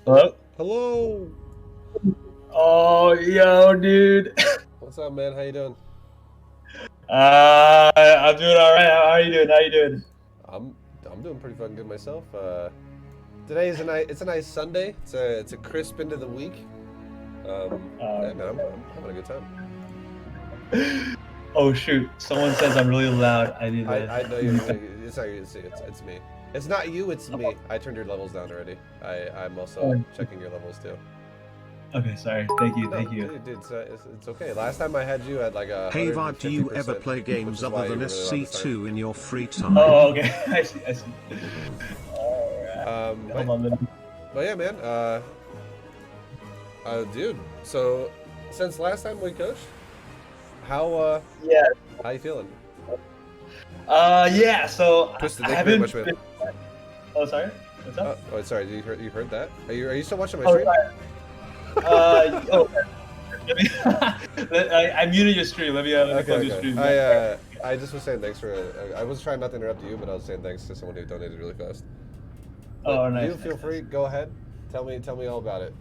Hello? Hello. Oh, yo, dude. What's up, man? How you doing? I'm doing all right. How are you doing? How you doing? I'm doing pretty fucking good myself. Today is it's a nice Sunday. It's a crisp into the week. Uh, Yeah, man, I'm having a good time. oh, shoot. Someone says I'm really loud. I need to... I know you're. It's not you. It's me. It's not you. It's me. I turned your levels down already. I'm also checking your levels too. Okay, sorry. Thank you. No, Thank you. dude, it's okay. Last time I had you at like a Hey ViBE, do you 150%, ever play which games is other why you than were really loud this time. SC2 in your free time? Oh, okay. I see. I see. All right. Hold on a minute. But yeah, man. Dude. So, since last time we coached, Yeah. how you feeling? Yeah, so Twisted, I thank you very haven't... much, man. Oh, sorry? What's up? Oh, sorry. You heard that? Are you still watching my Oh, stream? sorry. Oh, let me... I muted your stream. Let me close your stream. I just was saying thanks for. I was trying not to interrupt you, but I was saying thanks to someone who donated really fast. But Oh, nice. you feel free. Go ahead. Tell me all about it.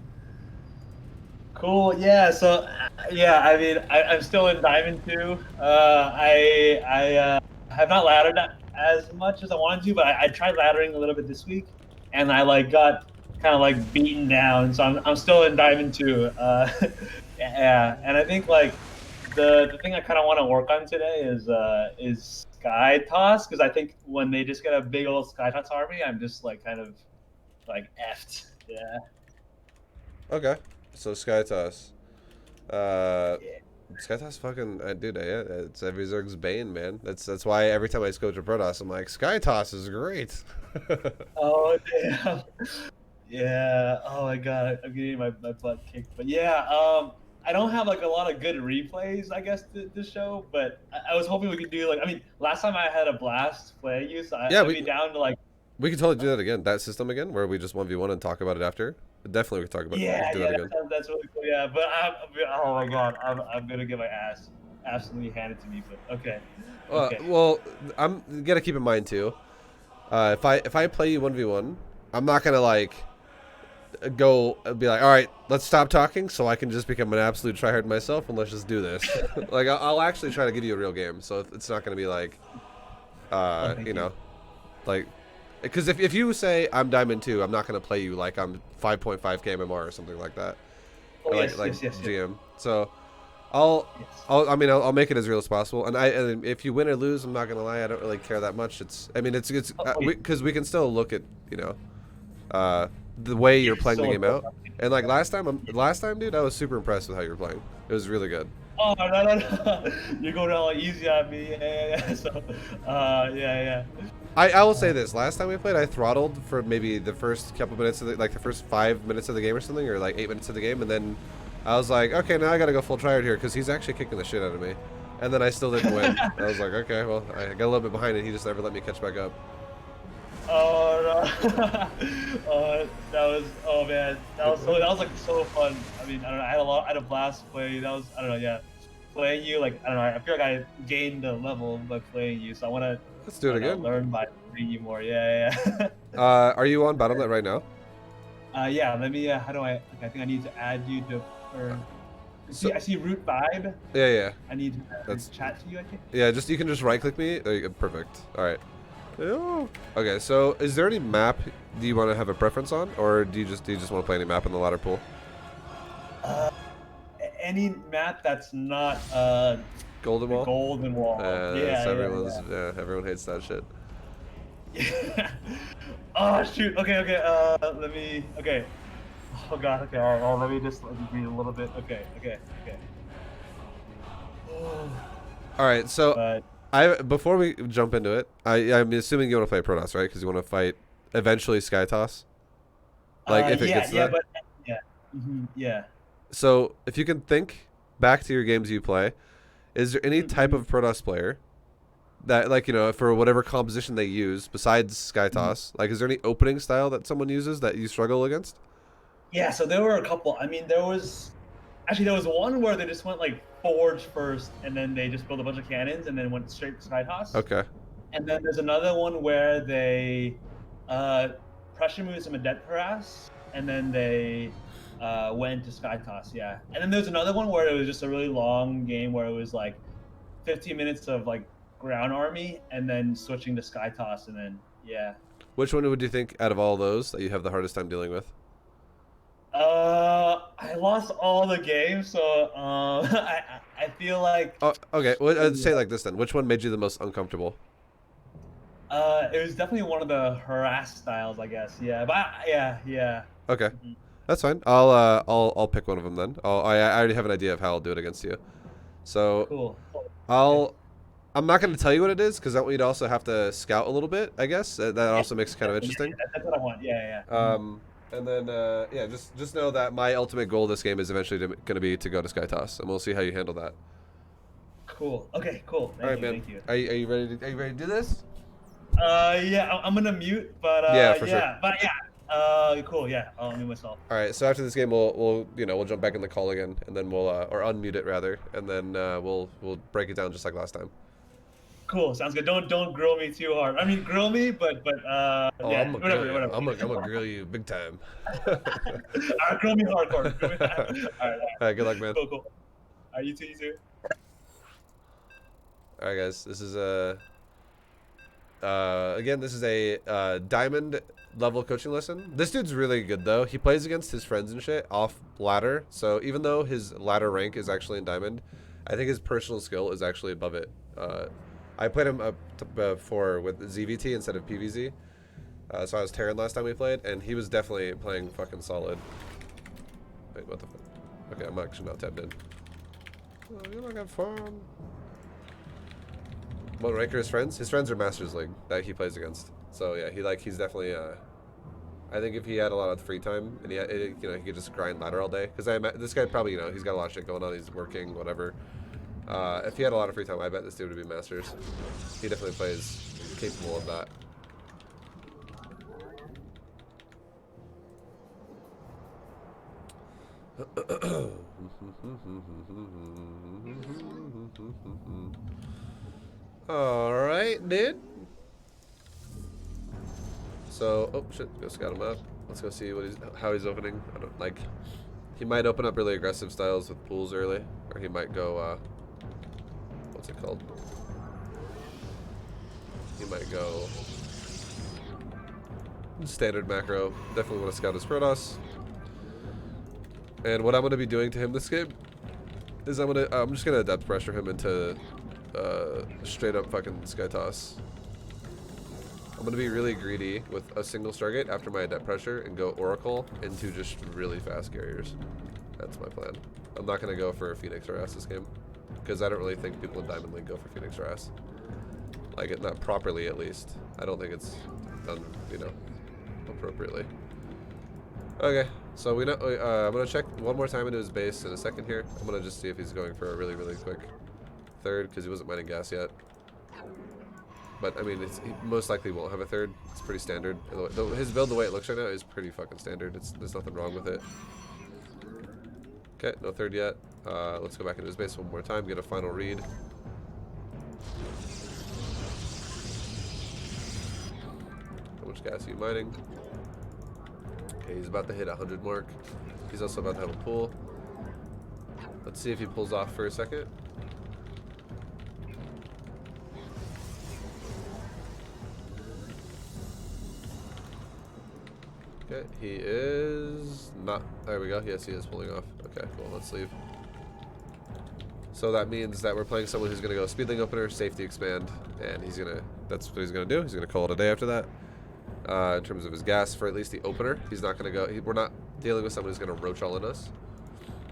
Cool. Yeah. So, yeah. I mean, I'm still in Diamond 2. I have not laddered as much as I wanted to, but I tried laddering a little bit this week, and I got kind of beaten down. So I'm still in Diamond 2. Yeah. And I think the thing I kind of want to work on today is Skytoss, because I think when they just get a big old Skytoss army, I'm just kind of effed. Yeah. Okay. So Skytoss. Yeah. Skytoss fucking dude, yeah, it's every Zerg's bane, man. That's why every time I go to Protoss, I'm like, Skytoss is great. Oh damn. Yeah. Oh my god. I'm getting my butt kicked. But yeah. I don't have a lot of good replays, I guess, to show. But I was hoping we could do I mean, last time I had a blast playing you, so Yeah, I'd be down to we could totally do that again. That system again, where we just 1v1 and talk about it after. Definitely, we could talk about Yeah, do yeah, that again. that's really cool. Yeah, but oh my god, I'm gonna get my ass absolutely handed to me. But okay, okay. Well, I'm gotta keep in mind too. If I play you 1v1, I'm not gonna go be like, all right, let's stop talking so I can just become an absolute tryhard myself and let's just do this. I'll actually try to give you a real game, so it's not gonna be you know, like, because if you say I'm Diamond 2, I'm not gonna play you like I'm 5.5k MMR or something like that. Oh, Or yes, yes. GM. So I'll make it as real as possible. And if you win or lose, I'm not gonna lie, I don't really care that much. It's because we can still look at the way you're playing the game out. And last time, dude, I was super impressed with how you were playing. It was really good. Oh no! You're going all easy on me. Yeah. So, yeah. I will say this: last time we played, I throttled for maybe the first couple minutes of the first 5 minutes of the game or something, or 8 minutes of the game, and then I was like, okay, now I gotta go full tryhard here because he's actually kicking the shit out of me, and then I still didn't win. I was like, okay, well, I got a little bit behind, and he just never let me catch back up. Oh no! Oh man, that was so fun. I mean, I don't know. I had a blast playing. That was, I don't know, yeah, playing you. I don't know. I feel like I gained a level by playing you, so I want to. Let's do it again. Learn by playing you more. Yeah. Are you on Battle.net right now? Yeah. Let me. How do I? I think I need to add you to. I see root ViBE. Yeah. I need to chat to you, I think. Yeah, you can just right click me. There you go. Perfect. All right. Okay, so is there any map do you want to have a preference on, or do you just want to play any map in the ladder pool? Any map that's not Golden Wall. Golden Wall. Everyone hates that shit. Yeah. Oh shoot. Okay. Let me. Okay. Oh god. Okay. All right. Let me breathe a little bit. Okay. All right. So. Before we jump into it, I'm assuming you want to play Protoss, right? Because you want to fight eventually Skytoss. If it gets to that. Yeah. So if you can think back to your games you play, is there any type of Protoss player that for whatever composition they use besides Skytoss, is there any opening style that someone uses that you struggle against? Yeah. So there were a couple. I mean, there was one where they just went Forge first, and then they just built a bunch of cannons, and then went straight to Skytoss. Okay. And then there's another one where they pressure moves from a death harass, and then they went to Skytoss. Yeah, and then there's another one where it was just a really long game where it was like 15 minutes of like ground army, and then switching to Skytoss, and then yeah. Which one would you think out of all those that you have the hardest time dealing with? I lost all the games, so I feel like Oh, okay. Well, I'd say it like this then. Which one made you the most uncomfortable? it was definitely one of the harass styles, I guess. Yeah, but yeah. Okay, Mm-hmm. that's fine. I'll pick one of them then. I already have an idea of how I'll do it against you. So Cool. Okay. I'm not going to tell you what it is because we'd also have to scout a little bit. I guess that Yeah, also makes it kind of interesting. that's what I want. Yeah. And then yeah, just know that my ultimate goal this game is eventually going to be to go to Skytoss, and we'll see how you handle that. Cool. Okay. Cool. All right, man. Thank you. Are you ready? Are you ready to do this? Yeah, I'm gonna mute, but Yeah, for sure. but yeah. Cool. Yeah, I'll mute myself. All right. So after this game, we'll jump back in the call again, and then we'll or unmute it rather, and then we'll break it down just like last time. Cool. Sounds good. Don't grill me too hard. I mean, grill me, but Oh, yeah, I'm whatever. I'm gonna grill you big time. Grill me hardcore. Grill me. All right. All right. Good luck, man. Cool. All right, you too. All right, guys. This is again, this is a diamond level coaching lesson. This dude's really good though. He plays against his friends and shit off ladder. So even though his ladder rank is actually in diamond, I think his personal skill is actually above it. I played him up before with ZvT instead of PvZ. So I was Terran last time we played, and he was definitely playing fucking solid. Wait, what the fuck? Okay, I'm actually not tapped in. Oh, you're not having fun. What rank are his friends? His friends are Masters League that he plays against. So yeah, he's definitely. I think if he had a lot of free time and he could just grind ladder all day. Because this guy probably he's got a lot of shit going on. He's working, whatever. If he had a lot of free time, I bet this dude would be Masters. He definitely plays capable of that. Alright, dude. So, oh shit, go scout him up. Let's go see how he's opening. I don't like. He might open up really aggressive styles with pools early, or he might go. What's it called? He might go standard macro. Definitely want to scout his Protoss. And what I'm going to be doing to him this game is I'm just going to depth pressure him into straight up fucking Skytoss. I'm going to be really greedy with a single Stargate after my depth pressure and go Oracle into just really fast carriers. That's my plan. I'm not going to go for a Phoenix or Ass this game because I don't really think people in Diamond League go for Phoenix or Ass. Like it, not properly at least. I don't think it's done, appropriately. Okay, so we know. I'm gonna check one more time into his base in a second here. I'm gonna just see if he's going for a really, really quick third because he wasn't mining gas yet. But I mean, he most likely won't have a third. It's pretty standard. His build, the way it looks right now, is pretty fucking standard. There's nothing wrong with it. Okay, no third yet. Let's go back into his base one more time, get a final read. How much gas are you mining? Okay, he's about to hit 100 mark. He's also about to have a pull. Let's see if he pulls off for a second. Okay, he is not. There we go. Yes, he is pulling off. Okay, cool. Let's leave. So that means that we're playing someone who's going to go speedling opener, safety expand, and that's what he's going to do. He's going to call it a day after that. In terms of his gas for at least the opener, he's not going to go. We're not dealing with someone who's going to roach all in us.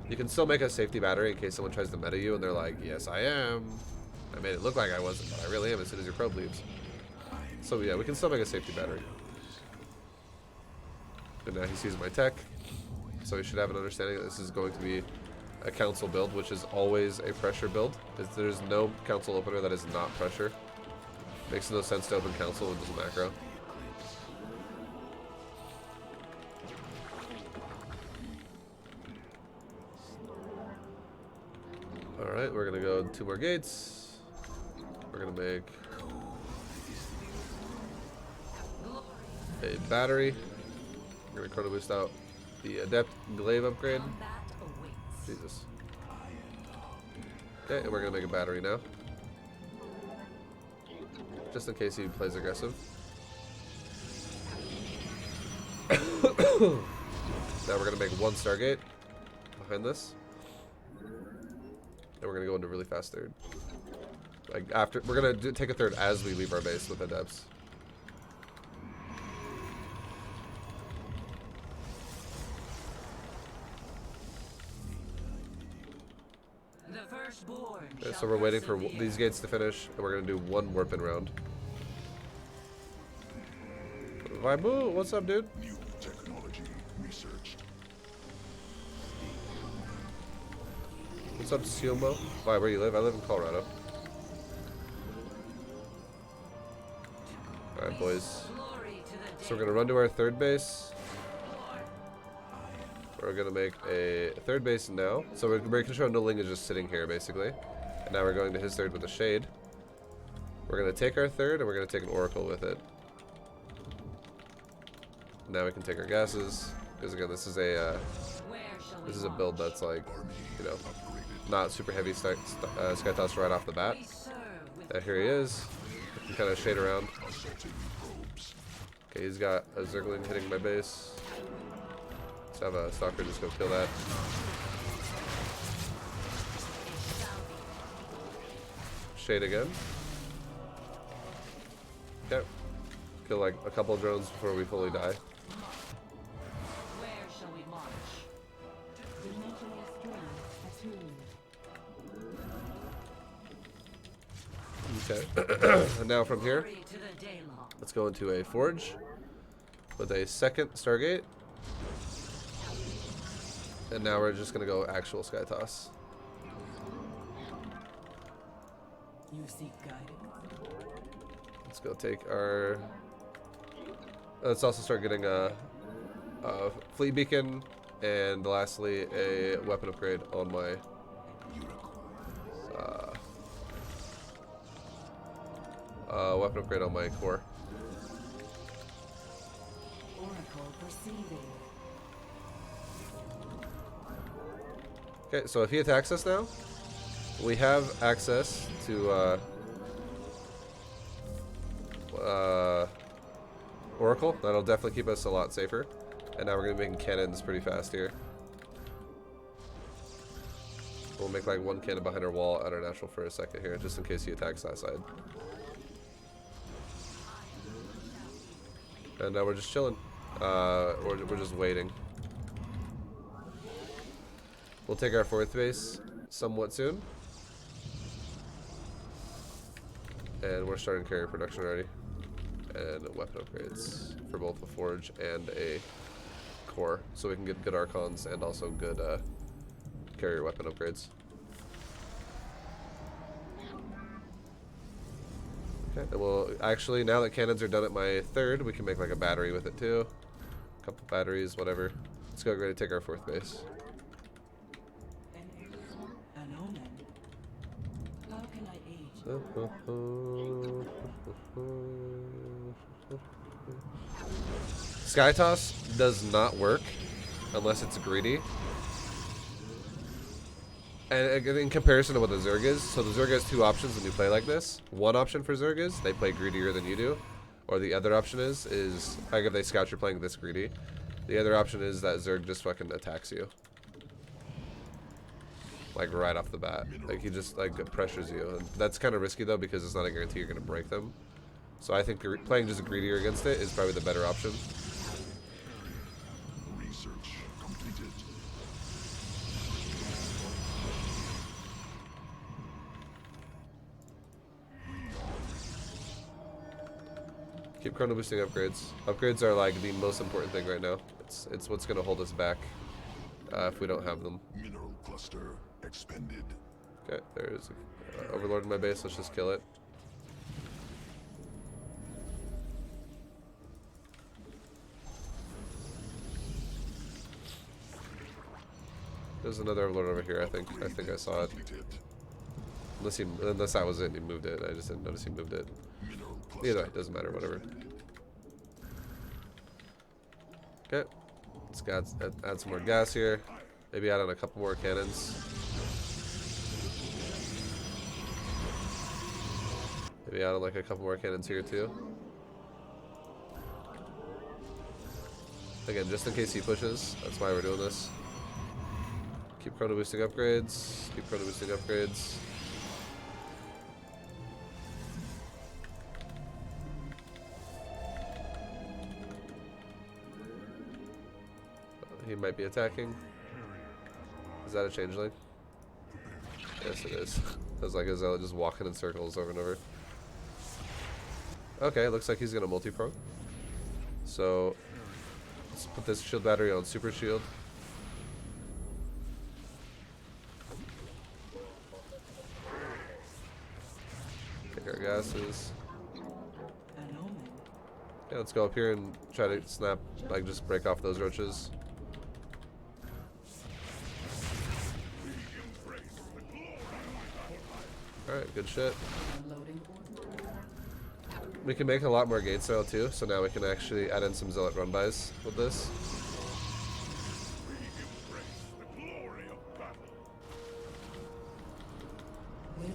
You can still make a safety battery in case someone tries to meta you and they're like, yes, I am. I made it look like I wasn't, but I really am as soon as your probe leaves. So yeah, we can still make a safety battery. And now he sees my tech, so he should have an understanding that this is going to be a council build, which is always a pressure build. There's no council opener that is not pressure. Makes no sense to open council with just macro. Alright, we're gonna go 2 more gates. We're gonna make a battery. We're gonna chrono boost out the Adept Glaive upgrade. Jesus. Okay, and we're gonna make a battery now. Just in case he plays aggressive. Now we're gonna make one Stargate behind this. And we're gonna go into really fast third. Like after, we're gonna take a third as we leave our base with Adepts. Okay, so we're waiting for these gates to finish, and we're gonna do one warp in round. ViBE, what's up, dude? New technology researched. What's up, Siomo? Why, where you live? I live in Colorado. Alright, boys. So we're gonna run to our third base. We're gonna make a third base now. So we're making sure no Ling is just sitting here, basically. And now we're going to his third with a shade. We're gonna take our third, and we're gonna take an Oracle with it. Now we can take our gases, because again, this is a build that's like, you know, not super heavy Skytoss right off the bat. Here he is. We can kind of shade around. Okay, he's got a Zergling hitting my base. Let's have a Stalker just go kill that. Shade again. Okay. Kill like a couple drones before we fully die. Where shall we march? Okay. And now from here, let's go into a forge with a second Stargate. And now we're just gonna go actual Skytoss. You seek guidance. Let's go take our. Let's also start getting a fleet beacon, and lastly a weapon upgrade on my. Weapon upgrade on my core. Oracle perceiving. Okay, so if he attacks us now, we have access to Oracle. That'll definitely keep us a lot safer. And now we're gonna be making cannons pretty fast here. We'll make like one cannon behind our wall at our natural for a second here, just in case he attacks that side. And now we're just chilling. We're just waiting. We'll take our fourth base somewhat soon. And we're starting carrier production already. And weapon upgrades for both a forge and a core. So we can get good Archons and also good carrier weapon upgrades. Okay, and we'll actually, now that cannons are done at my third, we can make like a battery with it too. A couple batteries, whatever. Let's go ready to take our fourth base. An omen. How can I aid you? Skytoss does not work unless it's greedy. And in comparison to what the Zerg is, so the Zerg has two options when you play like this. One option for Zerg is they play greedier than you do. Or the other option is like if they scout you're playing this greedy. The other option is that Zerg just fucking attacks you. Like right off the bat. Like he just like pressures you. And that's kind of risky though because it's not a guarantee you're going to break them. So I think playing just greedier against it is probably the better option. Research completed. Keep chrono boosting upgrades. Upgrades are like the most important thing right now. It's what's going to hold us back if we don't have them. Mineral cluster expended. Okay, there's Overlord in my base. Let's just kill it. There's another Overlord over here. I think I saw it. Unless that was it and he moved it. I just didn't notice he moved it. Either way, doesn't matter, whatever. Okay. Let's add some more gas here. Maybe add on a couple more cannons. Maybe add on like a couple more cannons here too. Again, just in case he pushes. That's why we're doing this. Keep chrono boosting upgrades. Keep chrono boosting upgrades. He might be attacking. Is that a changeling? Yes, it is. I was like, is that just walking in circles over and over? Okay, looks like he's gonna multi-pro. So let's put this shield battery on super shield. Take our gases. An omen. Yeah, let's go up here and try to snap, like just break off those roaches. Alright, good shit. Unloading order. We can make a lot more gates now too, so now we can actually add in some zealot run-bys with this.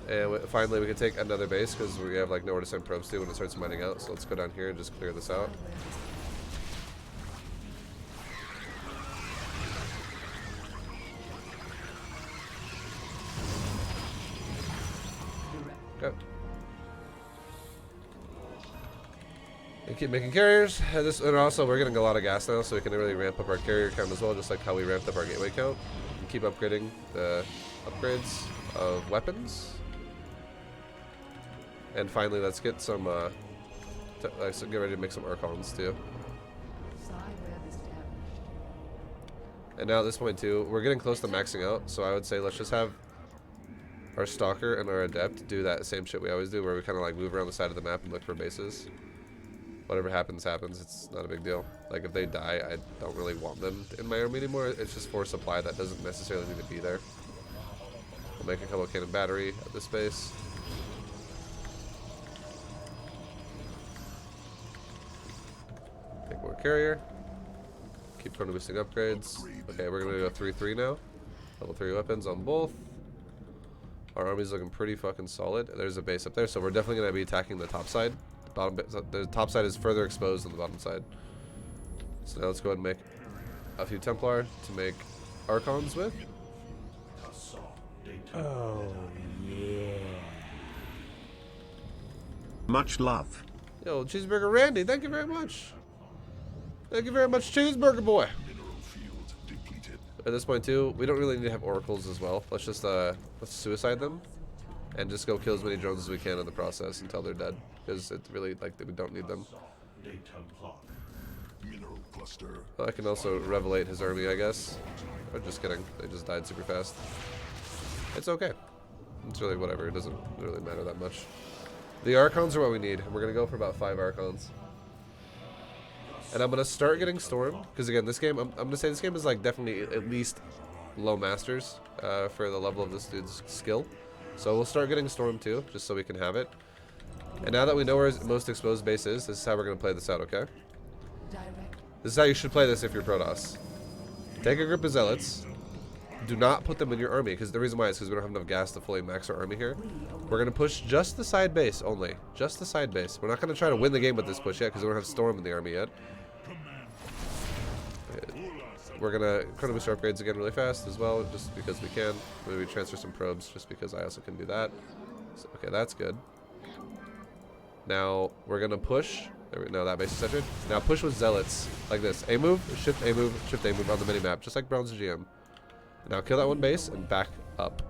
And finally we can take another base because we have like nowhere to send probes to when it starts mining out, so let's go down here and just clear this out. Okay. And keep making carriers. And also we're getting a lot of gas now, so we can really ramp up our carrier count as well, just like how we ramped up our gateway count. And keep upgrading the upgrades of weapons. And finally, let's get some. Let's get ready to make some Archons too. And now at this point too, we're getting close to maxing out. So I would say let's just have our Stalker and our Adept do that same shit we always do, where we kind of like move around the side of the map and look for bases. Whatever happens, happens. It's not a big deal. Like if they die, I don't really want them in my army anymore. It's just for supply that doesn't necessarily need to be there. We'll make a couple of cannon battery at this base. Take more carrier. Keep chrono boosting upgrades. Okay, we're gonna go 3-3 now. Level 3 weapons on both. Our army's looking pretty fucking solid. There's a base up there, so we're definitely gonna be attacking the top side. The top side is further exposed than the bottom side. So now let's go ahead and make a few Templar to make Archons with. Oh, yeah. Much love. Yo, Cheeseburger Randy, thank you very much. Thank you very much, Cheeseburger Boy. Mineral field depleted. At this point too, we don't really need to have oracles as well. Let's just let's suicide them and just go kill as many drones as we can in the process until they're dead, because it's really like we don't need them. Mineral cluster. I can also revelate his army, I guess. Or just kidding, they just died super fast. It's okay. It's really whatever. It doesn't really matter that much. The Archons are what we need. We're gonna go for about 5 Archons. And I'm gonna start getting Storm, because again, this game, I'm gonna say this game is like definitely at least low Masters for the level of this dude's skill. So we'll start getting Storm too, just so we can have it. And now that we know where his most exposed base is, this is how we're gonna play this out, okay? This is how you should play this if you're Protoss. Take a group of Zealots. Do not put them in your army, because the reason why is because we don't have enough gas to fully max our army here. We're gonna push just the side base only, just the side base. We're not gonna try to win the game with this push yet, because we don't have Storm in the army yet. We're gonna chrono boost our upgrades again really fast as well, just because we can. Maybe transfer some probes, just because I also can do that. So, okay, that's good. Now we're gonna push. There we go. That base is centered. Now push with Zealots like this: A move, shift A move, shift A move on the mini map, just like Bronze GM. Now kill that one base and back up.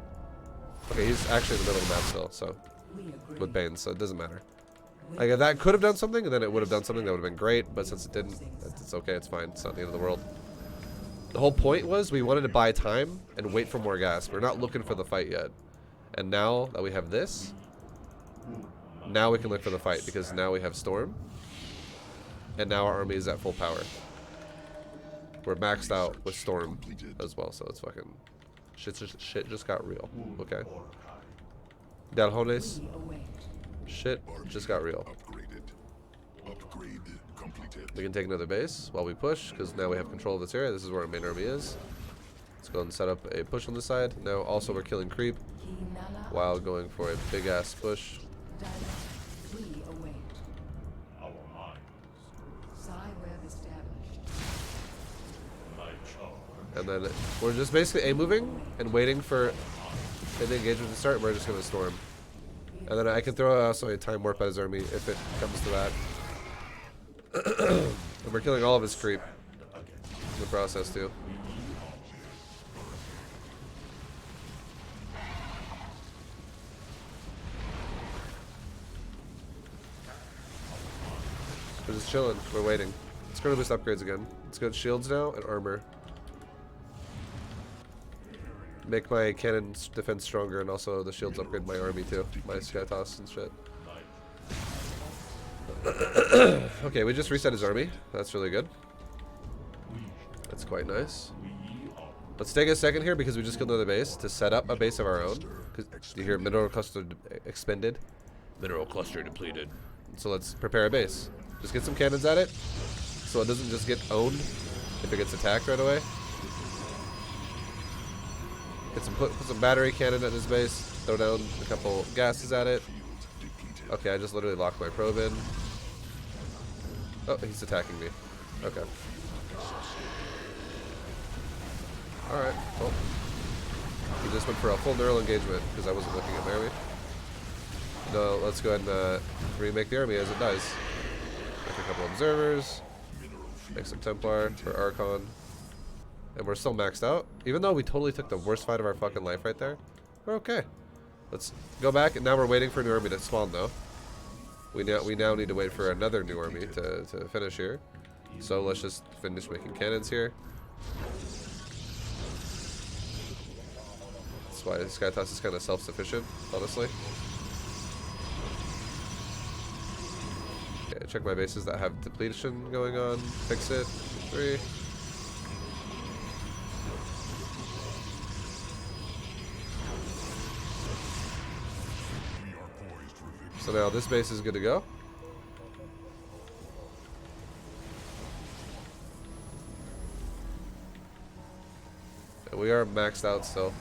Okay, he's actually in the middle of the map still, so with Banes, so it doesn't matter. Like if that could have done something, and then it would have done something that would have been great, but since it didn't, it's okay, it's fine. It's not the end of the world. The whole point was we wanted to buy time and wait for more gas. We're not looking for the fight yet. And now that we have this, now we can look for the fight, because now we have Storm. And now our army is at full power. We're maxed out with Storm as well, so it's fucking... Shit just got real. Okay. Dalhones. Shit just got real. Upgraded. Upgrade completed. We can take another base while we push, because now we have control of this area. This is where our main army is. Let's go and set up a push on the side. Now also we're killing creep while going for a big ass push. We await. Psi web established. And then we're just basically A-moving and waiting for the engagement to start, and we're just going to storm. And then I can throw also a time warp at his army if it comes to that. And we're killing all of his creep in the process too. We're just chilling. We're waiting. Let's go to boost upgrades again. Let's go to shields now and armor. Make my cannon defense stronger, and also the shields upgrade my army too. My Skytoss and shit. Okay, we just reset his army. That's really good. That's quite nice. Let's take a second here because we just killed another base to set up a base of our own. Do you hear mineral cluster expended? Mineral cluster depleted. So let's prepare a base. Just get some cannons at it so it doesn't just get owned if it gets attacked right away. Get some put some battery cannon at this base. Throw down a couple gases at it. Okay, I just literally locked my probe in. Oh, he's attacking me. Okay. Alright, well. He just went for a full neural engagement because I wasn't looking at my army. No, let's go ahead and remake the army as it does. Make a couple observers. Make some templar for Archon. And we're still maxed out. Even though we totally took the worst fight of our fucking life right there, we're okay. Let's go back, and now we're waiting for a new army to spawn though. We now need to wait for another new army to finish here. So let's just finish making cannons here. That's why Skytoss is kind of self-sufficient, honestly. Okay, check my bases that have depletion going on. Fix it. 3. So now this base is good to go. And we are maxed out still.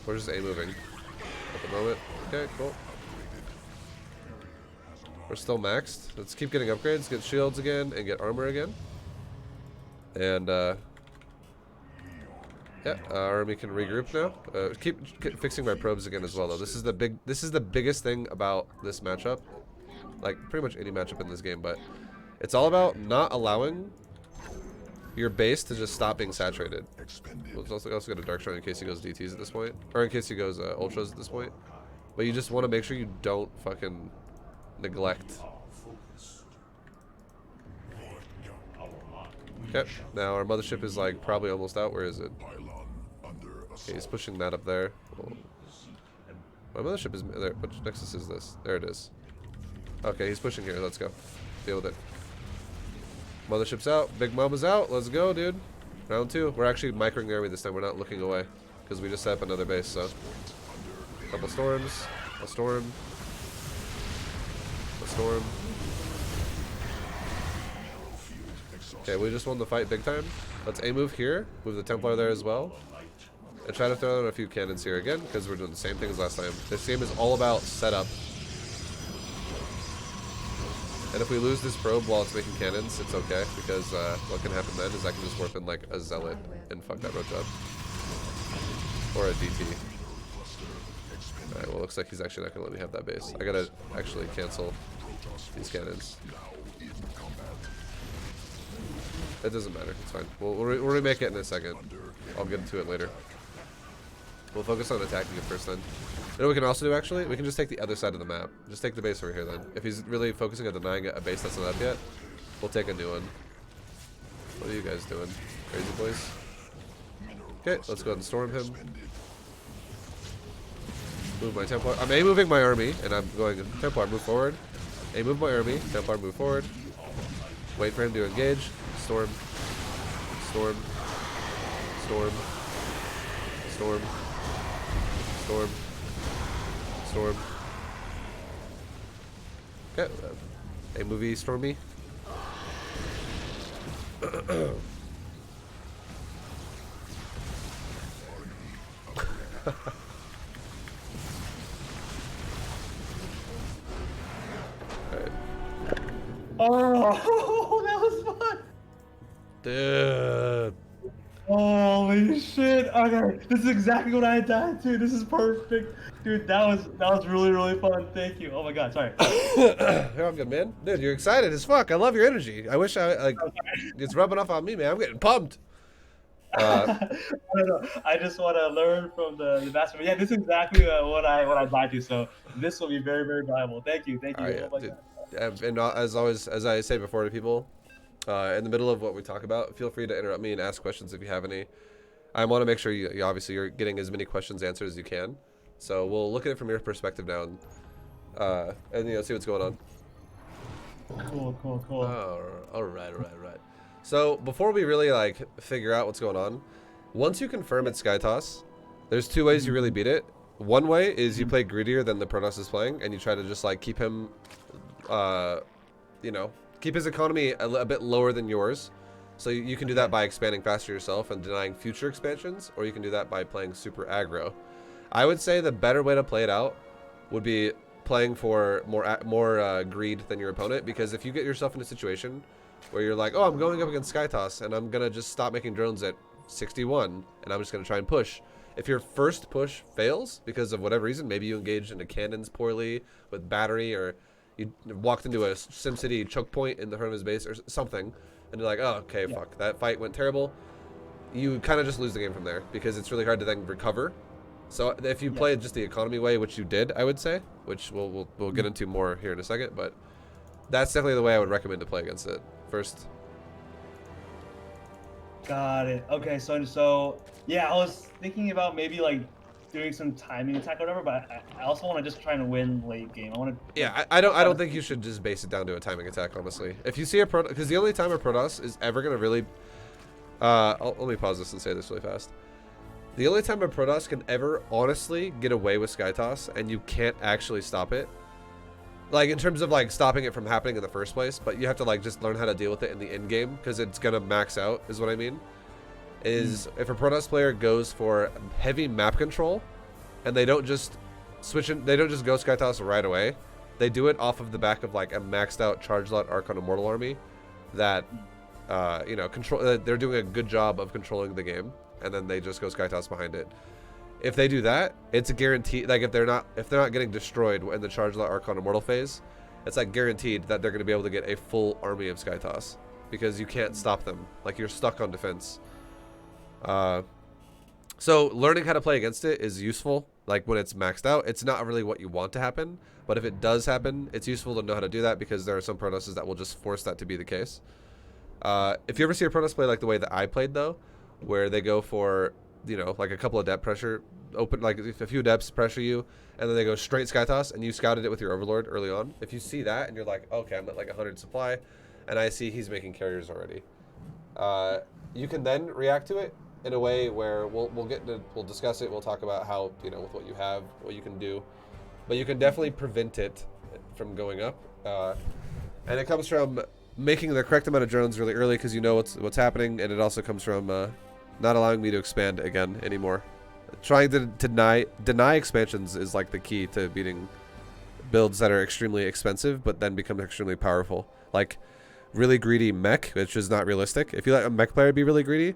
We're just A-moving at the moment. Okay, cool. We're still maxed. Let's keep getting upgrades, get shields again, and get armor again. And yeah, our army can regroup now. Keep fixing my probes again as well, though. This is the biggest thing about this matchup, like pretty much any matchup in this game. But it's all about not allowing your base to just stop being saturated. We'll also get a dark shrine in case he goes DTs at this point, or in case he goes ultras at this point. But you just want to make sure you don't fucking neglect. Okay, now our mothership is like probably almost out. Where is it? Okay, he's pushing that up there. Well, my mothership is there. Which nexus is this? There it is. Okay, he's pushing here. Let's go. Deal with it. Mothership's out. Big Mama's out. Let's go, dude. Round 2. We're actually microing the army this time. We're not looking away because we just set up another base. So, a couple storms. A storm. A storm. Okay, we just won the fight big time. Let's A-move here. Move the Templar there as well. And try to throw in a few cannons here again, because we're doing the same thing as last time. This game is all about setup. And if we lose this probe while it's making cannons, it's okay, because what can happen then is I can just warp in like a zealot and fuck that roach up. Or a DT. Alright, well, looks like he's actually not going to let me have that base. I gotta actually cancel these cannons. It doesn't matter, it's fine. We'll remake it in a second. I'll get into it later. We'll focus on attacking it first then. You know what we can also do actually? We can just take the other side of the map. Just take the base over here then. If he's really focusing on denying a base that's not up yet, we'll take a new one. What are you guys doing? Crazy boys? Okay, let's go ahead and storm him. Move my Templar. I'm A-moving my army, and I'm going Templar, move forward. A-move my army, Templar, move forward. Wait for him to engage. Storm. Storm. Storm. Storm. Storm. Storm. Okay. A movie Stormy. Oh, that was fun. Dude. Holy shit. Okay, this is exactly what I died to. This is perfect. Dude, that was really fun. Thank you. Oh my god, sorry. You're all good, man. Dude, you're excited as fuck. I love your energy. I wish it's rubbing off on me, man. I'm getting pumped. I don't know. I just want to learn from the master. But yeah, this is exactly what I died to. So this will be very valuable. Thank you. All right, Oh my dude. god. And as always, as I say before to people, in the middle of what we talk about, feel free to interrupt me and ask questions if you have any. I want to make sure you obviously you're getting as many questions answered as you can. So we'll look at it from your perspective now and see what's going on. Cool. All right. So before we really like figure out what's going on, once you confirm it's Skytoss, there's two ways you really beat it. One way is you play greedier than the Protoss is playing, and you try to just like keep him, keep his economy a bit lower than yours. So you can do that by expanding faster yourself and denying future expansions, or you can do that by playing super aggro. I would say the better way to play it out would be playing for more greed than your opponent, because if you get yourself in a situation where you're like, oh, I'm going up against Skytoss and I'm gonna just stop making drones at 61 and I'm just gonna try and push. If your first push fails because of whatever reason, maybe you engaged into cannons poorly with battery, or you walked into a SimCity choke point in the front of his base or something, and you're like, oh, okay, fuck, that fight went terrible. You kind of just lose the game from there, because it's really hard to then recover. So if you play just the economy way, which you did, I would say, which we'll get into more here in a second, but that's definitely the way I would recommend to play against it first. Got it. Okay, so yeah, I was thinking about maybe like doing some timing attack or whatever, but I also want to just try to win late game. I want to. Yeah, I don't think you should just base it down to a timing attack, honestly. If you see a Protoss, because the only time a Protoss is ever gonna really, let me pause this and say this really fast. The only time a Protoss can ever honestly get away with Skytoss and you can't actually stop it, like in terms of like stopping it from happening in the first place, but you have to like just learn how to deal with it in the end game, because it's gonna max out, is what I mean. Is if a Protoss player goes for heavy map control and they don't just switch in, they don't just go Skytoss right away. They do it off of the back of like a maxed out charge lot Archon Immortal army that control. They're doing a good job of controlling the game, and then they just go Skytoss behind it. If they do that, it's a guarantee. Like if they're not getting destroyed in the charge lot Archon Immortal phase, it's like guaranteed that they're going to be able to get a full army of Skytoss, because you can't stop them. Like you're stuck on defense. So learning how to play against it is useful. Like when it's maxed out, it's not really what you want to happen, but if it does happen, it's useful to know how to do that, because there are some Protosses that will just force that to be the case. If you ever see a Protoss play like the way that I played though, where they go for, like a couple of depth pressure, like if a few depths pressure you, and then they go straight Skytoss, and you scouted it with your Overlord early on. If you see that and you're like, okay, I'm at like 100 supply, and I see he's making carriers already, you can then react to it in a way where we'll discuss it. We'll talk about how, with what you have, what you can do, but you can definitely prevent it from going up. And it comes from making the correct amount of drones really early, because you know what's happening, and it also comes from not allowing me to expand again anymore. Trying to deny expansions is like the key to beating builds that are extremely expensive but then become extremely powerful. Like really greedy mech, which is not realistic. If you let a mech player be really greedy,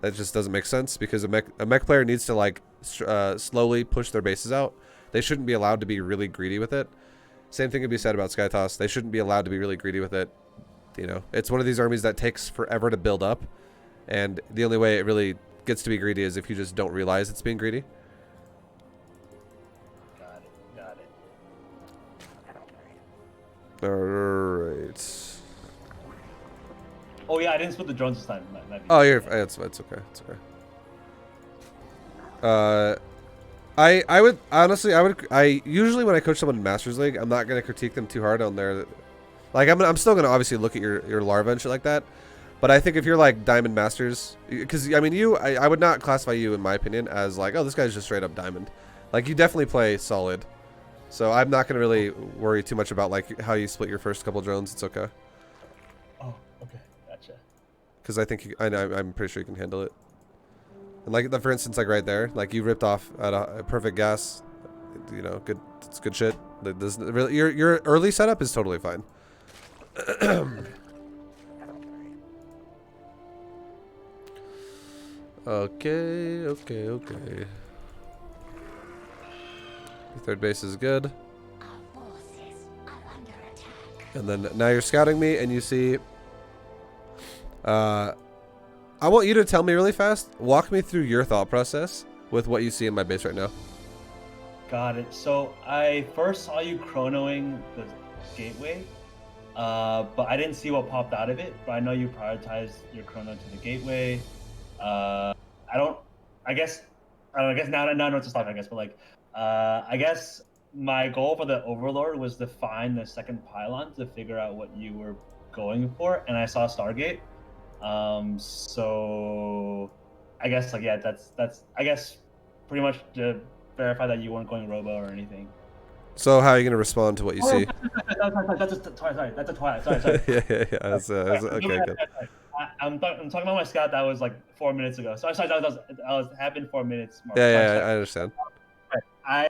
that just doesn't make sense, because a mech player needs to like slowly push their bases out. They shouldn't be allowed to be really greedy with it. Same thing can be said about Skytoss. They shouldn't be allowed to be really greedy with it. It's one of these armies that takes forever to build up, and the only way it really gets to be greedy is if you just don't realize it's being greedy. Got it. All right. Oh yeah, I didn't split the drones this time. Oh, it's okay. It's okay. I usually when I coach someone in Masters League, I'm not gonna critique them too hard on their, like I'm still gonna obviously look at your larva and shit like that, but I think if you're like Diamond Masters, because I mean I would not classify you, in my opinion, as like, oh, this guy's just straight up Diamond. Like you definitely play solid. So I'm not gonna really worry too much about like how you split your first couple drones. It's okay. Oh, okay, gotcha. Because I think I'm pretty sure you can handle it. And like for instance, like right there, like you ripped off at a perfect gas. You know, good. It's good shit. This really your early setup is totally fine. Okay. Your third base is good. And then now you're scouting me, and you see. I want you to tell me really fast. Walk me through your thought process with what you see in my base right now. Got it. So I first saw you chronoing the gateway, but I didn't see what popped out of it. But I know you prioritized your chrono to the gateway. I guess now I know it's a stop. I guess, but like, I guess my goal for the Overlord was to find the second pylon to figure out what you were going for, and I saw Stargate. So I guess like, yeah, that's I guess pretty much to verify that you weren't going robo or anything. So how are you gonna respond to what you see? That's a Twilight. Sorry. yeah. Okay, good. I'm talking about my scout that was like 4 minutes ago. Sorry, that was happened 4 minutes. Mark. Yeah, I understand. I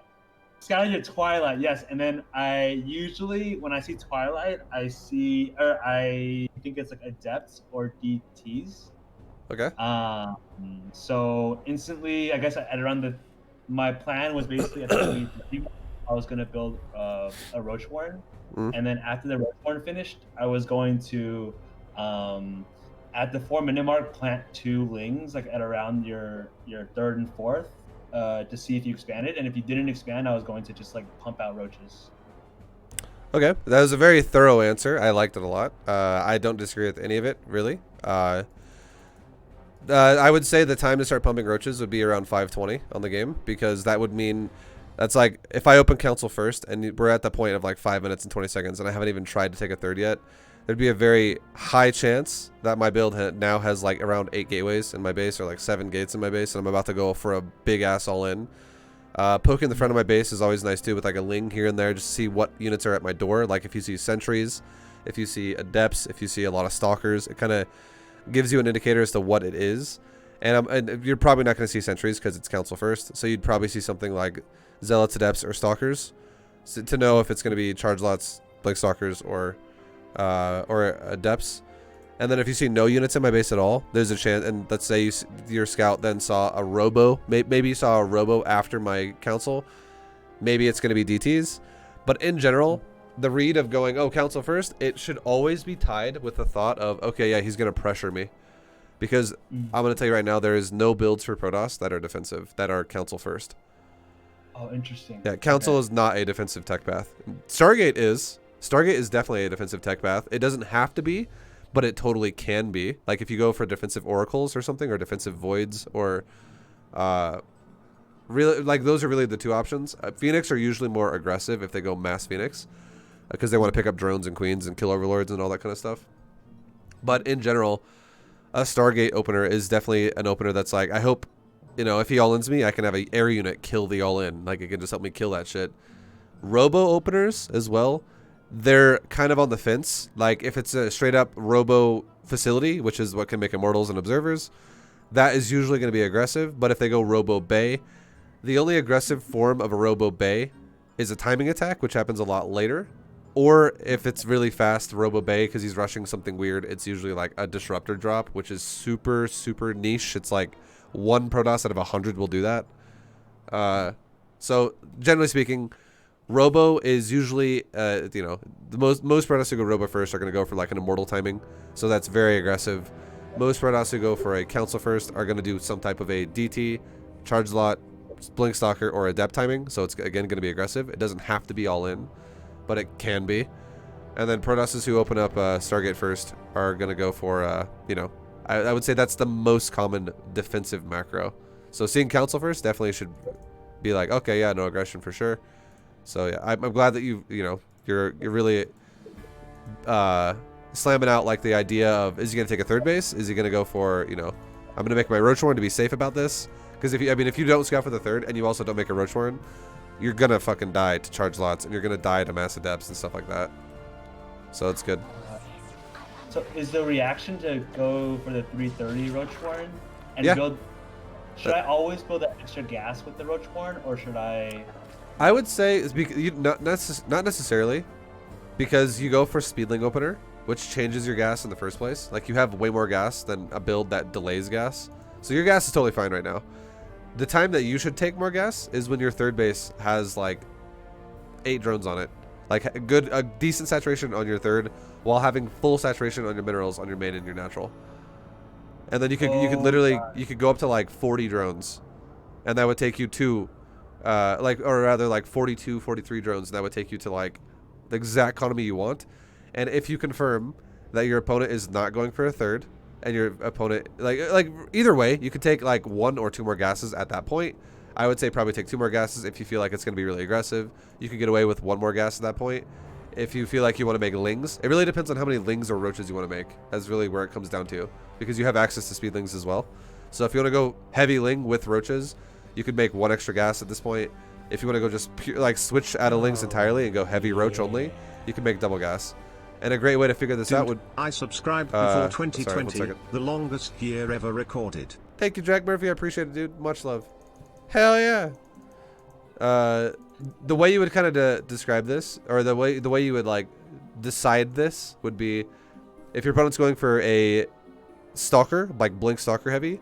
scouted your Twilight, yes, and then I usually when I see Twilight, I think it's like Adepts or DTs. Okay. So instantly, I guess at around my plan was basically at the I was gonna build a Roach Warren, and then after the Roach Warren finished, I was going to at the 4-minute mark plant 2 lings like at around your third and fourth to see if you expanded, and if you didn't expand, I was going to just like pump out roaches. Okay, that was a very thorough answer. I liked it a lot. I don't disagree with any of it, really. I would say the time to start pumping roaches would be around 5:20 on the game, because that would mean that's like if I open council first and we're at the point of like 5 minutes and 20 seconds and I haven't even tried to take a third yet, there'd be a very high chance that my build now has like around 8 gateways in my base or like 7 gates in my base, and I'm about to go for a big ass all in. Poking the front of my base is always nice too, with like a ling here and there, just to see what units are at my door. Like if you see sentries, if you see adepts, if you see a lot of stalkers, it kind of gives you an indicator as to what it is. And you're probably not going to see sentries because it's council first, so you'd probably see something like zealots, adepts, or stalkers to know if it's going to be charge lots, like stalkers, or adepts. And then if you see no units in my base at all, there's a chance. And let's say your scout then saw a robo, maybe you saw a robo after my council, maybe it's going to be DTs. But in general, the read of going, oh, council first, it should always be tied with the thought of, okay, yeah, he's going to pressure me. Because I'm going to tell you right now, there is no builds for Protoss that are defensive, that are council first. Oh, interesting. Yeah, council is not a defensive tech path. Stargate is. Stargate is definitely a defensive tech path. It doesn't have to be, but it totally can be. Like if you go for defensive oracles or something, or defensive voids, or really, like those are really the 2 options. Phoenix are usually more aggressive if they go mass Phoenix, because they want to pick up drones and queens and kill overlords and all that kind of stuff. But in general, a Stargate opener is definitely an opener that's like, I hope, you know, if he all-ins me, I can have an air unit kill the all-in. Like, it can just help me kill that shit. Robo openers as well, they're kind of on the fence. Like, if it's a straight-up robo facility, which is what can make immortals and observers, that is usually going to be aggressive. But if they go robo bay, the only aggressive form of a robo bay is a timing attack, which happens a lot later. Or if it's really fast, Robo Bay, because he's rushing something weird, it's usually like a disruptor drop, which is super, super niche. It's like 1 Protoss out of 100 will do that. So generally speaking, Robo is usually, you know, the most Protoss who go Robo first are going to go for like an immortal timing. So that's very aggressive. Most Protoss who go for a council first are going to do some type of a DT, charge lot, blink stalker, or adept timing. So it's again going to be aggressive. It doesn't have to be all in, but it can be. And then Protosses who open up Stargate first are going to go for, you know, I would say that's the most common defensive macro. So seeing council first definitely should be like, okay, yeah, no aggression for sure. So yeah, I'm glad that you're really slamming out like the idea of, is he going to take a third base? Is he going to go for, you know, I'm going to make my Roach Warren to be safe about this? Because if you don't scout for the third and you also don't make a Roach Warren, you're gonna fucking die to charge lots, and you're gonna die to massive depths and stuff like that. So it's good. So is the reaction to go for the 330 Roach Warren and Yeah. build? Should I always build that extra gas with the Roach Warren, or should I? I would say it's not necessarily, because you go for Speedling Opener, which changes your gas in the first place. Like, you have way more gas than a build that delays gas. So your gas is totally fine right now. The time that you should take more gas is when your third base has like 8 drones on it. Like a decent saturation on your third, while having full saturation on your minerals on your main and your natural. And then you could literally you could go up to like 40 drones, and that would take you to or rather like 42, 43 drones, and that would take you to like the exact economy you want. And if you confirm that your opponent is not going for a third, and your opponent like either way, you could take like 1 or 2 more gases at that point. I would say probably take 2 more gases if you feel like it's going to be really aggressive. You could get away with 1 more gas at that point. If you feel like you want to make lings, it really depends on how many lings or roaches you want to make. That's really where it comes down to, because you have access to speedlings as well. So if you want to go heavy ling with roaches, you could make 1 extra gas at this point. If you want to go just pure, like switch out of lings entirely and go heavy roach only, you can make double gas. And a great way to figure this out would... I subscribed before 2020, sorry, the longest year ever recorded. Thank you, Jack Murphy. I appreciate it, dude. Much love. Hell yeah. The way you would kind of describe this, or the way you would like decide this, would be if your opponent's going for a stalker, like blink stalker heavy,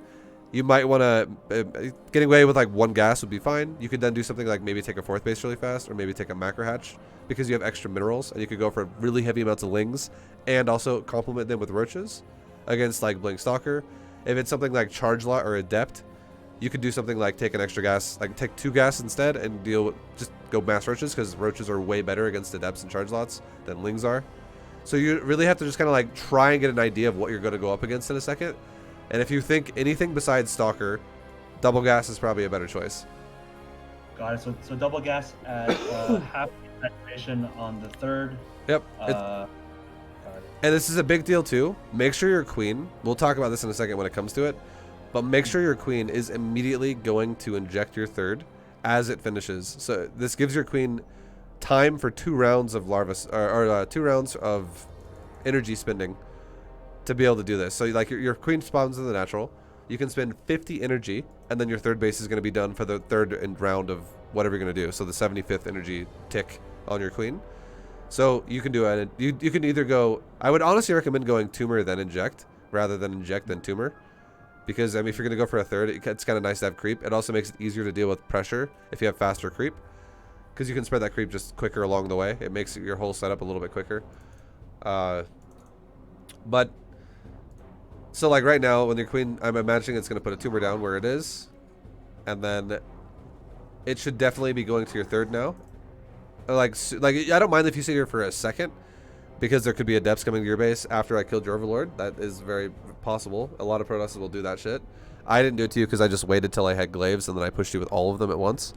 you might want to getting away with like 1 gas would be fine. You could then do something like maybe take a 4th base really fast, or maybe take a macro hatch, because you have extra minerals, and you could go for really heavy amounts of lings and also complement them with roaches against like blink stalker. If it's something like charge lot or adept, you could do something like take an extra gas, like take 2 gas instead, and just go mass roaches, because roaches are way better against adepts and charge lots than lings are. So you really have to just kind of like try and get an idea of what you're going to go up against in a second. And if you think anything besides stalker, double gas is probably a better choice. Got it. So double gas at half saturation on the third. Yep. Got it. And this is a big deal too. Make sure your queen, we'll talk about this in a second when it comes to it, but make sure your queen is immediately going to inject your third as it finishes. So this gives your queen time for 2 rounds of larva, or 2 rounds of energy spending to be able to do this. So like your queen spawns in the natural, you can spend 50 energy, and then your third base is going to be done for the third round of whatever you're going to do. So the 75th energy tick on your queen. So you can do it. You can either go, I would honestly recommend going tumor then inject, rather than inject then tumor. Because, I mean, if you're going to go for a third, it's kind of nice to have creep. It also makes it easier to deal with pressure if you have faster creep, because you can spread that creep just quicker along the way. It makes your whole setup a little bit quicker. But, so like right now, when your queen, I'm imagining it's going to put a tumor down where it is. And then it should definitely be going to your third now. Like I don't mind if you sit here for a second, because there could be adepts coming to your base after I killed your overlord. That is very possible. A lot of Protosses will do that shit. I didn't do it to you because I just waited till I had glaives, and then I pushed you with all of them at once.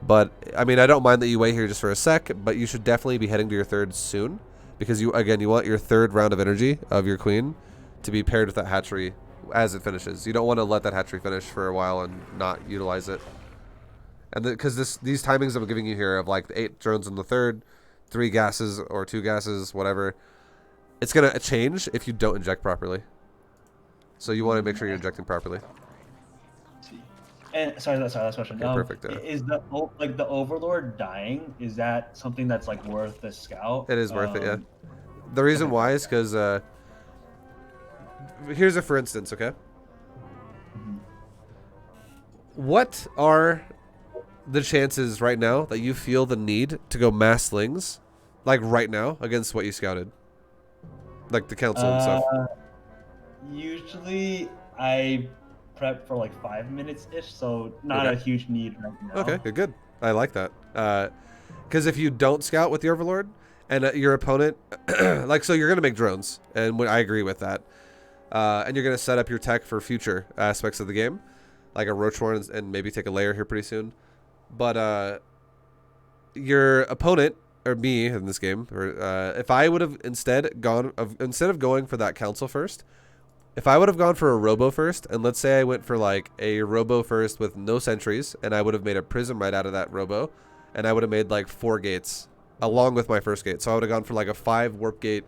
But I mean, I don't mind that you wait here just for a sec, but you should definitely be heading to your third soon, because you want your third round of energy of your queen to be paired with that hatchery as it finishes. You don't want to let that hatchery finish for a while and not utilize it. And because these timings I'm giving you here of like 8 drones in the third, 3 gases or 2 gases, whatever, it's gonna change if you don't inject properly. So you want to make sure you're injecting properly. And sorry, last question. Okay, perfect. Is the overlord dying? Is that something that's like worth the scout? It is worth it, yeah. The reason why is because here's a for instance, okay? What are the chances right now that you feel the need to go mass slings, like right now, against what you scouted, like the council and stuff? Usually I prep for like 5 minutes ish, so not a huge need right now. Okay, good. I like that. Because if you don't scout with the overlord and your opponent, like, so you're gonna make drones, and I agree with that. And you're gonna set up your tech for future aspects of the game, like a roach horn, and maybe take a layer here pretty soon. But your opponent, or me in this game, or if I would have instead of going for that council first, if I would have gone for a robo first, and let's say I went for like a robo first with no sentries, and I would have made a prism right out of that robo, and I would have made like 4 gates along with my first gate. So I would have gone for like a 5 warp gate,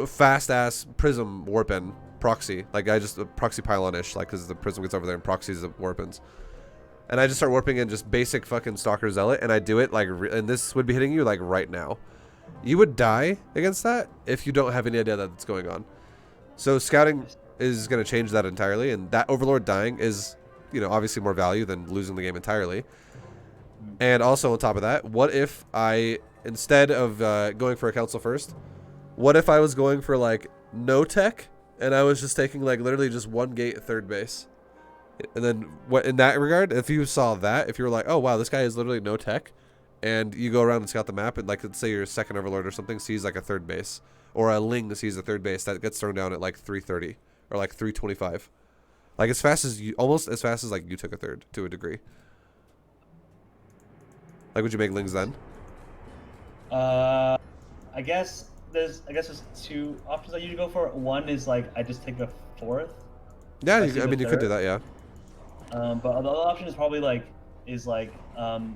fast ass prism warp in proxy. Like I just proxy pylon-ish, like because the prism gets over there and proxies the warp-ins. And I just start warping in just basic fucking Stalker Zealot, and I do it like, and this would be hitting you like right now. You would die against that if you don't have any idea that's going on. So scouting is going to change that entirely, and that Overlord dying is, you know, obviously more value than losing the game entirely. And also on top of that, what if I, instead of going for a council first, what if I was going for like no tech, and I was just taking like literally just 1 gate at third base? And then what in that regard, if you saw that, if you were like, oh wow, this guy is literally no tech, and you go around and scout the map, and like let's say your second Overlord or something sees like a third base, or a Ling sees a third base, that gets thrown down at like 330 or like 325, like as fast as you, almost as fast as like you took a third to a degree. Like, would you make Lings then? I guess there's 2 options I usually go for. One is like I just take a 4th. Yeah, I mean you could do that, yeah. But the other option is probably like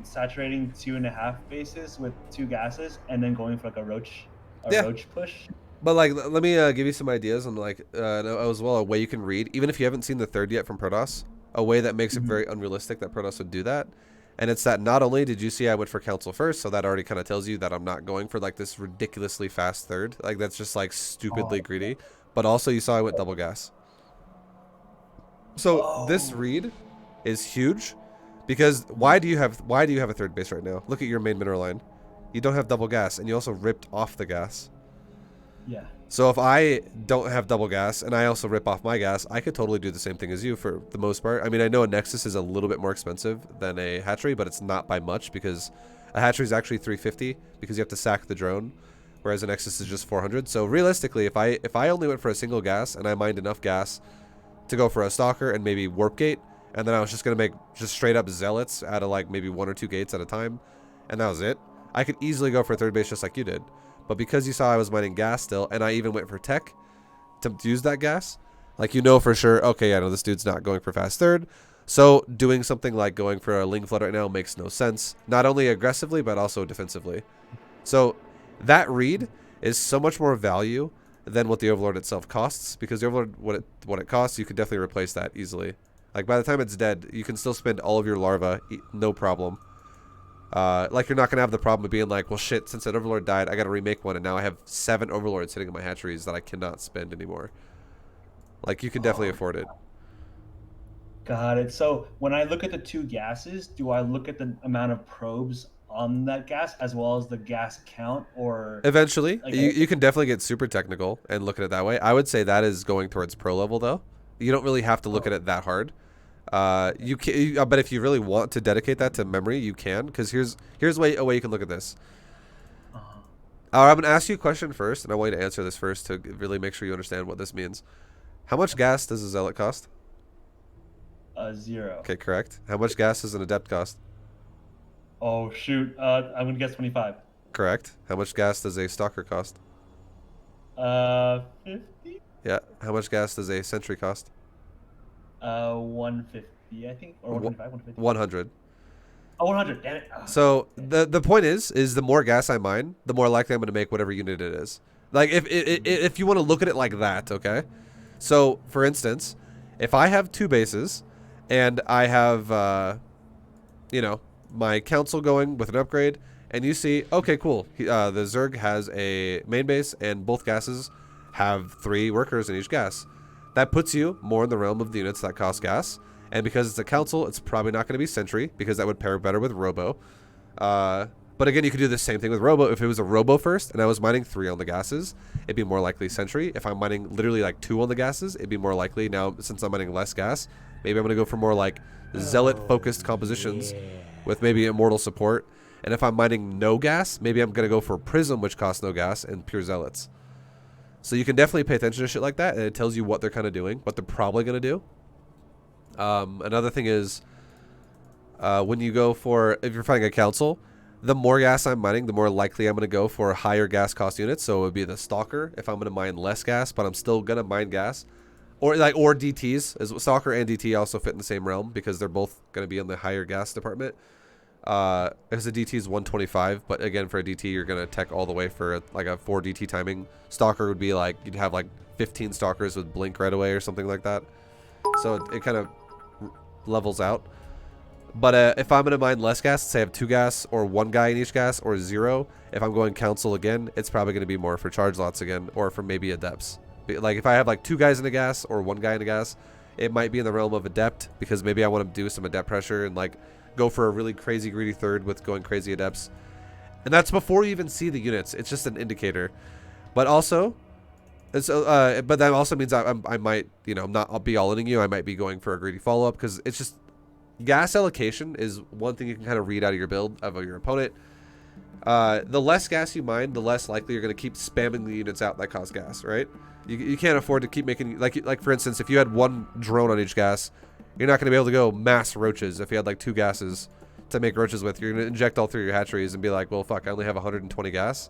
saturating 2.5 bases with 2 gases and then going for like a roach push. But like, let me give you some ideas on like as well a way you can read, even if you haven't seen the third yet from Protoss, a way that makes it very unrealistic that Protoss would do that. And it's that not only did you see I went for council first, so that already kind of tells you that I'm not going for like this ridiculously fast third, like that's just like stupidly greedy, but also you saw I went double gas. So this read is huge, because why do you have a third base right now? Look at your main mineral line. You don't have double gas, and you also ripped off the gas. Yeah. So if I don't have double gas and I also rip off my gas, I could totally do the same thing as you for the most part. I mean, I know a Nexus is a little bit more expensive than a hatchery, but it's not by much, because a hatchery is actually 350 because you have to sack the drone, whereas a Nexus is just 400. So realistically, if I only went for a single gas and I mined enough gas to go for a Stalker and maybe Warp Gate, and then I was just going to make just straight up Zealots out of like maybe 1 or 2 gates at a time, and that was it, I could easily go for a third base just like you did. But because you saw I was mining gas still, and I even went for tech to use that gas, like you know for sure, okay, I know this dude's not going for fast third, so doing something like going for a Ling Flood right now makes no sense, not only aggressively but also defensively. So that read is so much more value than what the Overlord itself costs, because the Overlord, what it costs, you could definitely replace that easily. Like by the time it's dead, you can still spend all of your larva, no problem. Like you're not gonna have the problem of being like, well shit, since that Overlord died, I gotta remake one, and now I have 7 Overlords sitting in my hatcheries that I cannot spend anymore. Like you can definitely afford it. Got it. So when I look at the 2 gases, do I look at the amount of probes on that gas as well as the gas count, or eventually like, you can definitely get super technical and look at it that way. I would say that is going towards pro level though. You don't really have to look at it that hard. You can, but if you really want to dedicate that to memory, you can, because here's a way you can look at this. I'm gonna ask you a question first, and I want you to answer this first to really make sure you understand what this means. How much gas does a Zealot cost? 0. Okay, correct. How much gas does an Adept cost? Oh shoot, I'm gonna guess 25. Correct. How much gas does a Stalker cost? 50. Yeah. How much gas does a Sentry cost? 150, I think, or 125, 150. 100. Oh, 100. Damn it. Oh, So the point is the more gas I mine, the more likely I'm going to make whatever unit it is. Like if you want to look at it like that, okay? So for instance, if I have 2 bases and I have you know, my council going with an upgrade, and you see, okay, cool, the Zerg has a main base and both gases have 3 workers in each gas. That puts you more in the realm of the units that cost gas. And because it's a council, it's probably not going to be Sentry, because that would pair better with Robo. But again, you could do the same thing with Robo. If it was a Robo first and I was mining 3 on the gases, it'd be more likely Sentry. If I'm mining literally like 2 on the gases, it'd be more likely. Now, since I'm mining less gas, maybe I'm going to go for more like Zealot-focused compositions with maybe Immortal support. And if I'm mining no gas, maybe I'm going to go for Prism, which costs no gas, and pure Zealots. So you can definitely pay attention to shit like that, and it tells you what they're kind of doing, what they're probably going to do. Another thing is, when you go for, if you're fighting a council, the more gas I'm mining, the more likely I'm going to go for higher gas cost units. So it would be the Stalker if I'm going to mine less gas, but I'm still going to mine gas. Or DTs, as Stalker and DT also fit in the same realm, because they're both going to be in the higher gas department. Because the DT is 125, but again, for a DT, you're going to tech all the way for like a 4 DT timing. Stalker would be like, you'd have like 15 stalkers with blink right away or something like that. So it kind of levels out. But if I'm going to mine less gas, say I have 2 gas or 1 guy in each gas or 0, if I'm going council again, it's probably going to be more for charge lots again or for maybe adepts. Like if I have like 2 guys in a gas or 1 guy in a gas, it might be in the realm of adept because maybe I want to do some adept pressure and like go for a really crazy greedy third with going crazy adepts. And that's before you even see the units. It's just an indicator. But also, but that also means I might, you know, I'll be all-inning you. I might be going for a greedy follow-up because it's just gas allocation is one thing you can kind of read out of your build of your opponent. The less gas you mine, the less likely you're going to keep spamming the units out that cause gas, right? You can't afford to keep making, like for instance, if you had 1 drone on each gas, you're not going to be able to go mass roaches. If you had like 2 gases to make roaches with, you're going to inject all 3 of your hatcheries and be like, well, fuck, I only have 120 gas.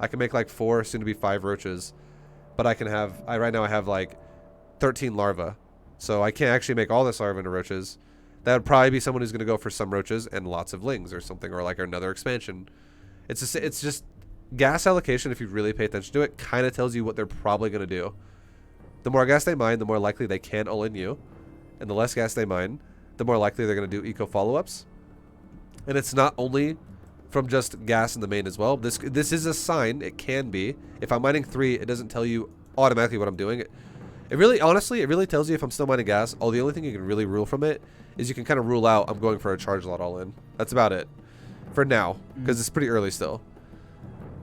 I can make like 4, soon to be 5 roaches. But I can have, right now I have like 13 larvae. So I can't actually make all this larvae into roaches. That would probably be someone who's going to go for some roaches and lots of lings or something, or like another expansion. It's just gas allocation, if you really pay attention to it, kind of tells you what they're probably going to do. The more gas they mine, the more likely they can all-in you. And the less gas they mine, the more likely they're going to do eco follow-ups. And it's not only from just gas in the main as well. This is a sign. It can be. If I'm mining 3, it doesn't tell you automatically what I'm doing. It really, honestly, it really tells you if I'm still mining gas. The only thing you can really rule from it is you can kind of rule out I'm going for a charge lot all in. That's about it. For now. Because it's pretty early still.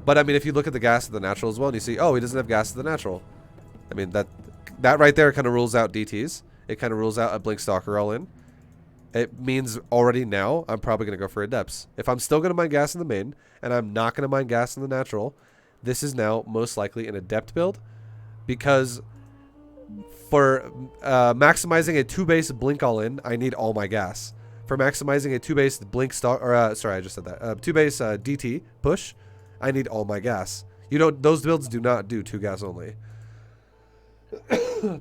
But I mean, if you look at the gas of the natural as well and you see, oh, he doesn't have gas of the natural. I mean, that right there kind of rules out DTs. It kind of rules out a blink stalker all in. It means already now I'm probably going to go for adepts. If I'm still going to mine gas in the main and I'm not going to mine gas in the natural, this is now most likely an adept build because for maximizing a 2-base blink all in, I need all my gas. For maximizing a 2-base blink stalk, or sorry, I just said that. 2-base DT push, I need all my gas. You know, those builds do not do 2 gas only.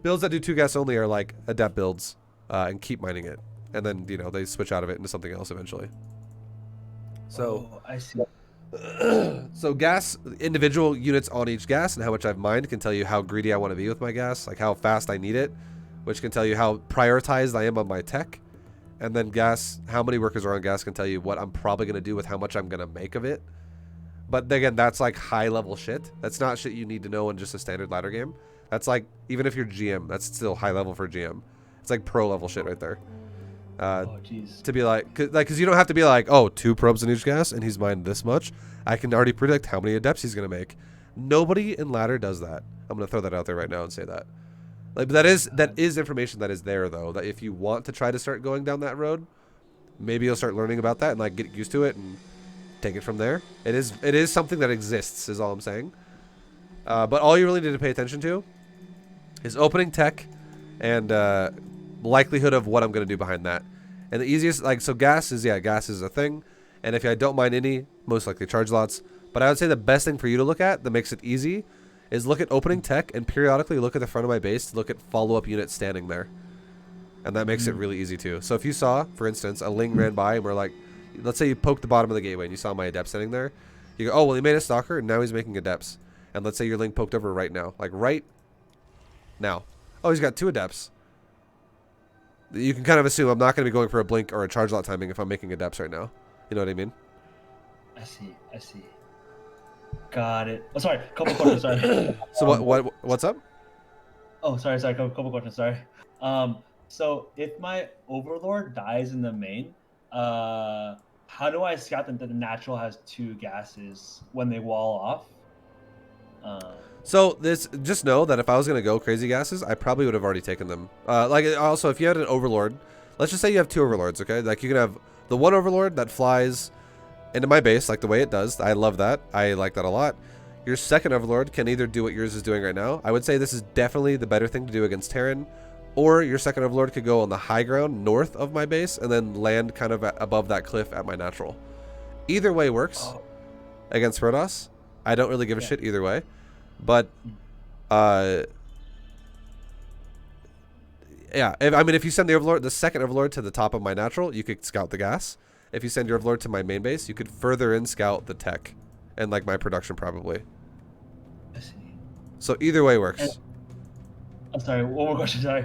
Builds that do 2 gas only are like adept builds and keep mining it. And then, you know, they switch out of it into something else eventually. So, I see. So gas, individual units on each gas and how much I've mined can tell you how greedy I want to be with my gas, like how fast I need it, which can tell you how prioritized I am on my tech. And then gas, how many workers are on gas can tell you what I'm probably going to do with how much I'm going to make of it. But again, that's like high level shit. That's not shit you need to know in just a standard ladder game. That's like, even if you're GM, that's still high level for GM. It's like pro level shit right there. To be like, cause you don't have to be like, oh, 2 probes in each gas and he's mined this much. I can already predict how many adepts he's going to make. Nobody in ladder does that. I'm going to throw that out there right now and say that. Like, but that is information that is there though, that if you want to try to start going down that road, maybe you'll start learning about that and like get used to it and take it from there. It is something that exists is all I'm saying. But all you really need to pay attention to is opening tech and likelihood of what I'm going to do behind that. And the easiest, like, so gas is a thing. And if I don't mind any, most likely charge lots. But I would say the best thing for you to look at that makes it easy is look at opening tech and periodically look at the front of my base to look at follow-up units standing there. And that makes it really easy too. So if you saw, for instance, a Ling ran by and we're like, let's say you poked the bottom of the gateway and you saw my adept standing there. You go, oh, well, he made a stalker and now he's making adepts. And let's say your Ling poked over right now. Like right now. Oh, he's got 2 adepts. You can kind of assume I'm not going to be going for a blink or a charge lot timing if I'm making adepts right now. You know what I mean? I see. Got it. Oh, sorry. Couple questions. Sorry. So what's up? Oh, sorry. Couple questions. Sorry. So if my overlord dies in the main, how do I scout that the natural has 2 gases when they wall off? So just know that if I was gonna go crazy gases, I probably would have already taken them. Like also, if you had an overlord, let's just say you have 2 overlords, okay? Like you can have the 1 overlord that flies into my base, like the way it does. I love that. I like that a lot. Your second overlord can either do what yours is doing right now. I would say this is definitely the better thing to do against Terran, or your second overlord could go on the high ground north of my base and then land kind of above that cliff at my natural. Either way works against Protoss. I don't really give a shit either way. But, yeah, if you send the second overlord to the top of my natural, you could scout the gas. if you send your overlord to my main base, you could further in scout the tech and like my production probably. I see. So either way works. I'm sorry, one more question, sorry.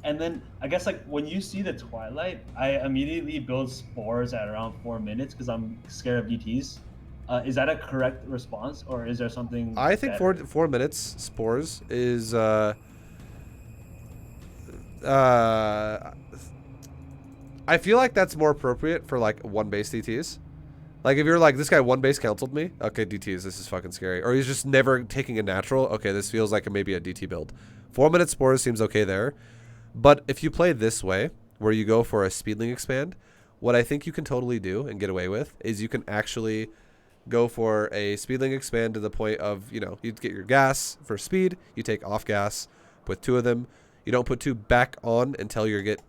And then I guess like when you see the twilight, I immediately build spores at around 4 minutes because I'm scared of DTs. Is that a correct response, or is there something? I think better? 4 minutes spores is I feel like that's more appropriate for like one base DTs. Like if you're like, this guy one base counseled me, okay, DTs, this is fucking scary. Or he's just never taking a natural, okay, this feels like maybe a DT build. 4 minute spores seems okay there. But if you play this way, where you go for a speedling expand, what I think you can totally do and get away with is you can actually go for a speedling expand to the point of, you know, you get your gas for speed, you take off gas with 2 of them. You don't put 2 back on until you get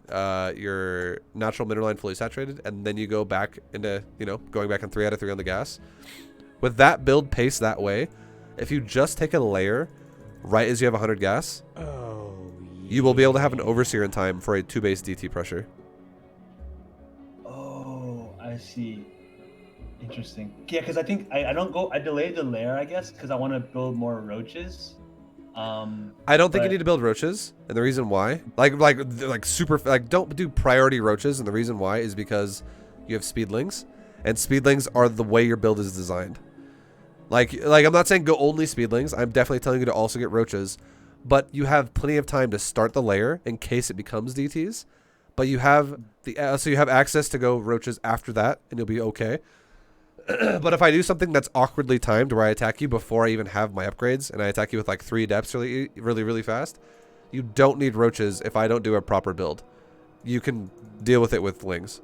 your natural mineral line fully saturated, and then you go back into, you know, going back on 3 out of 3 on the gas. With that build pace that way, if you just take a layer right as you have 100 gas, you will be able to have an overseer in time for a 2 base DT pressure. Oh, I see. Interesting. Yeah, because I think I don't go. I delayed the layer, I guess, because I want to build more roaches. I don't think you need to build roaches, and the reason why, like super, like don't do priority roaches, and the reason why is because you have speedlings, and speedlings are the way your build is designed. Like I'm not saying go only speedlings. I'm definitely telling you to also get roaches, but you have plenty of time to start the layer in case it becomes DTs. But you have so you have access to go roaches after that, and you'll be okay. But if I do something that's awkwardly timed where I attack you before I even have my upgrades and I attack you with like 3 adepts really fast, you don't need roaches if I don't do a proper build. You can deal with it with lings.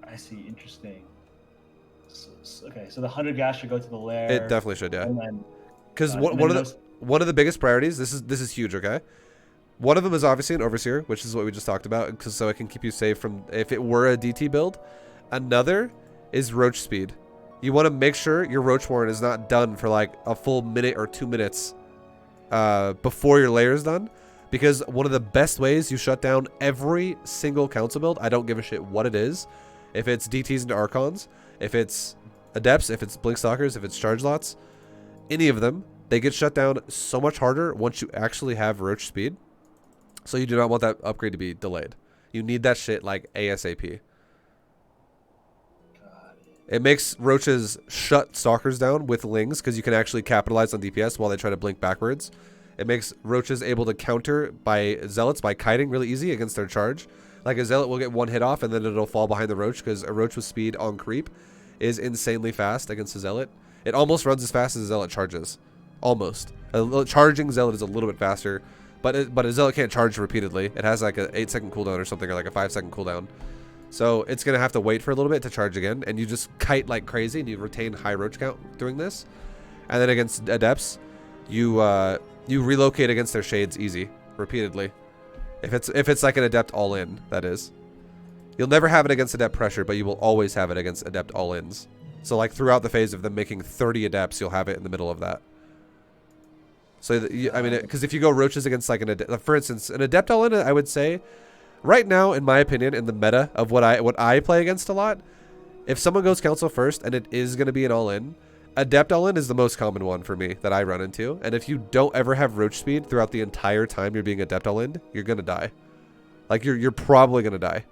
I see. Interesting. Okay, so the 100 gas should go to the lair. It definitely should, yeah. Because one of the biggest priorities, this is huge, okay? One of them is obviously an overseer, which is what we just talked about, because so it can keep you safe from if it were a DT build. Another is roach speed. You want to make sure your roach warren is not done for like a full minute or 2 minutes before your layer is done, because one of the best ways you shut down every single council build, I don't give a shit what it is, if it's DTs into archons, if it's adepts, if it's blink stalkers, if it's charge lots, any of them, they get shut down so much harder once you actually have roach speed. So you do not want that upgrade to be delayed. You need that shit like ASAP. It makes roaches shut stalkers down with lings because you can actually capitalize on DPS while they try to blink backwards. It makes roaches able to counter by zealots by kiting really easy against their charge. Like a zealot will get 1 hit off and then it'll fall behind the roach because a roach with speed on creep is insanely fast against a zealot. It almost runs as fast as a zealot charges. Almost. A charging zealot is a little bit faster, but a zealot can't charge repeatedly. It has like an 8-second cooldown or something, or like a 5-second cooldown. So it's going to have to wait for a little bit to charge again, and you just kite like crazy, and you retain high roach count doing this. And then against adepts, you relocate against their shades easy, repeatedly. If it's like an adept all-in, that is. You'll never have it against adept pressure, but you will always have it against adept all-ins. So like throughout the phase of them making 30 adepts, you'll have it in the middle of that. So, I mean, because if you go roaches against like an adept, for instance, an adept all-in, I would say, right now, in my opinion, in the meta of what I play against a lot, if someone goes council first and it is going to be an all-in, adept all-in is the most common one for me that I run into. And if you don't ever have roach speed throughout the entire time you're being adept all-in, you're going to die. Like, you're probably going to die.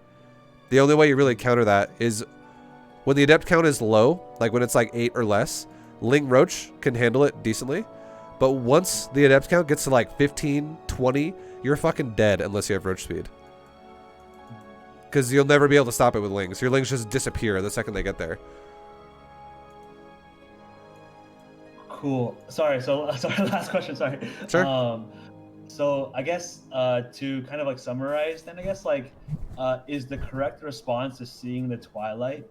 The only way you really counter that is when the adept count is low, like when it's like 8 or less, Ling Roach can handle it decently. But once the adept count gets to like 15, 20, you're fucking dead unless you have roach speed. Because you'll never be able to stop it with lings. Your lings just disappear the second they get there. Cool. Sorry, last question, sorry. Sure. So I guess to kind of like summarize then, I guess like is the correct response to seeing the twilight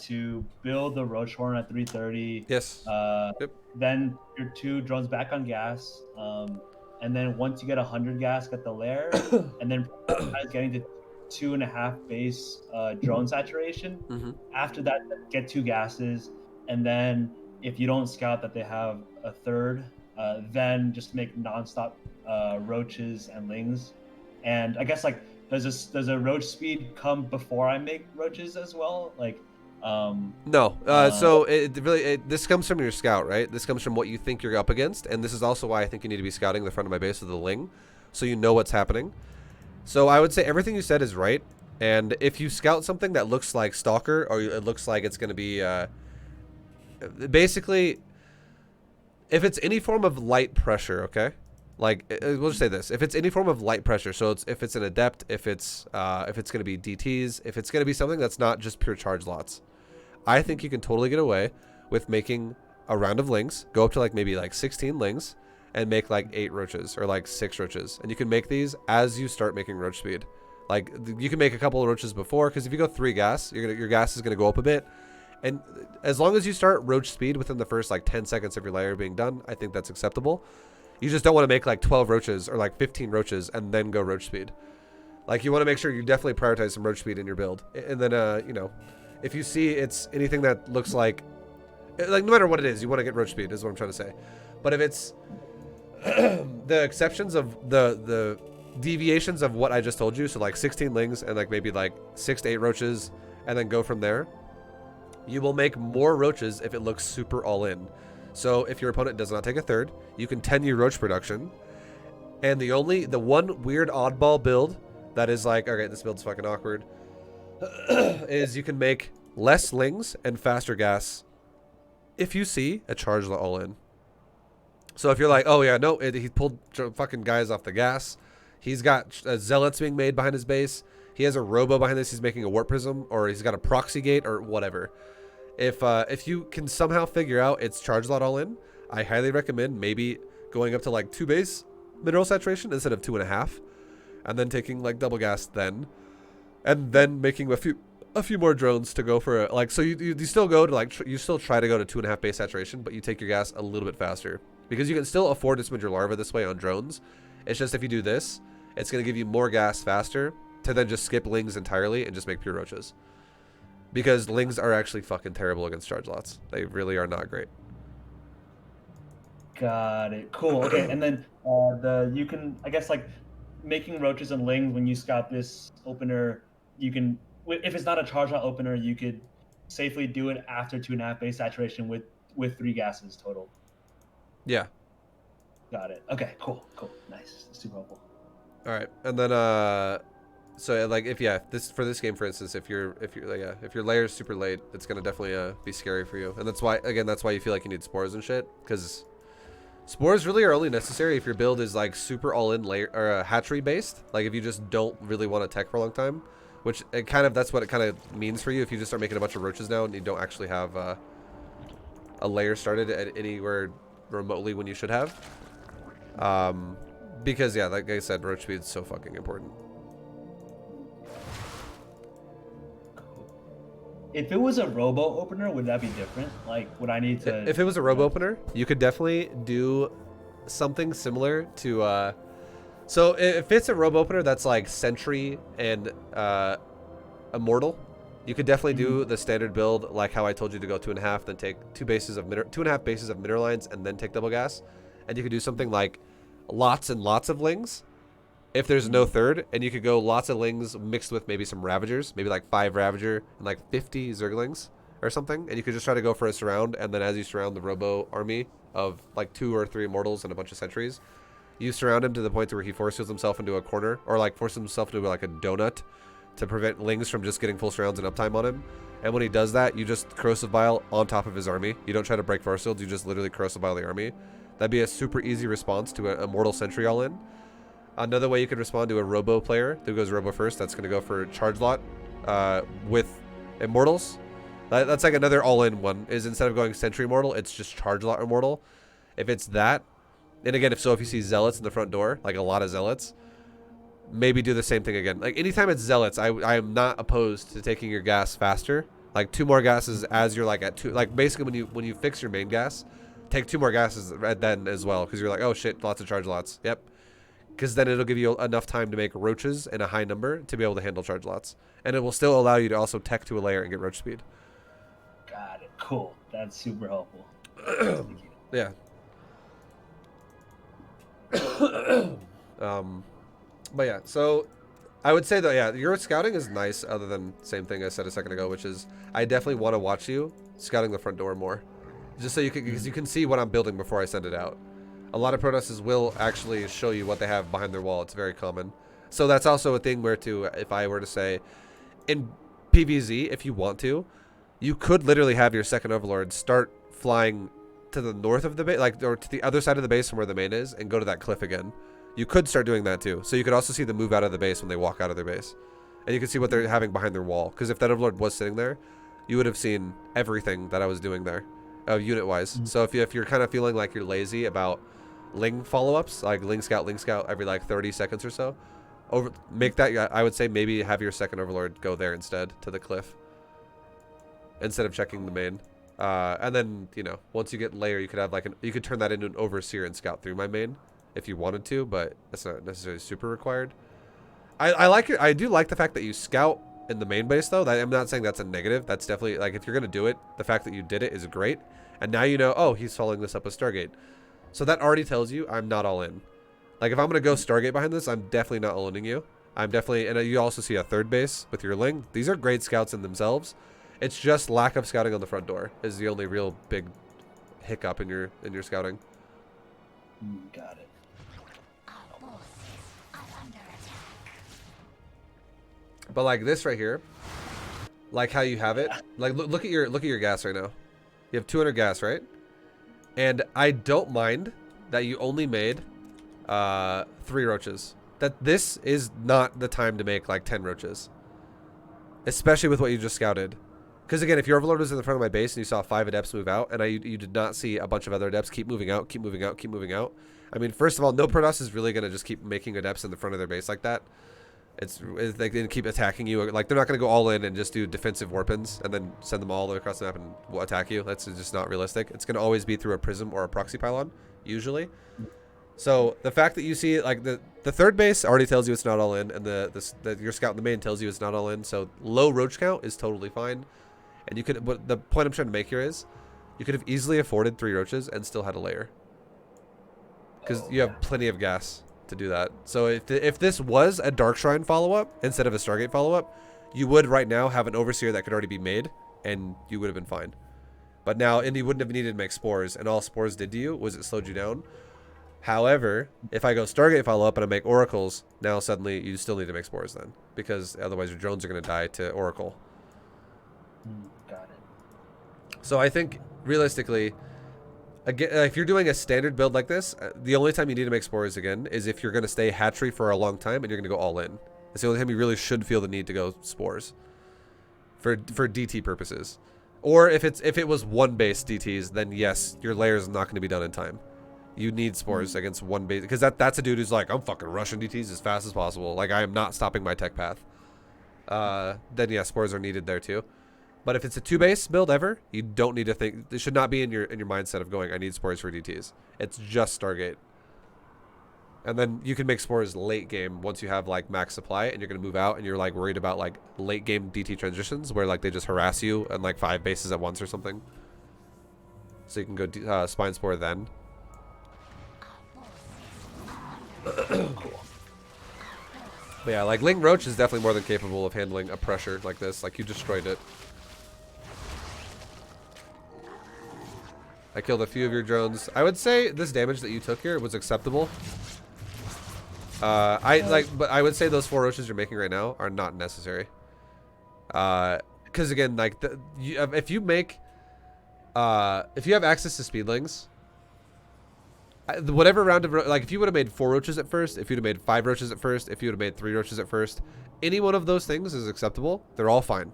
to build the roach horn at 330? Yes. Yep. Then your 2 drones back on gas, and then once you get 100 gas, get the lair, and then getting to 2.5 base drone saturation. Mm-hmm. After that, get 2 gases, and then if you don't scout that they have a 3rd, then just make nonstop roaches and lings. And I guess like does a roach speed come before I make roaches as well? Like, No. So this comes from your scout, right? This comes from what you think you're up against, and this is also why I think you need to be scouting the front of my base with the ling, so you know what's happening. So I would say everything you said is right, and if you scout something that looks like Stalker, or it looks like it's going to be, basically, if it's any form of light pressure, okay? Like, we'll just say this: if it's any form of light pressure, so if it's an adept, if it's going to be DTs, if it's going to be something that's not just pure charge lots, I think you can totally get away with making a round of lings, go up to like maybe like 16 lings, and make like 8 roaches or like 6 roaches, and you can make these as you start making roach speed. Like, you can make a couple of roaches before, because if you go 3 gas, your gas is going to go up a bit, and as long as you start roach speed within the first like 10 seconds of your layer being done, I think that's acceptable. You just don't want to make like 12 roaches or like 15 roaches and then go roach speed. Like, you want to make sure you definitely prioritize some roach speed in your build. And then, you know, if you see it's anything that looks like no matter what it is, you want to get roach speed is what I'm trying to say. But if it's the exceptions of the deviations of what I just told you, so like 16 lings and like maybe like 6 to 8 roaches and then go from there, you will make more roaches if it looks super all in. So if your opponent does not take a third, you can 10 your roach production. And the one weird oddball build that is like, okay, this build's fucking awkward, is you can make less lings and faster gas if you see a charge all in. So if you're like, oh yeah, no, he pulled fucking guys off the gas. He's got zealots being made behind his base. He has a robo behind this. He's making a warp prism, or he's got a proxy gate or whatever. If you can somehow figure out it's charge lot all in, I highly recommend maybe going up to like 2 base mineral saturation instead of 2.5, and then taking like double gas then, and then making a few more drones to go for like, so you still go to like you still try to go to 2.5 base saturation, but you take your gas a little bit faster because you can still afford to spend your larva this way on drones. It's just if you do this, it's going to give you more gas faster to then just skip lings entirely and just make pure roaches. Because lings are actually fucking terrible against charge lots. They really are not great. Got it. Cool. Okay, and then you can, I guess, like making roaches and lings when you scout this opener, you can, if it's not a charge lot opener, you could safely do it after 2.5 base saturation with 3 gases total. Yeah. Got it. Okay. Cool. Nice. Super helpful. All right, and then so like if for this game, for instance, if your layer is super late, it's gonna definitely be scary for you, and that's why you feel like you need spores and shit, because spores really are only necessary if your build is like super all in layer or hatchery based. Like if you just don't really want to tech for a long time, which that's what it kind of means for you if you just start making a bunch of roaches now and you don't actually have a layer started at anywhere remotely when you should have. Because yeah, like I said, roach speed is so fucking important. If it was a robo opener, would that be different? Like, would I need to? If it was a robo opener, you could definitely do something similar to. So if it's a robo opener that's like sentry and immortal, you could definitely do the standard build like how I told you to go 2.5, then take 2.5 bases of mineral lines, and then take double gas, and you could do something like lots and lots of lings if there's no third, and you could go lots of lings mixed with maybe some ravagers, maybe like 5 ravager and like 50 zerglings or something, and you could just try to go for a surround, and then as you surround the robo army of like 2 or 3 immortals and a bunch of sentries, you surround him to the point where he forces himself into a corner, or like forces himself into like a donut to prevent lings from just getting full surrounds and uptime on him. And when he does that, you just corrosive bile on top of his army. You don't try to break force, you just literally corrosive bile the army. That'd be a super easy response to a Immortal Sentry all in. Another way you could respond to a Robo player who goes Robo first, that's going to go for charge lot with Immortals. That's like another all-in one, is instead of going Sentry Immortal, it's just charge lot Immortal. If it's that, and again, if you see Zealots in the front door, like a lot of Zealots, maybe do the same thing again. Like anytime it's Zealots, I am not opposed to taking your gas faster. Like 2 more gases as you're like at 2. Like basically when you fix your main gas, take 2 more gases at then as well, because you're like, oh shit, lots of charge lots. Yep. Because then it'll give you enough time to make roaches in a high number to be able to handle charge lots. And it will still allow you to also tech to a layer and get roach speed. Got it. Cool. That's super helpful. Yeah. But yeah, so I would say though, yeah, your scouting is nice. Other than same thing I said a second ago, which is I definitely want to watch you scouting the front door more, just so you can because you can see what I'm building before I send it out. A lot of Protosses will actually show you what they have behind their wall. It's very common. So that's also a thing where to, if I were to say, in PvZ, if you want to, you could literally have your second Overlord start flying to the north of the base, like, or to the other side of the base from where the main is, and go to that cliff again. You could start doing that too. So you could also see them move out of the base when they walk out of their base. And you can see what they're having behind their wall. Because if that Overlord was sitting there, you would have seen everything that I was doing there, unit-wise. So if you're kind of feeling like you're lazy about Ling follow-ups, like Ling Scout every like 30 seconds or so, make that, I would say maybe have your second Overlord go there instead, to the cliff, instead of checking the main. And then, you know, once you get layer, you could have like you could turn that into an overseer and scout through my main if you wanted to, but that's not necessarily super required. I do like the fact that you scout in the main base though. I'm not saying that's a negative. That's definitely, like, if you're gonna do it, the fact that you did it is great. And now you know, oh, he's following this up with Stargate. So that already tells you I'm not all in. Like, if I'm going to go Stargate behind this, I'm definitely not all-inning you. I'm definitely... And you also see a third base with your Ling. These are great scouts in themselves. It's just lack of scouting on the front door is the only real big hiccup in your scouting. Got it. But like this right here, like how you have it, like look at your gas right now. You have 200 gas, right? And I don't mind that you only made 3 roaches. That this is not the time to make like 10 roaches, especially with what you just scouted. Because again, if your Overlord was in the front of my base and you saw 5 adepts move out, and you did not see a bunch of other adepts keep moving out, keep moving out, keep moving out. I mean, first of all, no Protoss is really gonna just keep making adepts in the front of their base like that. It's they can keep attacking you. Like, they're not gonna go all in and just do defensive warpins and then send them all the way across the map and attack you. That's just not realistic. It's gonna always be through a prism or a proxy pylon, usually. So the fact that you see like the third base already tells you it's not all in, and your scout in the main tells you it's not all in. So low roach count is totally fine. And you could, but the point I'm trying to make here is, you could have easily afforded 3 roaches and still had a layer, because you have plenty of gas to do that. So if this was a Dark Shrine follow-up instead of a Stargate follow-up, you would right now have an Overseer that could already be made, and you would have been fine. But now, and you wouldn't have needed to make spores, and all spores did to you was it slowed you down. However, if I go Stargate follow-up and I make oracles, now suddenly you still need to make spores then, because otherwise your drones are going to die to oracle. Got it. So I think realistically, again, if you're doing a standard build like this, the only time you need to make spores again is if you're going to stay hatchery for a long time and you're going to go all in. It's the only time you really should feel the need to go spores for DT purposes. Or if it was one base DTs, then yes, your layer is not going to be done in time. You need spores against one base, because that's a dude who's like, I'm fucking rushing DTs as fast as possible. Like, I am not stopping my tech path. Then yeah, spores are needed there too. But if it's a 2-base build ever, you don't need to think. It should not be in your mindset of going, I need spores for DTs. It's just Stargate. And then you can make spores late game once you have like max supply and you're gonna move out and you're like worried about like late game DT transitions where like they just harass you on like 5 bases at once or something. So you can go spine spore then. But yeah, like Ling Roach is definitely more than capable of handling a pressure like this. Like, you destroyed it. I killed a few of your drones. I would say this damage that you took here was acceptable. But I would say those 4 roaches you're making right now are not necessary. Because again, like if you have access to speedlings, whatever round of like if you would have made 4 roaches at first, if you'd have made 5 roaches at first, if you would have made 3 roaches at first, any one of those things is acceptable. They're all fine.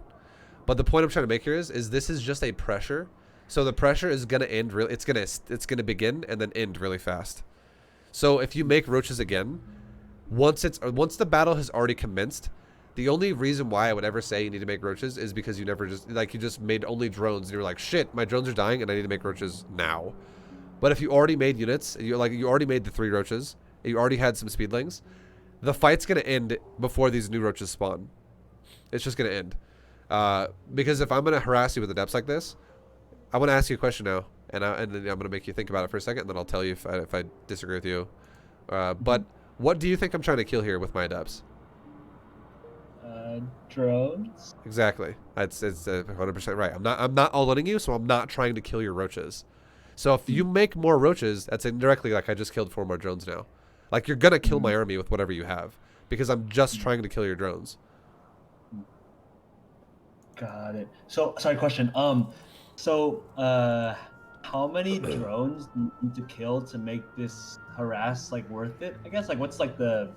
But the point I'm trying to make here is this is just a pressure. So the pressure is gonna end really. It's gonna begin and then end really fast. So if you make roaches again, once the battle has already commenced, the only reason why I would ever say you need to make roaches is because you just made only drones and you're like, shit, my drones are dying and I need to make roaches now. But if you already made units, you already made the 3 roaches, you already had some speedlings, the fight's gonna end before these new roaches spawn. It's just gonna end. Because if I'm gonna harass you with adepts like this, I want to ask you a question now, and then I'm going to make you think about it for a second, and then I'll tell you if I disagree with you. But what do you think I'm trying to kill here with my adepts? drones. Exactly. It's 100% right. I'm not all-inning you, so I'm not trying to kill your roaches. So if you make more roaches, that's indirectly like I just killed 4 more drones now. Like you're gonna kill my army with whatever you have because I'm just trying to kill your drones. Got it. So, sorry, question. How many drones do you need to kill to make this harass like worth it? I guess like what's like the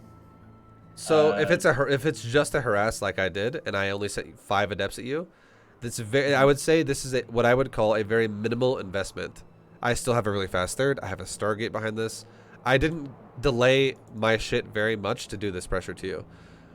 So if it's just a harass like I did, and I only sent 5 adepts at you, I would say this is what I would call a very minimal investment. I still have a really fast third. I have a Stargate behind this. I didn't delay my shit very much to do this pressure to you.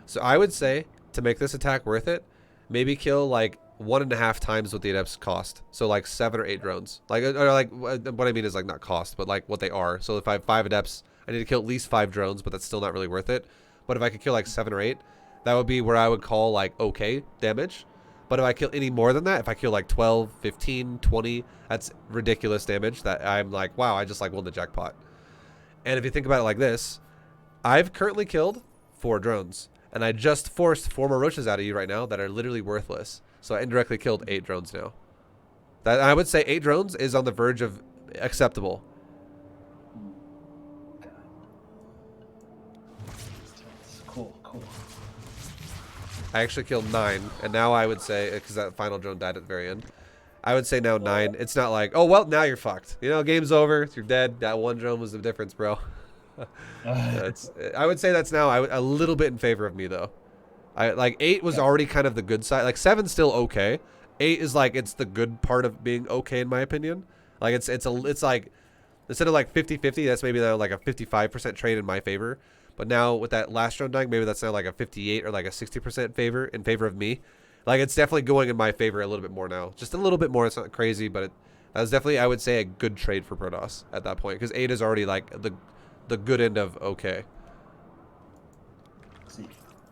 So I would say to make this attack worth it, maybe kill like 1.5 times what the adepts cost. So like 7 or 8 drones. Like what I mean is like not cost, but like what they are. So if I have 5 adepts, I need to kill at least 5 drones, but that's still not really worth it. But if I could kill like 7 or 8, that would be where I would call like okay damage. But if I kill any more than that, if I kill like 12, 15, 20, that's ridiculous damage that I'm like, wow, I just like won the jackpot. And if you think about it like this, I've currently killed 4 drones. And I just forced 4 more roaches out of you right now that are literally worthless. So I indirectly killed 8 drones now. That I would say 8 drones is on the verge of acceptable. cool. I actually killed 9, and now I would say, because that final drone died at the very end, I would say now 9. It's not like, oh, well, now you're fucked. You know, game's over. You're dead. That 1 drone was the difference, bro. I would say that's now a little bit in favor of me, though. Like 8 was already kind of the good side. Like 7's still okay. 8 is like, it's the good part of being okay, in my opinion. Like it's like, instead of like 50-50, that's maybe now like a 55% trade in my favor. But now with that last drone dying, maybe that's now like a 58 or like a 60% in favor of me. Like it's definitely going in my favor a little bit more now. Just a little bit more. It's not crazy, but that was definitely, I would say, a good trade for Protoss at that point. Because 8 is already like the good end of okay. See.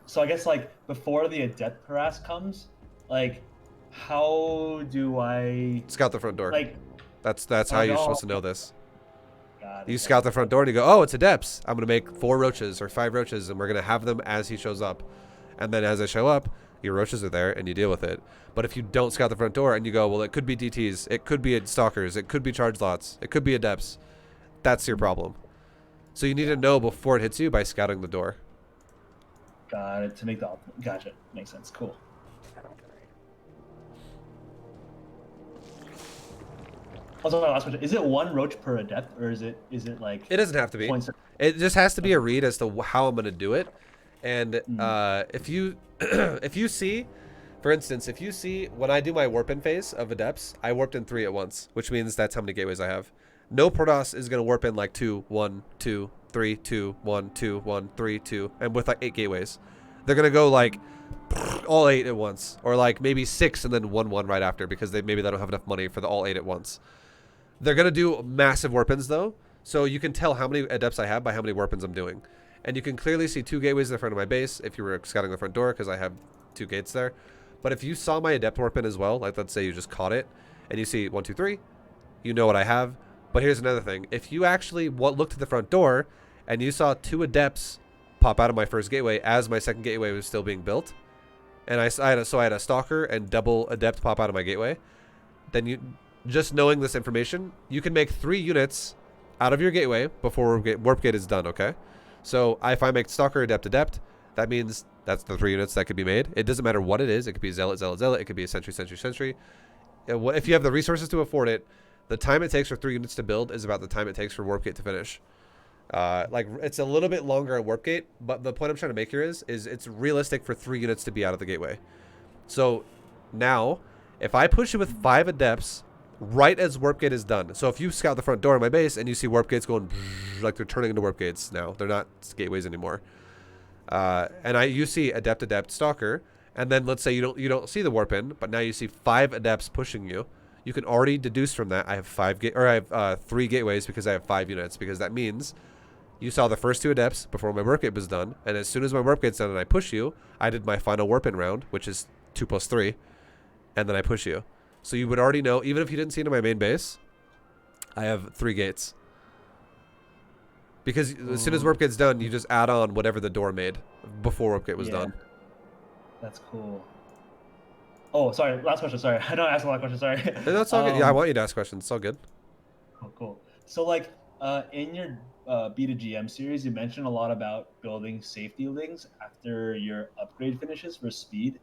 So I guess like before the adept harass comes, like how do I scout the front door? like that's how you're supposed to know this. God, You scout the front door and you go, oh, it's adepts. I'm gonna make 4 roaches or 5 roaches, and we're gonna have them as he shows up. And then as they show up, your roaches are there and you deal with it. But if you don't scout the front door and you go, well, it could be DTs, it could be stalkers, it could be charge lots, it could be adepts, that's your problem. So you need to know before it hits you by scouting the door. Got it. To make the ultimate. Gotcha. Makes sense. Cool. Also, my last question: is it 1 roach per adept, or is it like? It doesn't have to be. Points? It just has to be a read as to how I'm gonna do it. And if you if you see, for instance, if you see when I do my warp in phase of adepts, I warped in 3 at once, which means that's how many gateways I have. No Protoss is gonna warp in like 2, 1, 2, 3, 2, 1, 2, 1, 3, 2, and with like 8 gateways. They're gonna go like all 8 at once, or like maybe 6 and then 1 right after, because maybe they don't have enough money for the all 8 at once. They're gonna do massive warp-ins though, so you can tell how many adepts I have by how many warp-ins I'm doing, and you can clearly see 2 gateways in the front of my base if you were scouting the front door, because I have 2 gates there. But if you saw my adept warp-in as well, like let's say you just caught it, and you see 1, 2, 3, you know what I have. But here's another thing: if you actually looked at the front door and you saw 2 adepts pop out of my first gateway as my second gateway was still being built, and I had a stalker and double adept pop out of my gateway, then just knowing this information, you can make 3 units out of your gateway before warp gate is done. Okay, so if I make stalker adept, that means that's the 3 units that could be made. It doesn't matter what it is. It could be zealot. It could be a sentry. If you have the resources to afford it, the time it takes for 3 units to build is about the time it takes for warp gate to finish. Like it's a little bit longer at warp gate, but the point I'm trying to make here is it's realistic for 3 units to be out of the gateway. So now, if I push you with 5 adepts right as warp gate is done, so if you scout the front door of my base and you see warp gates going like they're turning into warp gates now, they're not gateways anymore. And you see adept stalker, and then let's say you don't see the warp in, but now you see 5 adepts pushing you. You can already deduce from that I have 3 gateways because I have 5 units, because that means you saw the first 2 adepts before my warp gate was done, and as soon as my warp gate's done and I push you, I did my final warp in round, which is 2 + 3, and then I push you. So you would already know, even if you didn't see it in my main base, I have 3 gates. Because as soon as warp gate's done, you just add on whatever the door made before warp gate was done. That's cool. Oh, sorry. Last question. Sorry, I know I asked a lot of questions. Sorry. That's all good. Yeah, I want you to ask questions. It's all good. Cool, cool. So, like, in your B2GM series, you mentioned a lot about building safety links after your upgrade finishes for speed.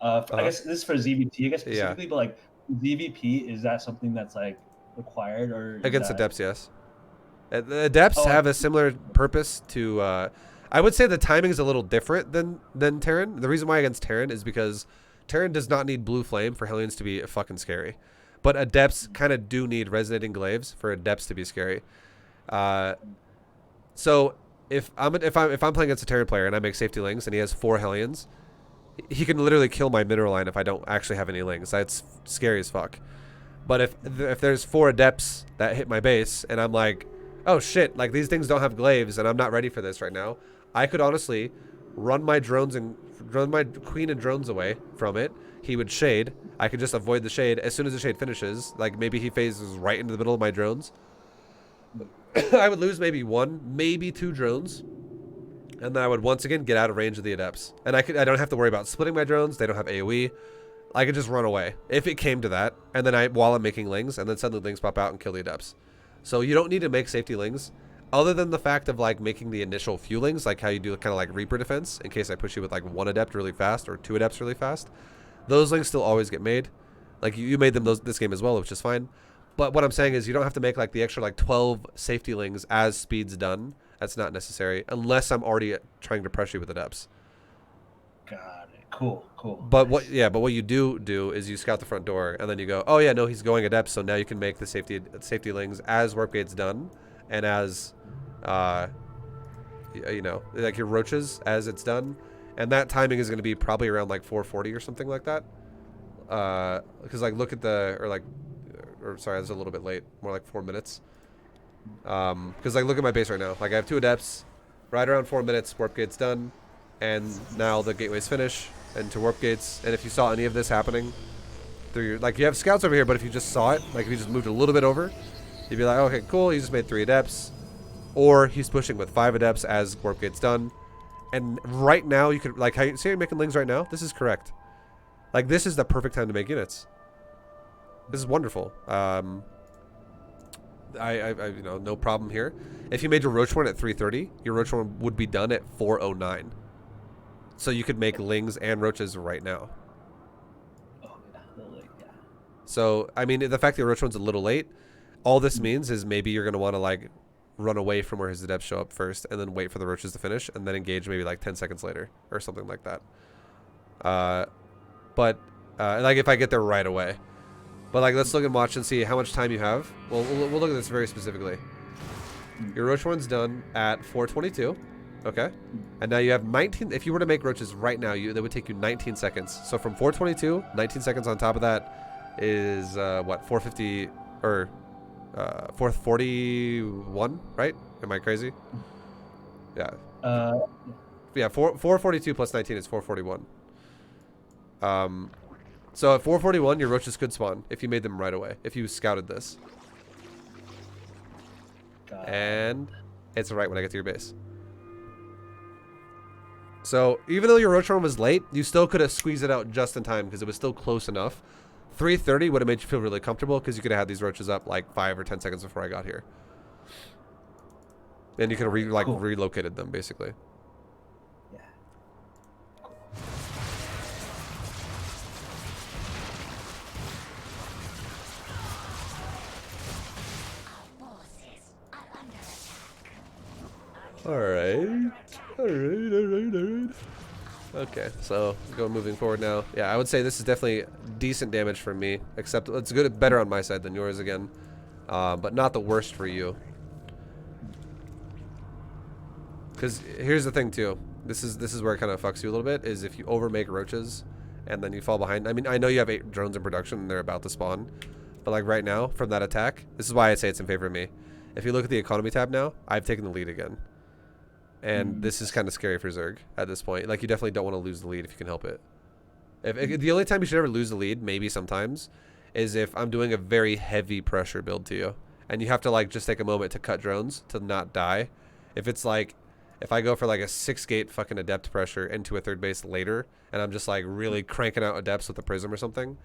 I guess this is for ZvP, I guess Yeah. specifically, but like ZvP, is that something that's like required or is Against that... adepts, yes. The adepts have a similar purpose to. I would say the timing is a little different than Terran. The reason why against Terran is because Terran does not need blue flame for Hellions to be fucking scary, but adepts kind of do need resonating glaives for adepts to be scary. So if I'm playing against a Terran player and I make safety lings and he has 4 Hellions, he can literally kill my mineral line if I don't actually have any lings. That's scary as fuck. But if there's 4 adepts that hit my base and I'm like, oh shit, like these things don't have glaives and I'm not ready for this right now, I could honestly run my drones and run my queen and drones away from it. He would shade. I could just avoid the shade. As soon as the shade finishes, like maybe he phases right into the middle of my drones, I would lose maybe 1, maybe 2 drones, and then I would once again get out of range of the adepts. And I don't have to worry about splitting my drones. They don't have AoE. I could just run away if it came to that. And then while I'm making lings, and then suddenly lings pop out and kill the adepts. So you don't need to make safety lings, other than the fact of like making the initial few lings, like how you do kind of like Reaper defense, in case I push you with like 1 adept really fast or 2 adepts really fast. Those lings still always get made. Like you made them this game as well, which is fine. But what I'm saying is you don't have to make like the extra like 12 safety lings as speed's done. That's not necessary unless I'm already trying to pressure you with adepts. Got it. Cool, cool. But what you do is you scout the front door and then you go, oh yeah, no, he's going adepts, so now you can make the safety lings as warp gate's done and as you know, like your roaches as it's done, and that timing is going to be probably around like 4:40 or something like that. Because like look at sorry, that's a little bit late, more like 4 minutes. Because like look at my base right now. Like I have 2 adepts, right around 4 minutes, warp gate's done, and now the gateways finish into warp gates. And if you saw any of this happening through your, like you have scouts over here, but if you just saw it, like if you just moved a little bit over, you'd be like, okay, cool, he just made 3 adepts, or he's pushing with 5 adepts as warp gate's done. And right now you could, like, how you see you're making lings right now. This is correct. Like this is the perfect time to make units. This is wonderful. I you know, no problem here. If you made your roach one at 3:30, your roach one would be done at 4:09. So you could make lings and roaches right now. Oh, yeah. So I mean, the fact that your roach one's a little late, all this means is maybe you're gonna want to like run away from where his adepts show up first, and then wait for the roaches to finish, and then engage maybe like 10 seconds later or something like that. But like if I get there right away. But like, let's look and watch and see how much time you have. Well, we'll look at this very specifically. Your roach one's done at 4:22, okay? And now you have 19. If you were to make roaches right now, that would take you 19 seconds. So from 4:22, 19 seconds on top of that is what, 4:50 or 4:41, right? Am I crazy? Yeah. Yeah, 4:42 plus 19 is 4:41. So at 4:41, your roaches could spawn if you made them right away, if you scouted this. And it's right when I get to your base. So even though your roach run was late, you still could have squeezed it out just in time because it was still close enough. 3:30 would have made you feel really comfortable because you could have had these roaches up like 5 or 10 seconds before I got here. And you could have relocated them basically. Alright. Okay, so moving forward now. Yeah, I would say this is definitely decent damage from me, except it's better on my side than yours again, but not the worst for you. Because here's the thing too. This is where it kind of fucks you a little bit, is if you overmake roaches and then you fall behind. I mean, I know you have 8 drones in production and they're about to spawn, but like right now from that attack, this is why I say it's in favor of me. If you look at the economy tab now, I've taken the lead again. And this is kind of scary for Zerg at this point. Like, you definitely don't want to lose the lead if you can help it. The only time you should ever lose the lead, maybe sometimes, is if I'm doing a very heavy pressure build to you. And you have to, like, just take a moment to cut drones to not die. If it's, like, If I go for like a 6-gate fucking adept pressure into a third base later, and I'm just like really cranking out adepts with a prism or something,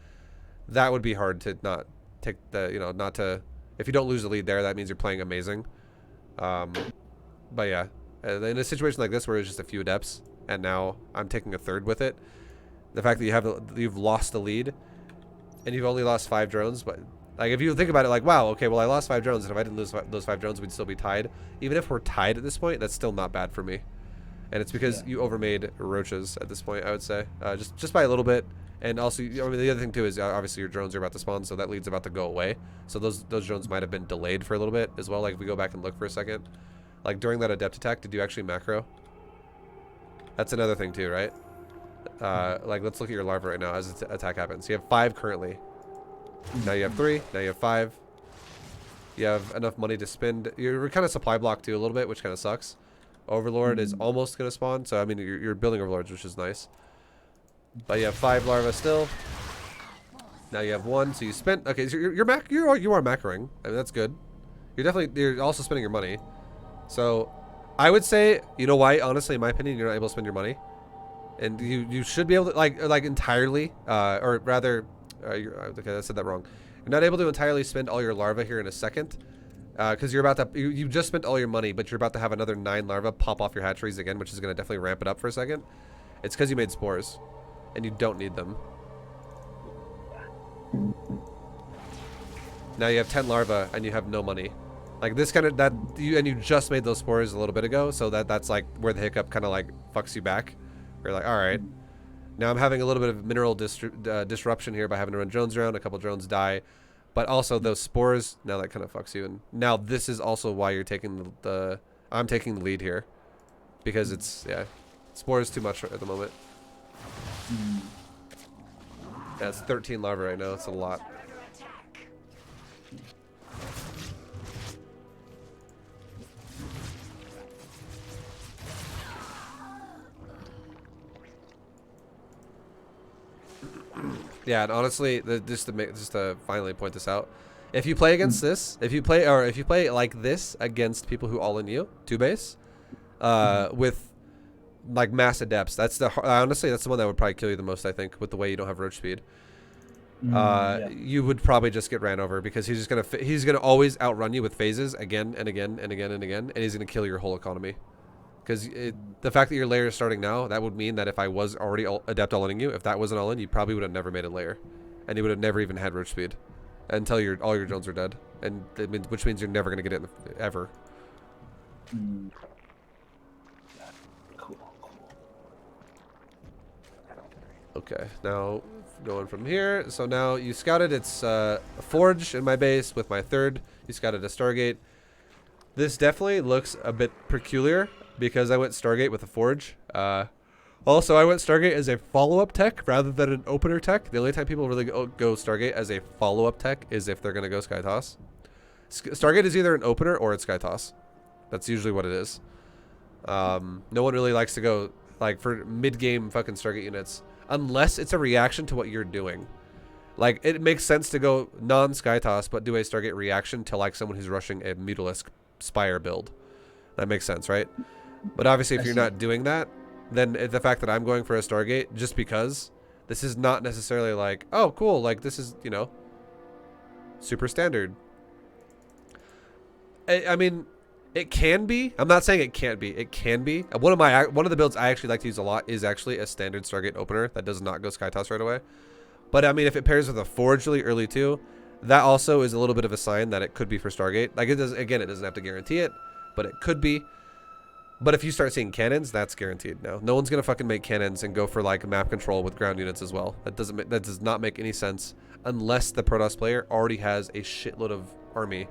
that would be hard to not take the, you know, not to, if you don't lose the lead there, that means you're playing amazing. But yeah, in a situation like this where it's just a few adepts, and now I'm taking a third with it, the fact that you've lost the lead, and you've only lost 5 drones, but like if you think about it, like, wow, okay, well I lost 5 drones, and if I didn't lose those 5 drones, we'd still be tied. Even if we're tied at this point, that's still not bad for me, and it's because you overmade roaches at this point, I would say, just by a little bit. And also, I mean, the other thing too is obviously your drones are about to spawn, so that lead's about to go away. So those drones might have been delayed for a little bit as well. Like if we go back and look for a second, like during that adept attack, did you actually macro? That's another thing too, right? Like let's look at your larva right now as the attack happens. You have 5 currently. Now you have 3. Now you have 5. You have enough money to spend. You're kind of supply blocked too a little bit, which kind of sucks. Overlord is almost gonna spawn, so I mean you're building overlords, which is nice. But you have 5 larvae still. Now you have 1, so you spent. Okay, so you are macroing. I mean that's good. You're also spending your money. So I would say, you know why? Honestly, in my opinion, you're not able to spend your money, and you should be able to like entirely, or rather, okay, I said that wrong. You're not able to entirely spend all your larvae here in a second, because you're about to you just spent all your money, but you're about to have another 9 larvae pop off your hatcheries again, which is going to definitely ramp it up for a second. It's because you made spores. And you don't need them. Now you have 10 larvae and you have no money. Like this kind of you just made those spores a little bit ago, so that's like where the hiccup kind of like fucks you back. You're like, all right, now I'm having a little bit of mineral disruption here by having to run drones around. A couple drones die, but also those spores. Now that kind of fucks you. And now this is also why you're taking I'm taking the lead here, because it's spores too much at the moment. Yeah, it's 13 larvae right now. It's a lot. Yeah, and honestly, just to finally point this out, if you play against this, if you play like this against people who all in you 2 base, with like mass adepts, honestly that's the one that would probably kill you the most, I think, with the way you don't have roach speed. You would probably just get ran over, because he's gonna always outrun you with phases again and again and again and again, and he's gonna kill your whole economy. Because the fact that your layer is starting now, that would mean that if I was already adept all-inning you, if that wasn't all in, you probably would have never made a layer, and you would have never even had roach speed until all your drones are dead, and which means you're never gonna get it ever. Okay, now going from here. So now you scouted its forge in my base with my 3rd. You scouted a Stargate. This definitely looks a bit peculiar because I went Stargate with a forge. Also, I went Stargate as a follow-up tech rather than an opener tech. The only time people really go Stargate as a follow-up tech is if they're going to go Skytoss. Stargate is either an opener or it's Skytoss. That's usually what it is. No one really likes to go like for mid-game fucking Stargate units, unless it's a reaction to what you're doing. Like, it makes sense to go non-Skytoss, but do a Stargate reaction to, like, someone who's rushing a Mutalisk Spire build. That makes sense, right? But obviously, if you're not doing that, then the fact that I'm going for a Stargate, just because, this is not necessarily like, oh, cool, like, this is, you know, super standard. I mean, it can be. I'm not saying it can't be. It can be. One of the builds I actually like to use a lot is actually a standard Stargate opener that does not go Skytoss right away. But I mean, if it pairs with a forge really early too, that also is a little bit of a sign that it could be for Stargate. Like, it does, again, it doesn't have to guarantee it, but it could be. But if you start seeing cannons, that's guaranteed now. No one's gonna fucking make cannons and go for like map control with ground units as well. That does not make any sense unless the Protoss player already has a shitload of army.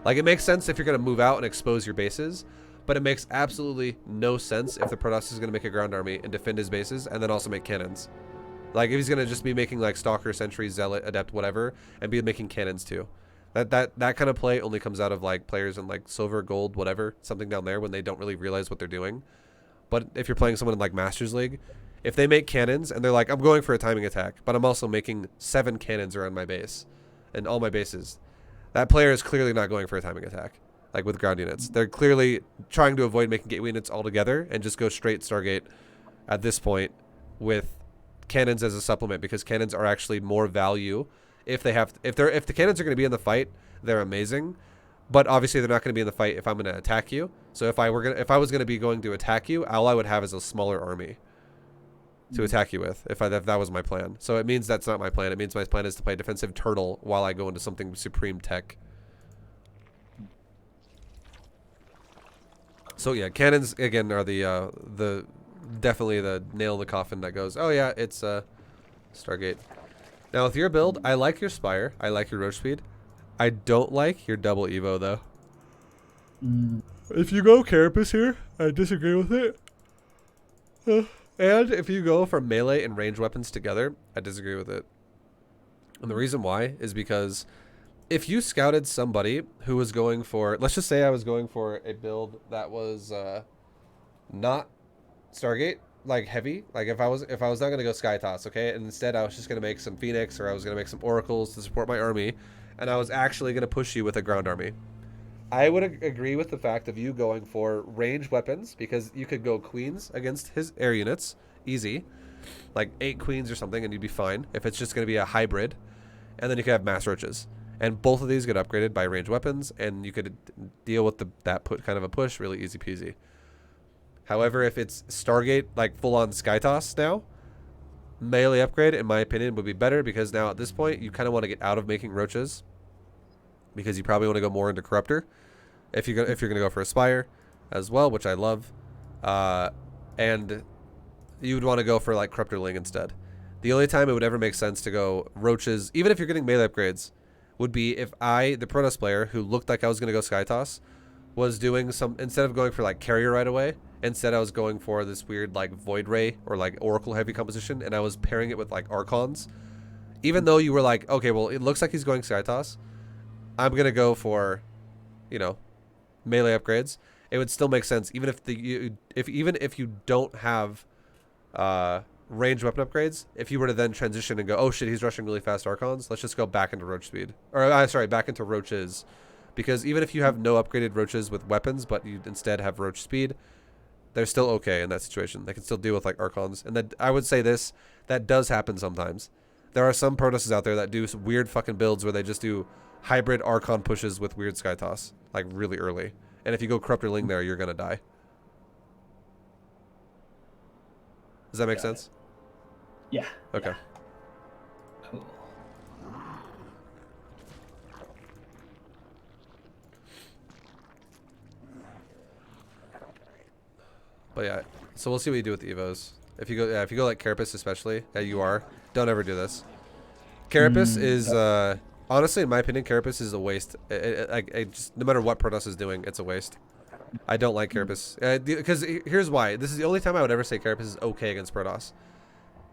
Like, it makes sense if you're gonna move out and expose your bases, but it makes absolutely no sense if the Protoss is gonna make a ground army and defend his bases and then also make cannons. Like, if he's gonna just be making like Stalker, Sentry, Zealot, Adept, whatever, and be making cannons too. That kind of play only comes out of like players in like silver, gold, whatever, something down there, when they don't really realize what they're doing. But if you're playing someone in like Masters League, if they make cannons and they're like, I'm going for a timing attack, but I'm also making 7 cannons around my base and all my bases, that player is clearly not going for a timing attack. like with ground units. They're clearly trying to avoid making gateway units altogether and just go straight Stargate at this point with cannons as a supplement, because cannons are actually more value if the cannons are going to be in the fight. They're amazing, but obviously they're not going to be in the fight if I'm going to attack you. So if I was going to be going to attack you, all I would have is a smaller army to attack you with if that was my plan. So it means that's not my plan. It means my plan is to play defensive turtle while I go into something supreme tech. So yeah, cannons again are the definitely the nail in the coffin that goes, oh yeah, it's Stargate. Now with your build, I like your Spire, I like your roach speed. I don't like your double Evo though. If you go Carapace here, I disagree with it. And if you go for melee and range weapons together, I disagree with it. And the reason why is because if you scouted somebody who was going for, let's just say I was going for a build that was not Stargate, like heavy, like if I was not going to go Skytoss, okay, and instead I was just going to make some Phoenix, or I was going to make some Oracles to support my army, and I was actually going to push you with a ground army, I would agree with the fact of you going for range weapons, because you could go queens against his air units, easy, like 8 queens or something, and you'd be fine if it's just going to be a hybrid, and then you could have mass roaches, and both of these get upgraded by range weapons, and you could deal with that kind of a push really easy peasy. However, if it's Stargate, like full-on Skytoss now, melee upgrade, in my opinion, would be better, because now at this point, you kind of want to get out of making roaches, because you probably want to go more into Corruptor, if you're going to go for Aspire as well, which I love, and you would want to go for like Corruptor Ling instead. The only time it would ever make sense to go roaches, even if you're getting melee upgrades, would be if the Protoss player, who looked like I was going to go Skytoss, was doing some, instead of going for like Carrier right away, instead I was going for this weird like Void Ray or like Oracle heavy composition, and I was pairing it with like Archons. Even though you were like, okay, well, it looks like he's going Skytoss, I'm going to go for, you know, melee upgrades. It would still make sense, even if you don't have range weapon upgrades. If you were to then transition and go, oh shit, he's rushing really fast Archons, let's just go back into roach speed, or sorry, back into roaches, because even if you have no upgraded roaches with weapons, but you instead have roach speed, they're still okay in that situation. They can still deal with like Archons, and that, I would say this, that does happen sometimes. There are some Protosses out there that do some weird fucking builds where they just do hybrid Archon pushes with weird Skytoss, like really early. And if you go Corruptor Ling there, you're gonna die. Does that make sense? Yeah. Okay. Yeah. Cool. But yeah, so we'll see what you do with the Evos. If you go like Carapace especially, don't ever do this. Carapace is honestly, in my opinion, Carapace is a waste. Just no matter what Protoss is doing, it's a waste. I don't like Carapace because here's why. This is the only time I would ever say Carapace is okay against Protoss.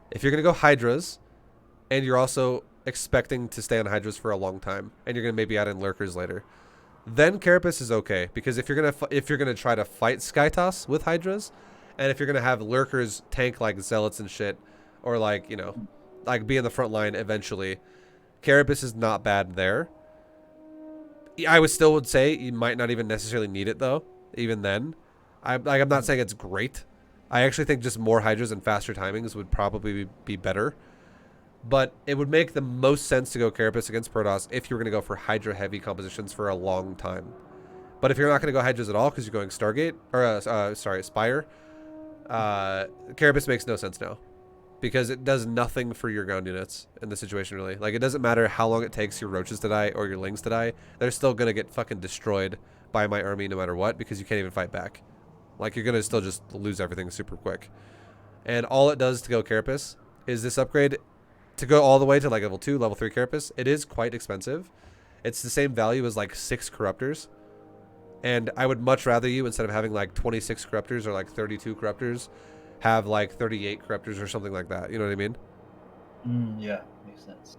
If you're gonna go Hydras, and you're also expecting to stay on Hydras for a long time, and you're gonna maybe add in Lurkers later, then Carapace is okay, because if you're gonna try to fight Skytoss with Hydras, and if you're gonna have Lurkers tank like Zealots and shit, or like, you know, like be in the front line eventually, Carapace is not bad there. I would say you might not even necessarily need it though. Even then, I'm not saying it's great. I actually think just more Hydras and faster timings would probably be better. But it would make the most sense to go Carapace against Protoss if you're going to go for Hydra heavy compositions for a long time. But if you're not going to go Hydras at all because you're going Stargate, or Spire, Carapace makes no sense now. Because it does nothing for your ground units in the situation, really. Like, it doesn't matter how long it takes your roaches to die or your lings to die. They're still going to get fucking destroyed by my army no matter what, because you can't even fight back. Like, you're going to still just lose everything super quick. And all it does to go Carapace is this upgrade to go all the way to like level 2, level 3 Carapace. It is quite expensive. It's the same value as like 6 Corruptors. And I would much rather you, instead of having like 26 Corruptors or like 32 Corruptors, have like 38 Corruptors or something like that. You know what I mean? Yeah, makes sense.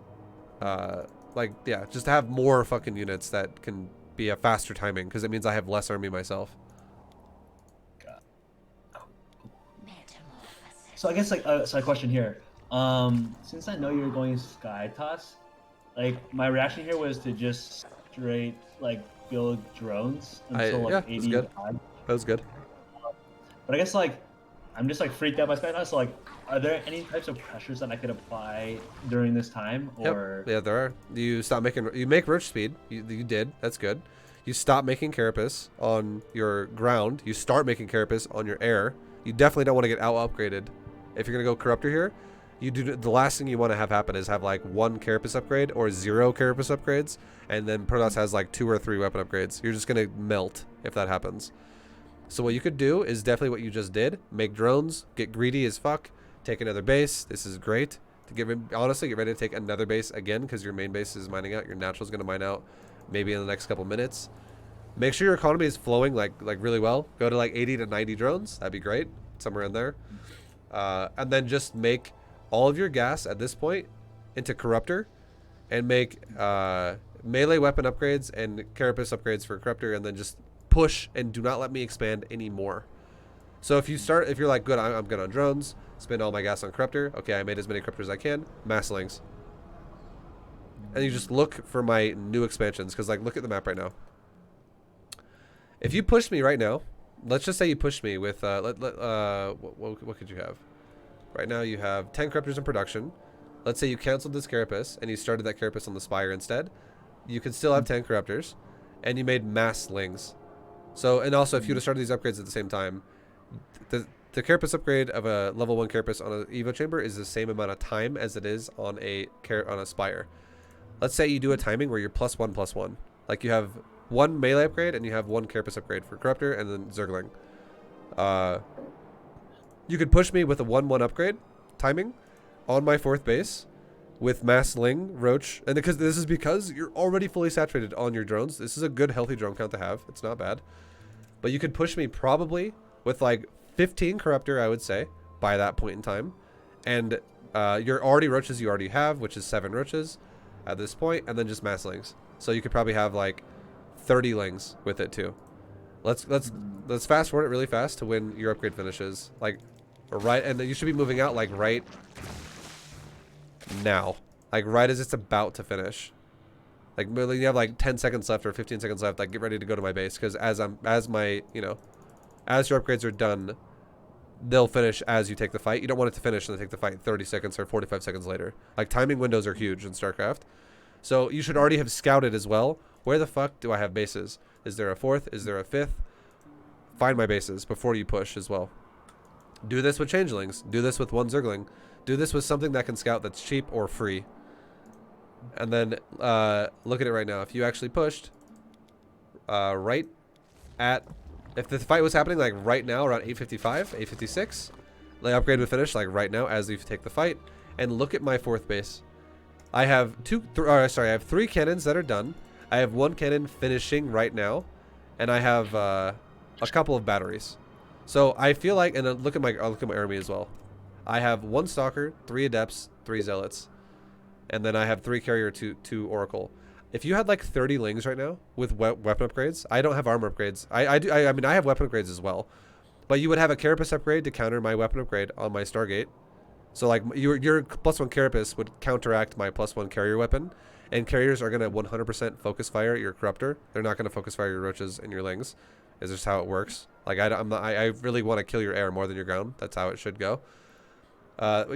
Like, yeah, just to have more fucking units that can be a faster timing, because it means I have less army myself. So I guess like so a question here. Since I know you're going Skytoss, like my reaction here was to just straight like build drones until like yeah, that's good. 85. That was good. But I guess like I'm just like freaked out by Skytoss. So like, are there any types of pressures that I could apply during this time? Or Yep. Yeah, there are. You stop making. You make roach speed. You did. That's good. You stop making carapace on your ground. You start making carapace on your air. You definitely don't want to get out upgraded. If you're gonna go corruptor here, you do the last thing you want to have happen is have like 1 carapace upgrade or 0 carapace upgrades, and then Protoss has like 2 or 3 weapon upgrades. You're just gonna melt if that happens. So what you could do is definitely what you just did. Make drones, get greedy as fuck, take another base. This is great. Honestly, get ready to take another base again because your main base is mining out. Your natural is going to mine out maybe in the next couple minutes. Make sure your economy is flowing like really well. Go to like 80 to 90 drones. That'd be great. Somewhere in there. And then just make all of your gas at this point into corruptor and make melee weapon upgrades and carapace upgrades for corruptor, and then just push and do not let me expand anymore. So if you're like, good, I'm good on drones, spend all my gas on corruptor. Okay, I made as many corruptors as I can. Masslings. And you just look for my new expansions, because like, look at the map right now. If you push me right now, let's just say you push me with what could you have? Right now you have 10 corruptors in production. Let's say you canceled this carapace and you started that carapace on the spire instead. You can still have 10 corruptors, and you made masslings. So, and also, if you would have started these upgrades at the same time, the carapace upgrade of a level 1 carapace on an Evo chamber is the same amount of time as it is on a spire. Let's say you do a timing where you're +1/+1. Like you have 1 melee upgrade and you have 1 carapace upgrade for corruptor and then Zergling. You could push me with a 1/1 upgrade timing on my 4th base with massling, roach, and this is because you're already fully saturated on your drones. This is a good healthy drone count to have. It's not bad. But you could push me probably with like 15 corruptor, I would say, by that point in time. And your already roaches you already have, which is 7 roaches at this point, and then just masslings. So you could probably have like 30 lings with it too. Let's fast forward it really fast to when your upgrade finishes. Like right, and you should be moving out like right now. Like right as it's about to finish. Like you have like 10 seconds left or 15 seconds left. Like get ready to go to my base, because as your upgrades are done, they'll finish as you take the fight. You don't want it to finish and then take the fight 30 seconds or 45 seconds later. Like timing windows are huge in StarCraft. So you should already have scouted as well. Where the fuck do I have bases? Is there a 4th? Is there a 5th? Find my bases before you push as well. Do this with changelings. Do this with 1 Zergling. Do this with something that can scout that's cheap or free. And then look at it right now. If you actually pushed right at, if the fight was happening like right now around 8:55, 8:56, the upgrade would finish like right now as you take the fight. And look at my 4th base. I have I have 3 cannons that are done. I have 1 cannon finishing right now, and I have a couple of batteries. So I feel like, and look at my army as well. I have 1 stalker, 3 adepts, 3 zealots, and then I have 3 carrier, 2 oracle. If you had like 30 lings right now with weapon upgrades, I don't have armor upgrades. I mean I have weapon upgrades as well, but you would have a carapace upgrade to counter my weapon upgrade on my Stargate. So like your +1 carapace would counteract my +1 carrier weapon, and carriers are gonna 100% focus fire your corruptor. They're not gonna focus fire your roaches and your lings. Is just how it works. Like I really want to kill your air more than your ground. That's how it should go. But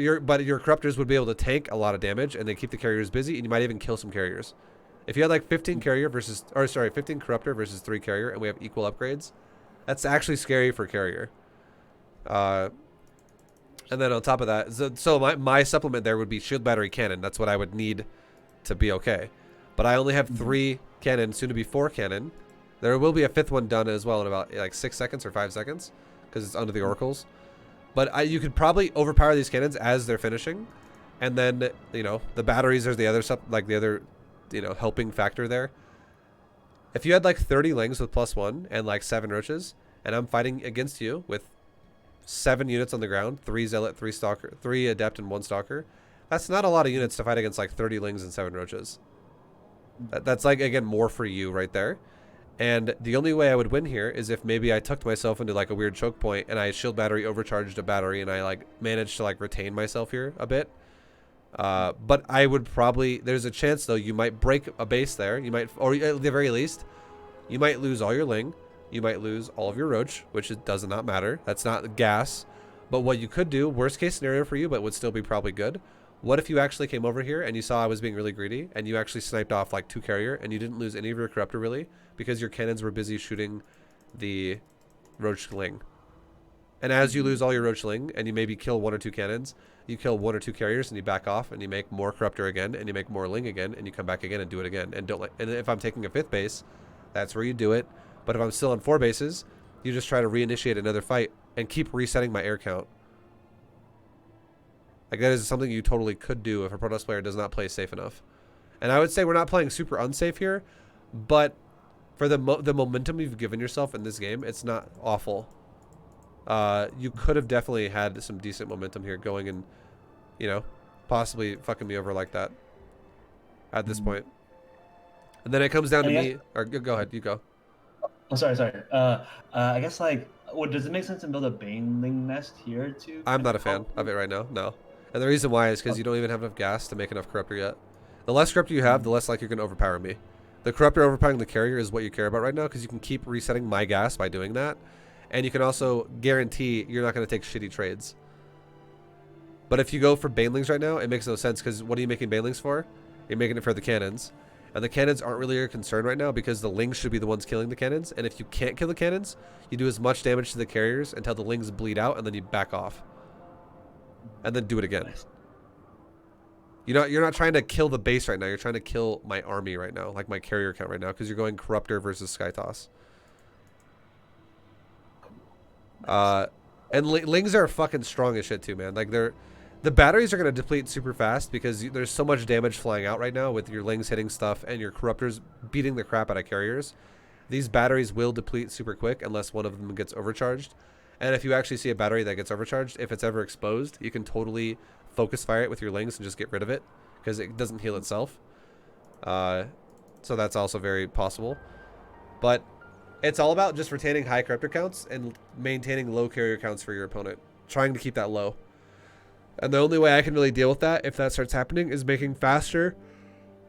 your corruptors would be able to tank a lot of damage, and they keep the carriers busy, and you might even kill some carriers. If you had like 15 carrier versus, 15 corruptor versus 3 carrier, and we have equal upgrades, that's actually scary for carrier. And then on top of that, so my supplement there would be shield battery cannon. That's what I would need to be okay. But I only have 3 cannon, soon to be 4 cannon. There will be a 5th one done as well in about like 6 seconds or 5 seconds, because it's under the oracles. But you could probably overpower these cannons as they're finishing, and then the batteries are the other helping factor there. If you had like 30 lings with +1 and like 7 roaches, and I'm fighting against you with 7 units on the ground, 3 zealot, 3 stalker, 3 adept, and 1 stalker, that's not a lot of units to fight against like 30 lings and 7 roaches. That's like, again, more for you right there. And the only way I would win here is if maybe I tucked myself into like a weird choke point and I shield battery overcharged a battery, and I like managed to like retain myself here a bit. But I would probably, there's a chance though you might break a base there. You might, or at the very least, You might lose all your Ling. You might lose all of your Roach, which does not matter. That's not gas. But what you could do, worst case scenario for you, but would still be probably good. What if you actually came over here and you saw I was being really greedy and you actually sniped off like 2 carrier and you didn't lose any of your Corruptor really because your cannons were busy shooting the Roach Ling. And as you lose all your Roach Ling and you maybe kill 1 or 2 cannons, you kill 1 or 2 carriers and you back off and you make more Corruptor again and you make more Ling again and you come back again and do it again. And and if I'm taking a 5th base, that's where you do it. But if I'm still on 4 bases, you just try to reinitiate another fight and keep resetting my air count. Like, that is something you totally could do if a Protoss player does not play safe enough. And I would say we're not playing super unsafe here, but for the momentum you've given yourself in this game, it's not awful. You could have definitely had some decent momentum here going and, you know, possibly fucking me over like that at this point. And then it comes down to me. Or go ahead, you go. Oh, sorry. I guess, like, does it make sense to build a Baneling nest here too? I'm not a fan of it right now, no. And the reason why is because you don't even have enough gas to make enough Corruptor yet. The less Corruptor you have, the less like you're going to overpower me. The Corruptor overpowering the carrier is what you care about right now because you can keep resetting my gas by doing that. And you can also guarantee you're not going to take shitty trades. But if you go for Banelings right now, it makes no sense because what are you making Banelings for? You're making it for the cannons. And the cannons aren't really your concern right now because the Lings should be the ones killing the cannons. And if you can't kill the cannons, you do as much damage to the carriers until the Lings bleed out and then you back off. And then do it again. You're not trying to kill the base right now. You're trying to kill my army right now, like my carrier count right now, because you're going Corruptor versus Skytoss. And Lings are fucking strong as shit too, man. Like the batteries are going to deplete super fast because there's so much damage flying out right now with your Lings hitting stuff and your Corruptors beating the crap out of carriers. These batteries will deplete super quick unless one of them gets overcharged. And if you actually see a battery that gets overcharged, if it's ever exposed, you can totally focus fire it with your Lings and just get rid of it because it doesn't heal itself. So that's also very possible. But it's all about just retaining high Corruptor counts and maintaining low carrier counts for your opponent. Trying to keep that low. And the only way I can really deal with that, if that starts happening, is making faster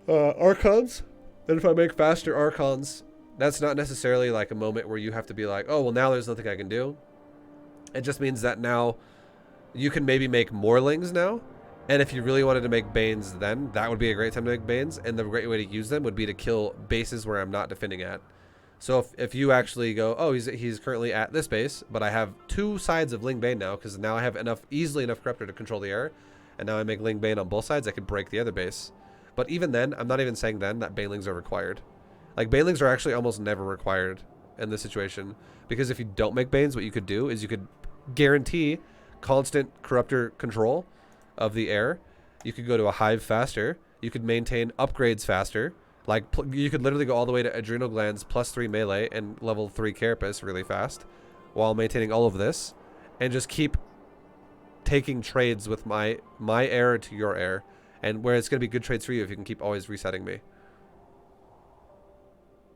Archons. And if I make faster Archons, that's not necessarily like a moment where you have to be like, oh, well, now there's nothing I can do. It just means that now you can maybe make more Lings now. And if you really wanted to make Banes then, that would be a great time to make Banes. And the great way to use them would be to kill bases where I'm not defending at. So if you actually go, oh, he's currently at this base, but I have 2 sides of Ling Bane now because now I have easily enough Corruptor to control the air. And now I make Ling Bane on both sides, I could break the other base. But even then, I'm not even saying then that Banelings are required. Like, Banelings are actually almost never required in this situation. Because if you don't make Banes, what you could do is you could guarantee constant Corruptor control of the air. You could go to a Hive faster. You could maintain upgrades faster. Like, you could literally go all the way to Adrenal Glands +3 melee and level 3 Carapace really fast while maintaining all of this. And just keep taking trades with my air to your air. And where it's going to be good trades for you if you can keep always resetting me.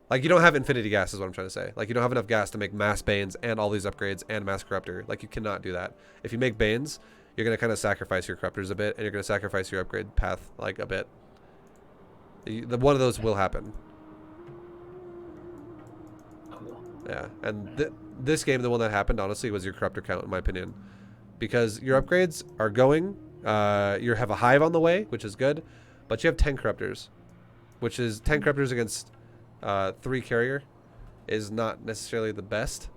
Like, you don't have infinity gas is what I'm trying to say. Like, you don't have enough gas to make mass Banes and all these upgrades and mass Corruptor. Like, you cannot do that. If you make Banes, you're going to kind of sacrifice your Corruptors a bit, and you're going to sacrifice your upgrade path, like, a bit. One of those will happen. Yeah, and this game, the one that happened, honestly, was your Corruptor count, in my opinion. Because your upgrades are going. You have a Hive on the way, which is good. But you have 10 Corruptors. Which is 10 Corruptors against 3 carrier is not necessarily the best.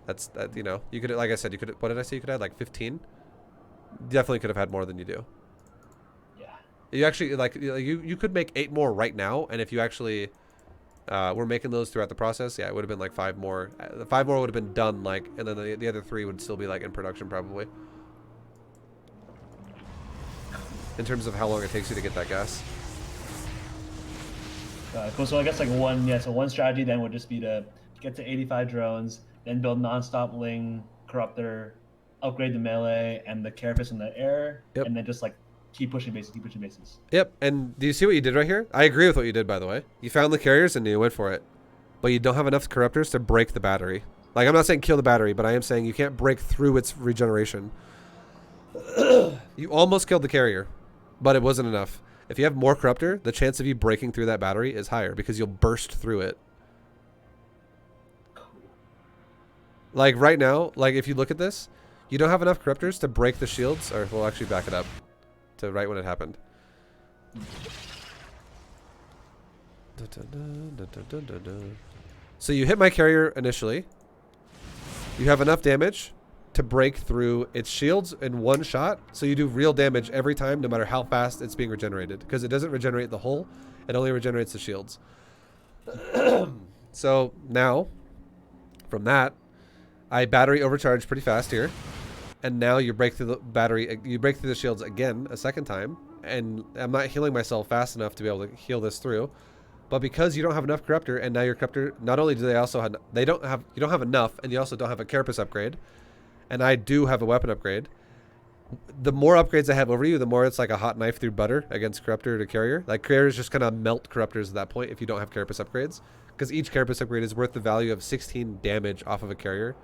That's you know, you could, like I said, you could, what did I say you could have, like 15? Definitely could have had more than you do. Yeah. You actually, like, you could make 8 more right now, and if you actually were making those throughout the process, yeah, it would have been like 5 more. 5 more would have been done, like, and then the other 3 would still be like in production probably. In terms of how long it takes you to get that gas. Cool. So I guess like one strategy then would just be to get to 85 drones, then build non-stop Ling, Corruptor, upgrade the melee and the Carapace in the air, yep. And then just like keep pushing bases. Yep. And do you see what you did right here? I agree with what you did, by the way. You found the carriers and you went for it, but you don't have enough Corruptors to break the battery. Like, I'm not saying kill the battery, but I am saying you can't break through its regeneration. You almost killed the carrier, but it wasn't enough. If you have more Corruptor, the chance of you breaking through that battery is higher because you'll burst through it. Like right now, like if you look at this, you don't have enough corruptors to break the shields, or we'll actually back it up to right when it happened. So you hit my carrier initially. You have enough damage to break through its shields in one shot. So you do real damage every time, no matter how fast it's being regenerated. Because it doesn't regenerate the hull, it only regenerates the shields. So now, from that, I battery overcharge pretty fast here. And now you break through the battery, you break through the shields again a second time. And I'm not healing myself fast enough to be able to heal this through. But because you don't have enough corruptor, and now your corruptor, not only do they also have, you don't have enough, and you also don't have a carapace upgrade. And I do have a weapon upgrade. The more upgrades I have over you, the more it's like a hot knife through butter against corruptor to carrier. Like carriers just kind of melt corruptors at that point if you don't have carapace upgrades. Because each carapace upgrade is worth the value of 16 damage off of a carrier.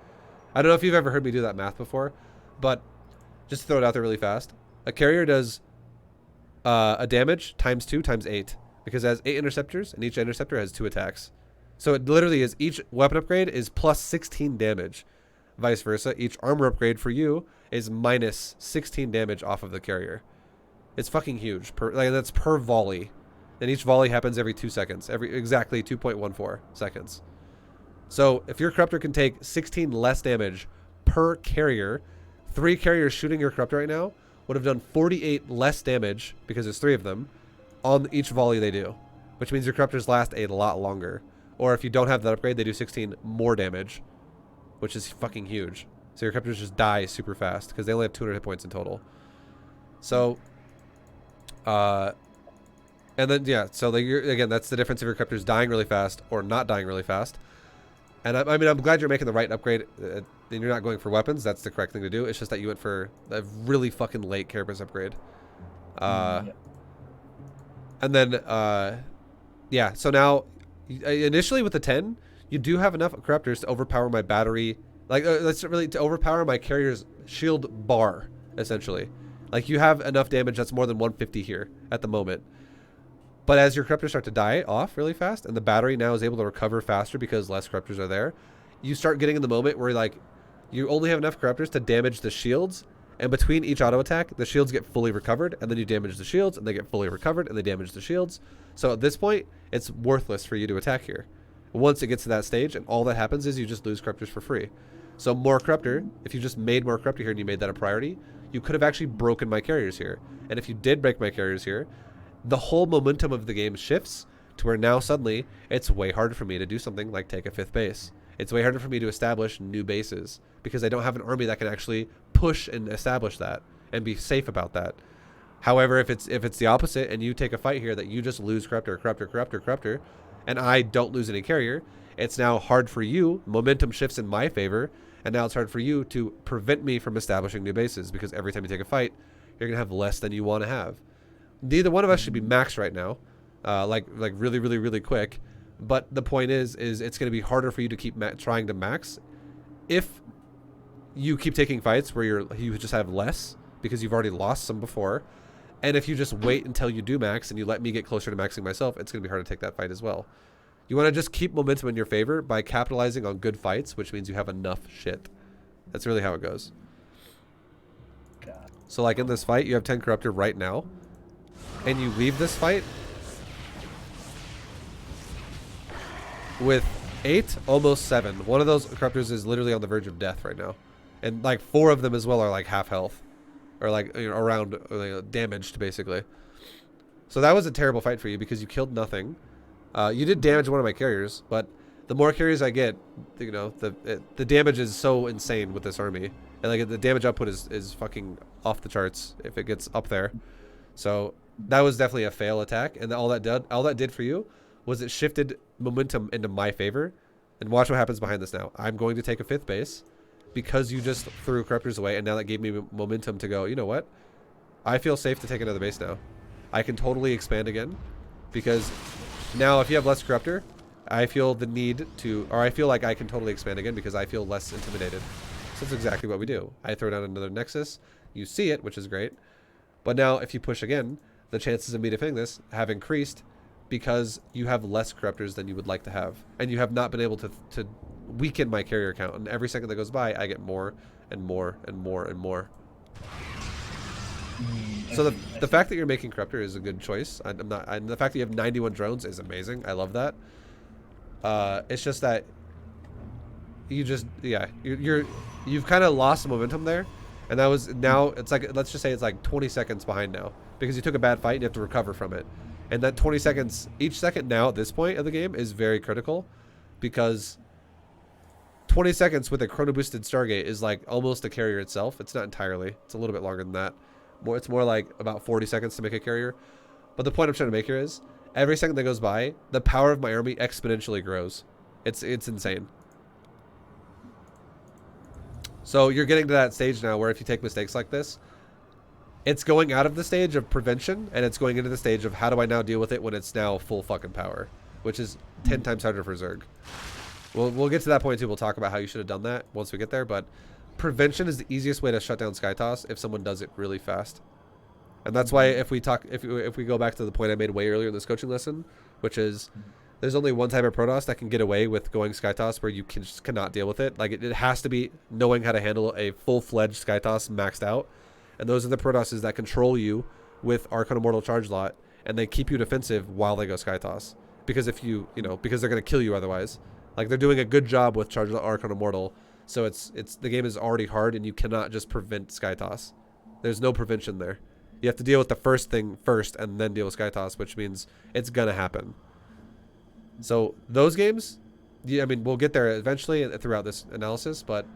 I don't know if you've ever heard me do that math before, but just to throw it out there really fast. A carrier does a damage times 2 times 8. Because it has 8 interceptors, and each interceptor has 2 attacks. So it literally is, each weapon upgrade is plus 16 damage. Vice versa, each armor upgrade for you is minus 16 damage off of the carrier. It's fucking huge. Like that's per volley. And each volley happens every 2 seconds. Exactly 2.14 seconds. So if your corruptor can take 16 less damage per carrier, 3 carriers shooting your corruptor right now would have done 48 less damage, because there's 3 of them, on each volley they do, which means your corruptors last a lot longer. Or if you don't have that upgrade, they do 16 more damage, which is fucking huge. So your corruptors just die super fast because they only have 200 hit points in total. So, and then yeah, so like again, that's the difference of your corruptors dying really fast or not dying really fast. And I mean, I'm glad you're making the right upgrade. And you're not going for weapons. That's the correct thing to do. It's just that you went for a really fucking late carapace upgrade. Yeah. And then, yeah, so now, initially with the 10, you do have enough corruptors to overpower my battery, like, to overpower my carrier's shield bar, essentially. Like, you have enough damage that's more than 150 here at the moment. But as your corruptors start to die off really fast, and the battery now is able to recover faster because less corruptors are there, you start getting in the moment where, like, you only have enough corruptors to damage the shields. And between each auto attack, the shields get fully recovered, and then you damage the shields, and they get fully recovered, and they damage the shields. So at this point, it's worthless for you to attack here. Once it gets to that stage, and all that happens is you just lose corruptors for free. So more corruptor, if you just made more corruptor here and you made that a priority, you could have actually broken my carriers here. And if you did break my carriers here, the whole momentum of the game shifts to where now suddenly it's way harder for me to do something like take a 5th base. It's way harder for me to establish new bases because I don't have an army that can actually push and establish that and be safe about that. However, if it's the opposite and you take a fight here that you just lose corruptor, and I don't lose any carrier, it's now hard for you. Momentum shifts in my favor, and now it's hard for you to prevent me from establishing new bases because every time you take a fight, you're gonna have less than you want to have. Neither one of us should be maxed right now, like really quick. But the point is it's going to be harder for you to keep trying to max if you keep taking fights where you just have less because you've already lost some before. And if you just wait until you do max and you let me get closer to maxing myself, it's going to be hard to take that fight as well. You want to just keep momentum in your favor by capitalizing on good fights, which means you have enough shit. That's really how it goes. God. So like in this fight, you have 10 corruptor right now, and you leave this fight with 8, almost 7. One of those corruptors is literally on the verge of death right now. And like 4 of them as well are like half health. Or like, you know, around damaged basically. So that was a terrible fight for you because you killed nothing. You did damage one of my carriers, but the more carriers I get, you know, the damage is so insane with this army. And like the damage output is fucking off the charts if it gets up there. So that was definitely a fail attack, and all that did for you was it shifted momentum into my favor. And watch what happens behind this now. I'm going to take a 5th base because you just threw corruptors away, and now that gave me momentum to go, you know what? I feel safe to take another base now. I can totally expand again because now if you have less corruptor, I feel the need to, or I feel like I can totally expand again because I feel less intimidated. So that's exactly what we do. I throw down another nexus, you see it, which is great. But now if you push again, the chances of me defending this have increased because you have less corruptors than you would like to have. And you have not been able to weaken my carrier count, and every second that goes by, I get more and more and more and more. So the fact that you're making Corruptor is a good choice. I'm not. And the fact that you have 91 drones is amazing. I love that. It's just that you've kind of lost the momentum there, and that was now it's like, let's just say it's like 20 seconds behind now because you took a bad fight and you have to recover from it. And that 20 seconds, each second now at this point of the game is very critical, because 20 seconds with a chrono boosted Stargate is like almost a carrier itself. It's not entirely. It's a little bit longer than that. It's more like about 40 seconds to make a carrier. But the point I'm trying to make here is every second that goes by, the power of my army exponentially grows. It's insane. So you're getting to that stage now where if you take mistakes like this, it's going out of the stage of prevention and it's going into the stage of how do I now deal with it when it's now full fucking power, which is 10 times harder for Zerg. We'll get to that point too. We'll talk about how you should have done that once we get there, but prevention is the easiest way to shut down Skytoss if someone does it really fast. And that's why if we go back to the point I made way earlier in this coaching lesson, which is there's only one type of Protoss that can get away with going Skytoss where you just cannot deal with it. Like it has to be knowing how to handle a full-fledged Skytoss maxed out. And those are the Protosses that control you with Archon Immortal Charge Lot, and they keep you defensive while they go Skytoss. Because if because they're going to kill you otherwise. Like they're doing a good job with Charge Lot Archon Immortal. So the game is already hard and you cannot just prevent Skytoss. There's no prevention there. You have to deal with the first thing first and then deal with Skytoss, which means it's going to happen. So those games, I mean, we'll get there eventually throughout this analysis, but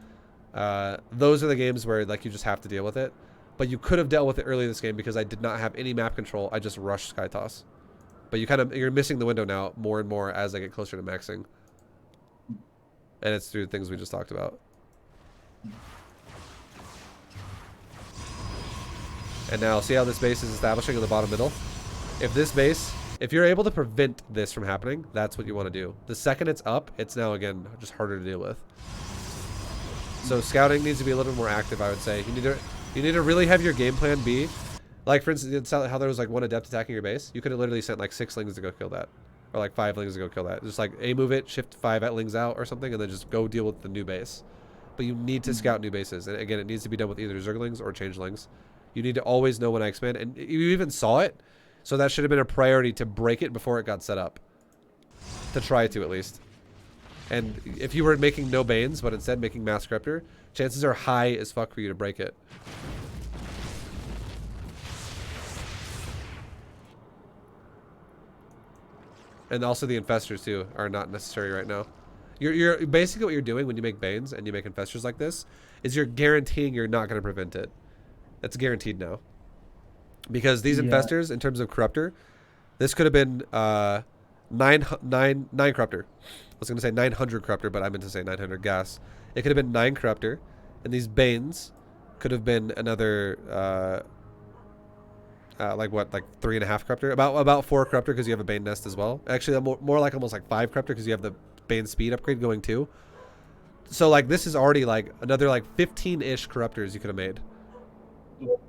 those are the games where like you just have to deal with it. But you could have dealt with it early in this game because I did not have any map control. I just rushed Skytoss. But you're missing the window now more and more as I get closer to maxing. And it's through things we just talked about. And now see how this base is establishing in the bottom middle? If you're able to prevent this from happening, that's what you want to do. The second it's up, it's now again just harder to deal with. So scouting needs to be a little bit more active, I would say. You need to really have your game plan be, like for instance, how there was like one adept attacking your base. You could have literally sent like 6 lings to go kill that. Or like 5 lings to go kill that. Just like A-move it, shift 5 at lings out or something, and then just go deal with the new base. But you need to scout new bases. And again, it needs to be done with either Zerglings or Changelings. You need to always know when I expand. And you even saw it. So that should have been a priority to break it before it got set up. To try to, at least. And if you were making no Banes, but instead making Mass Corruptor, chances are high as fuck for you to break it. And also the Infestors, too, are not necessary right now. You're basically what you're doing when you make Banes and you make Infestors like this is you're guaranteeing you're not going to prevent it. That's guaranteed now. Because these Infestors, in terms of Corruptor, this could have been 9 Corruptor. I was going to say 900 Corruptor, but I meant to say 900 gas. It could have been 9 Corruptor, and these Banes could have been another, like 3.5 Corruptor? About 4 Corruptor because you have a Bane Nest as well. Actually, more like almost like 5 Corruptor because you have the Bane Speed upgrade going too. So like this is already like another like 15-ish Corruptors you could have made.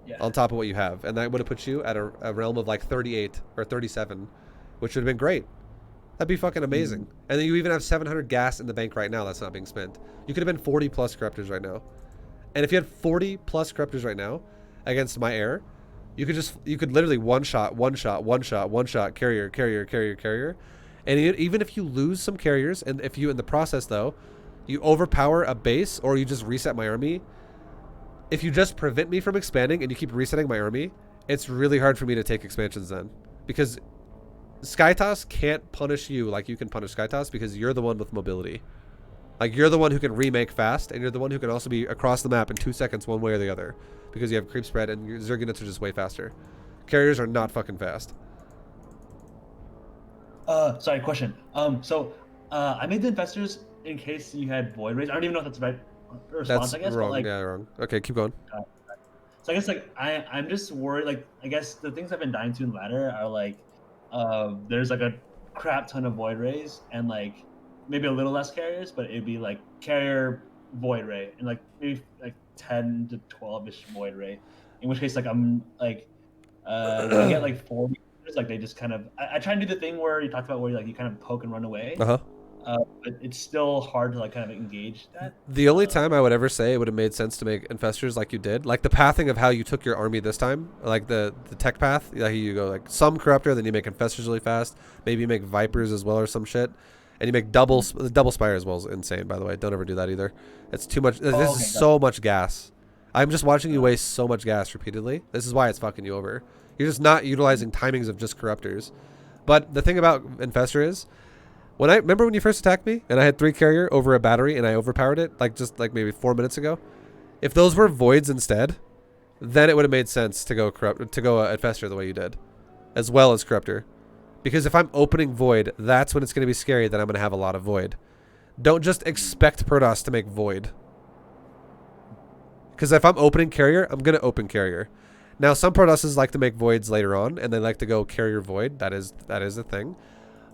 Yeah. On top of what you have, and that would have put you at a realm of like 38 or 37, which would have been great. That'd be fucking amazing. And then you even have 700 gas in the bank right now that's not being spent. You could have been 40 plus Corruptors right now. And if you had 40 plus Corruptors right now against my air, you could literally one shot, carrier. And even if you lose some carriers, and if you in the process though, you overpower a base or you just reset my army, if you just prevent me from expanding and you keep resetting my army, it's really hard for me to take expansions then. Because Skytoss can't punish you like you can punish Skytoss because you're the one with mobility. Like you're the one who can remake fast, and you're the one who can also be across the map in 2 seconds one way or the other. Because you have creep spread and your Zerg units are just way faster. Carriers are not fucking fast. Sorry, question. I made the Infestors in case you had Void Rays. I don't even know if that's the right response, That's I guess. wrong. But, like, yeah, wrong. Okay, keep going. So I guess like I'm just worried. Like I guess the things I've been dying to in ladder are like, there's like a crap ton of Void Rays and like maybe a little less carriers, but it'd be like carrier Void Ray and like maybe like 10 to 12-ish Void Ray. In which case, like I'm like, I get like 40. Like they just kind of, I try and do the thing where you talked about where you kind of poke and run away. but it's still hard to like kind of engage that. The only time I would ever say it would have made sense to make infestors like you did, like the pathing of how you took your army this time, like the tech path, like you go like some corruptor, then you make infestors really fast. Maybe you make vipers as well or some shit, and you make double spire as well is insane. By the way, don't ever do that either. It's too much. This is so much gas. I'm just watching you waste so much gas repeatedly. This is why it's fucking you over. You're just not utilizing timings of just corruptors. But the thing about infestor is, when I remember when you first attacked me and I had 3 carrier over a battery and I overpowered it like just like maybe 4 minutes ago, if those were voids instead, then it would have made sense to go infestor the way you did, as well as corruptor, because if I'm opening void, that's when it's going to be scary that I'm going to have a lot of void. Don't just expect Protoss to make void, because if I'm opening carrier, I'm going to open carrier. Now some Protosses like to make voids later on and they like to go carrier void. That is a thing.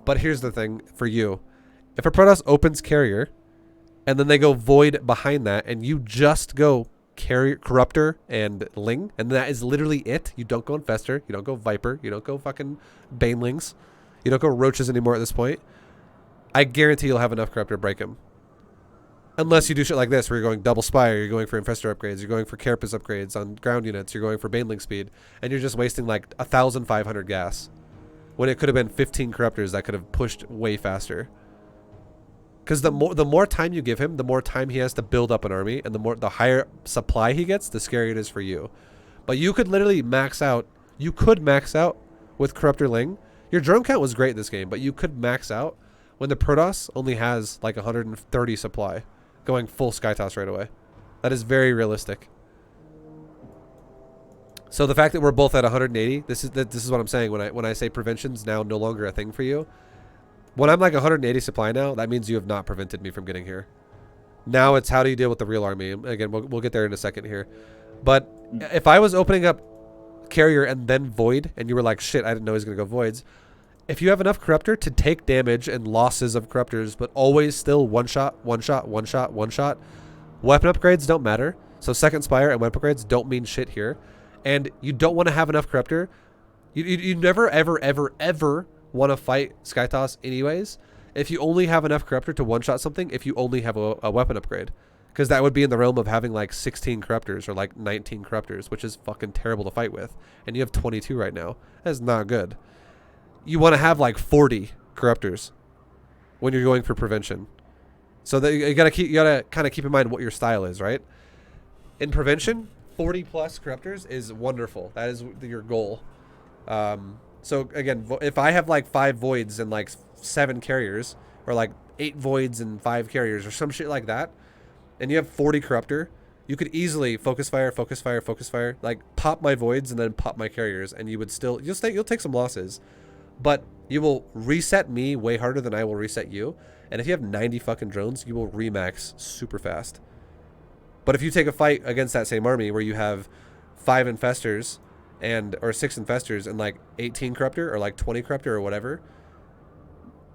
But here's the thing for you. If a Protoss opens carrier and then they go void behind that and you just go carrier, corruptor, and ling, and that is literally it. You don't go infestor. You don't go viper. You don't go fucking banelings. You don't go roaches anymore at this point. I guarantee you'll have enough corruptor to break him. Unless you do shit like this where you're going double spire, you're going for infestor upgrades, you're going for carapace upgrades on ground units, you're going for baneling speed, and you're just wasting like 1,500 gas. When it could have been 15 corruptors that could have pushed way faster. Because the more time you give him, the more time he has to build up an army, and the higher supply he gets, the scarier it is for you. But you could literally max out. You could max out with Corruptor Ling. Your drone count was great this game, but you could max out when the Protoss only has like 130 supply, going full Skytoss right away. That is very realistic. So the fact that we're both at 180, this is what I'm saying when I say prevention's now no longer a thing for you. When I'm like 180 supply now, that means you have not prevented me from getting here. Now it's how do you deal with the real army? Again, we'll get there in a second here. But if I was opening up carrier and then void, and you were like, shit, I didn't know he was going to go voids. If you have enough corruptor to take damage and losses of corruptors, but always still one shot, weapon upgrades don't matter. So second spire and weapon upgrades don't mean shit here. And you don't want to have enough corruptor. You never, ever want to fight Skytoss anyways if you only have enough corruptor to one-shot something if you only have a weapon upgrade. Because that would be in the realm of having like 16 corruptors or like 19 corruptors, which is fucking terrible to fight with. And you have 22 right now. That's not good. You want to have like 40 corruptors when you're going for prevention. So that you gotta kind of keep in mind what your style is, right? In prevention, 40 plus corruptors is wonderful. That is your goal. So again, if I have like 5 voids and like 7 carriers, or like 8 voids and 5 carriers, or some shit like that, and you have 40 corruptor, you could easily focus fire, like pop my voids and then pop my carriers, and you'll take some losses, but you will reset me way harder than I will reset you. And if you have 90 fucking drones, you will remax super fast. But if you take a fight against that same army where you have 5 infestors or 6 infestors and like 18 corruptor or like 20 corruptor or whatever,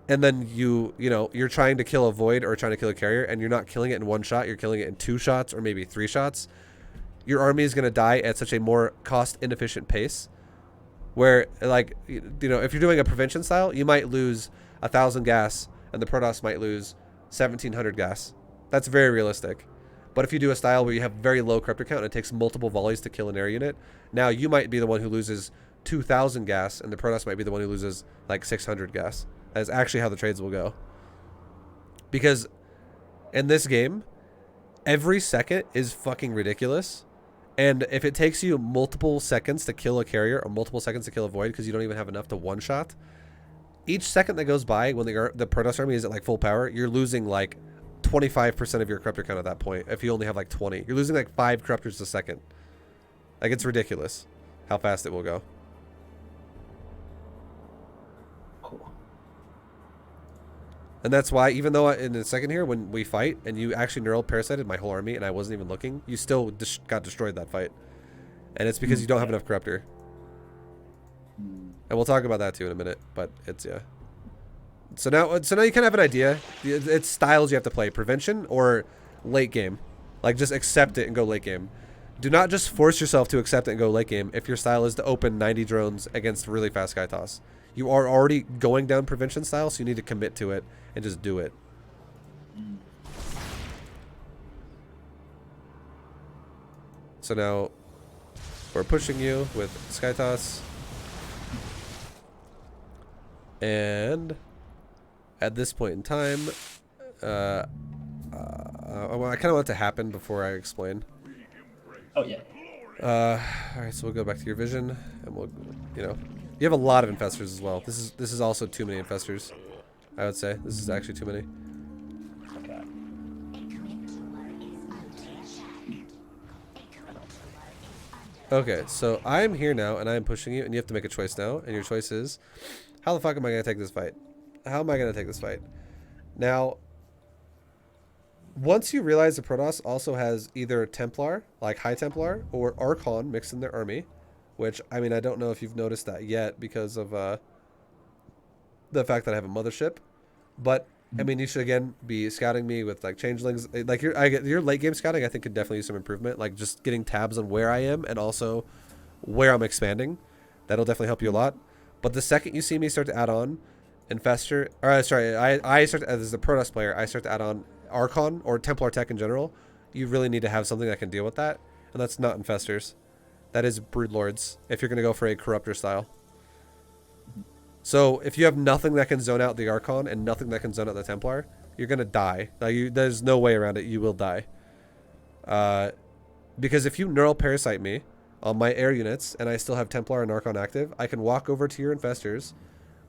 and then you're trying to kill a void or trying to kill a carrier, and you're not killing it in 1 shot, you're killing it in 2 shots or maybe 3 shots, your army is going to die at such a more cost inefficient pace where, like, if you're doing a prevention style, you might lose 1,000 gas and the Protoss might lose 1,700 gas. That's very realistic. But if you do a style where you have very low corruptor count and it takes multiple volleys to kill an air unit, now you might be the one who loses 2,000 gas and the Protoss might be the one who loses like 600 gas. That is actually how the trades will go. Because in this game, every second is fucking ridiculous. And if it takes you multiple seconds to kill a carrier or multiple seconds to kill a void because you don't even have enough to one-shot, each second that goes by when the Protoss army is at like full power, you're losing like 25% of your corruptor count at that point. If you only have like 20, you're losing like 5 corruptors a second. Like, it's ridiculous how fast it will go. Cool. And that's why, even though in a second here, when we fight and you actually neural parasited my whole army and I wasn't even looking, you still got destroyed that fight. And it's because you don't have enough corruptor. And we'll talk about that too in a minute, but it's, yeah. So now you kind of have an idea. It's styles you have to play. Prevention or late game. Like, just accept it and go late game. Do not just force yourself to accept it and go late game if your style is to open 90 drones against really fast Skytoss. You are already going down prevention style, so you need to commit to it and just do it. So now we're pushing you with Skytoss. And at this point in time, well, I kind of want it to happen before I explain. Oh yeah. All right, so we'll go back to your vision, and we'll, you know, you have a lot of infestors as well. This is also too many infestors. I would say this is actually too many. Okay. Okay, so I'm here now, and I'm pushing you, and you have to make a choice now, and your choice is, how the fuck am I gonna take this fight? How am I gonna take this fight? Now, once you realize the Protoss also has either Templar, like High Templar, or Archon mixed in their army, which, I mean, I don't know if you've noticed that yet because of the fact that I have a mothership, but I mean, you should again be scouting me with like changelings. Like your late game scouting, I think could definitely use some improvement. Like just getting tabs on where I am and also where I'm expanding. That'll definitely help you a lot. But the second you see me start to add on Infestor, or sorry, I start to, as a Protoss player, I start to add on Archon or Templar tech in general. You really need to have something that can deal with that, and that's not Infestors. That is Broodlords. If you're gonna go for a Corruptor style. So if you have nothing that can zone out the Archon and nothing that can zone out the Templar, you're gonna die. There's no way around it. You will die. Because if you neural parasite me on my air units and I still have Templar and Archon active, I can walk over to your infestors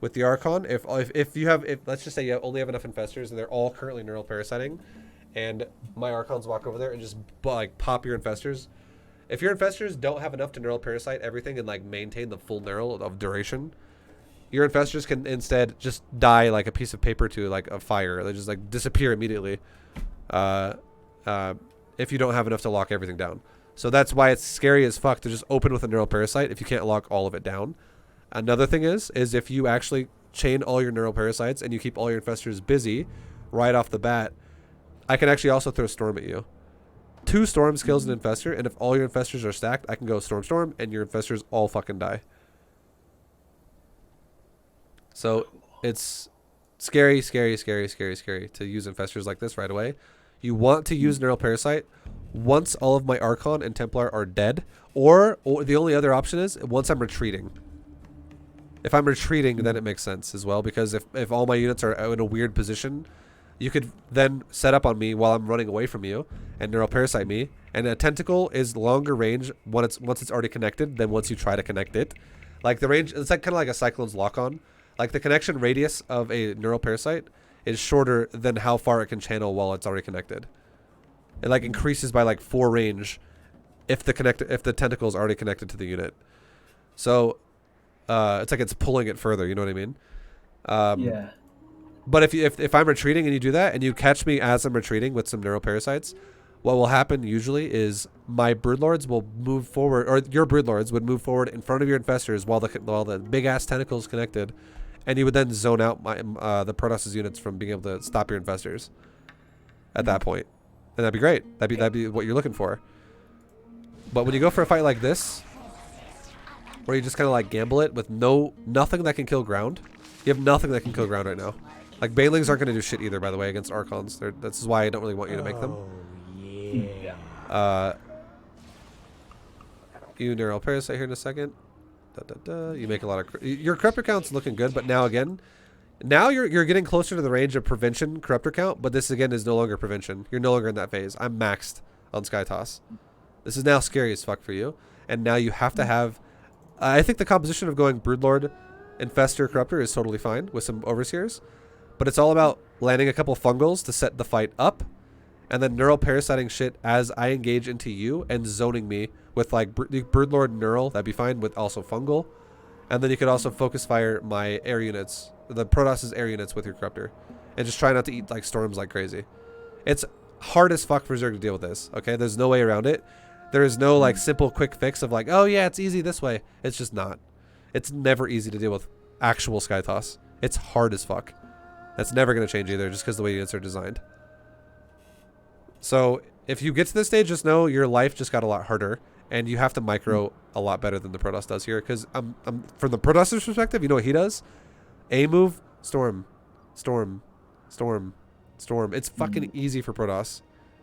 with the Archon. If let's just say you only have enough infestors and they're all currently neural parasiting, and my Archons walk over there and just like pop your infestors. If your infestors don't have enough to neural parasite everything and like maintain the full neural of duration, your infestors can instead just die like a piece of paper to like a fire. They just like disappear immediately if you don't have enough to lock everything down. So that's why it's scary as fuck to just open with a neural parasite if you can't lock all of it down. Another thing is if you actually chain all your neural parasites and you keep all your infestors busy right off the bat, I can actually also throw Storm at you. 2 Storm kills an infestor, and if all your infestors are stacked, I can go Storm, and your infestors all fucking die. So it's scary to use infestors like this right away. You want to use Neural Parasite once all of my Archon and Templar are dead, or the only other option is once I'm retreating. If I'm retreating, then it makes sense as well, because if all my units are in a weird position, you could then set up on me while I'm running away from you and Neural Parasite me. And a Tentacle is longer range once it's already connected than once you try to connect it. Like the range, it's like kind of like a Cyclone's lock-on. Like the connection radius of a Neural Parasite is shorter than how far it can channel while it's already connected. It like increases by like 4 range if the tentacle is already connected to the unit. So it's like it's pulling it further. You know what I mean? Yeah. But if I'm retreating and you do that and you catch me as I'm retreating with some Neural Parasites, what will happen usually is my Broodlords will move forward, or your Broodlords would move forward in front of your infestors while the big ass tentacle is connected, and you would then zone out the Protoss units from being able to stop your infestors at that point. And that'd be great. That'd be what you're looking for. But when you go for a fight like this, where you just kind of like gamble it with nothing that can kill ground, you have nothing that can kill ground right now. Like Banelings aren't going to do shit either, by the way, against Archons. This is why I don't really want you to make them. Yeah. You Neural Parasite here in a second. You make a lot of... Your Corruptor count's looking good, but now you're getting closer to the range of prevention Corruptor count, but this again is no longer prevention. You're no longer in that phase. I'm maxed on Skytoss. This is now scary as fuck for you, and now you have to have... I think the composition of going Broodlord, Infestor, Corruptor is totally fine with some Overseers, but it's all about landing a couple Fungals to set the fight up, and then Neural Parasiting shit as I engage into you and zoning me with like Broodlord Neural, that'd be fine, with also Fungal. And then you could also focus fire my air units, the Protoss's air units with your Corruptor. And just try not to eat like storms like crazy. It's hard as fuck for Zerg to deal with this, okay? There's no way around it. There is no like simple quick fix of like, oh yeah, it's easy this way. It's just not. It's never easy to deal with actual Skytoss. It's hard as fuck. That's never going to change either, just because the way units are designed. So if you get to this stage, just know your life just got a lot harder, and you have to micro a lot better than the Protoss does here. Because from the Protoss's perspective, you know what he does? A move, storm, storm, storm, storm. It's fucking easy for Protoss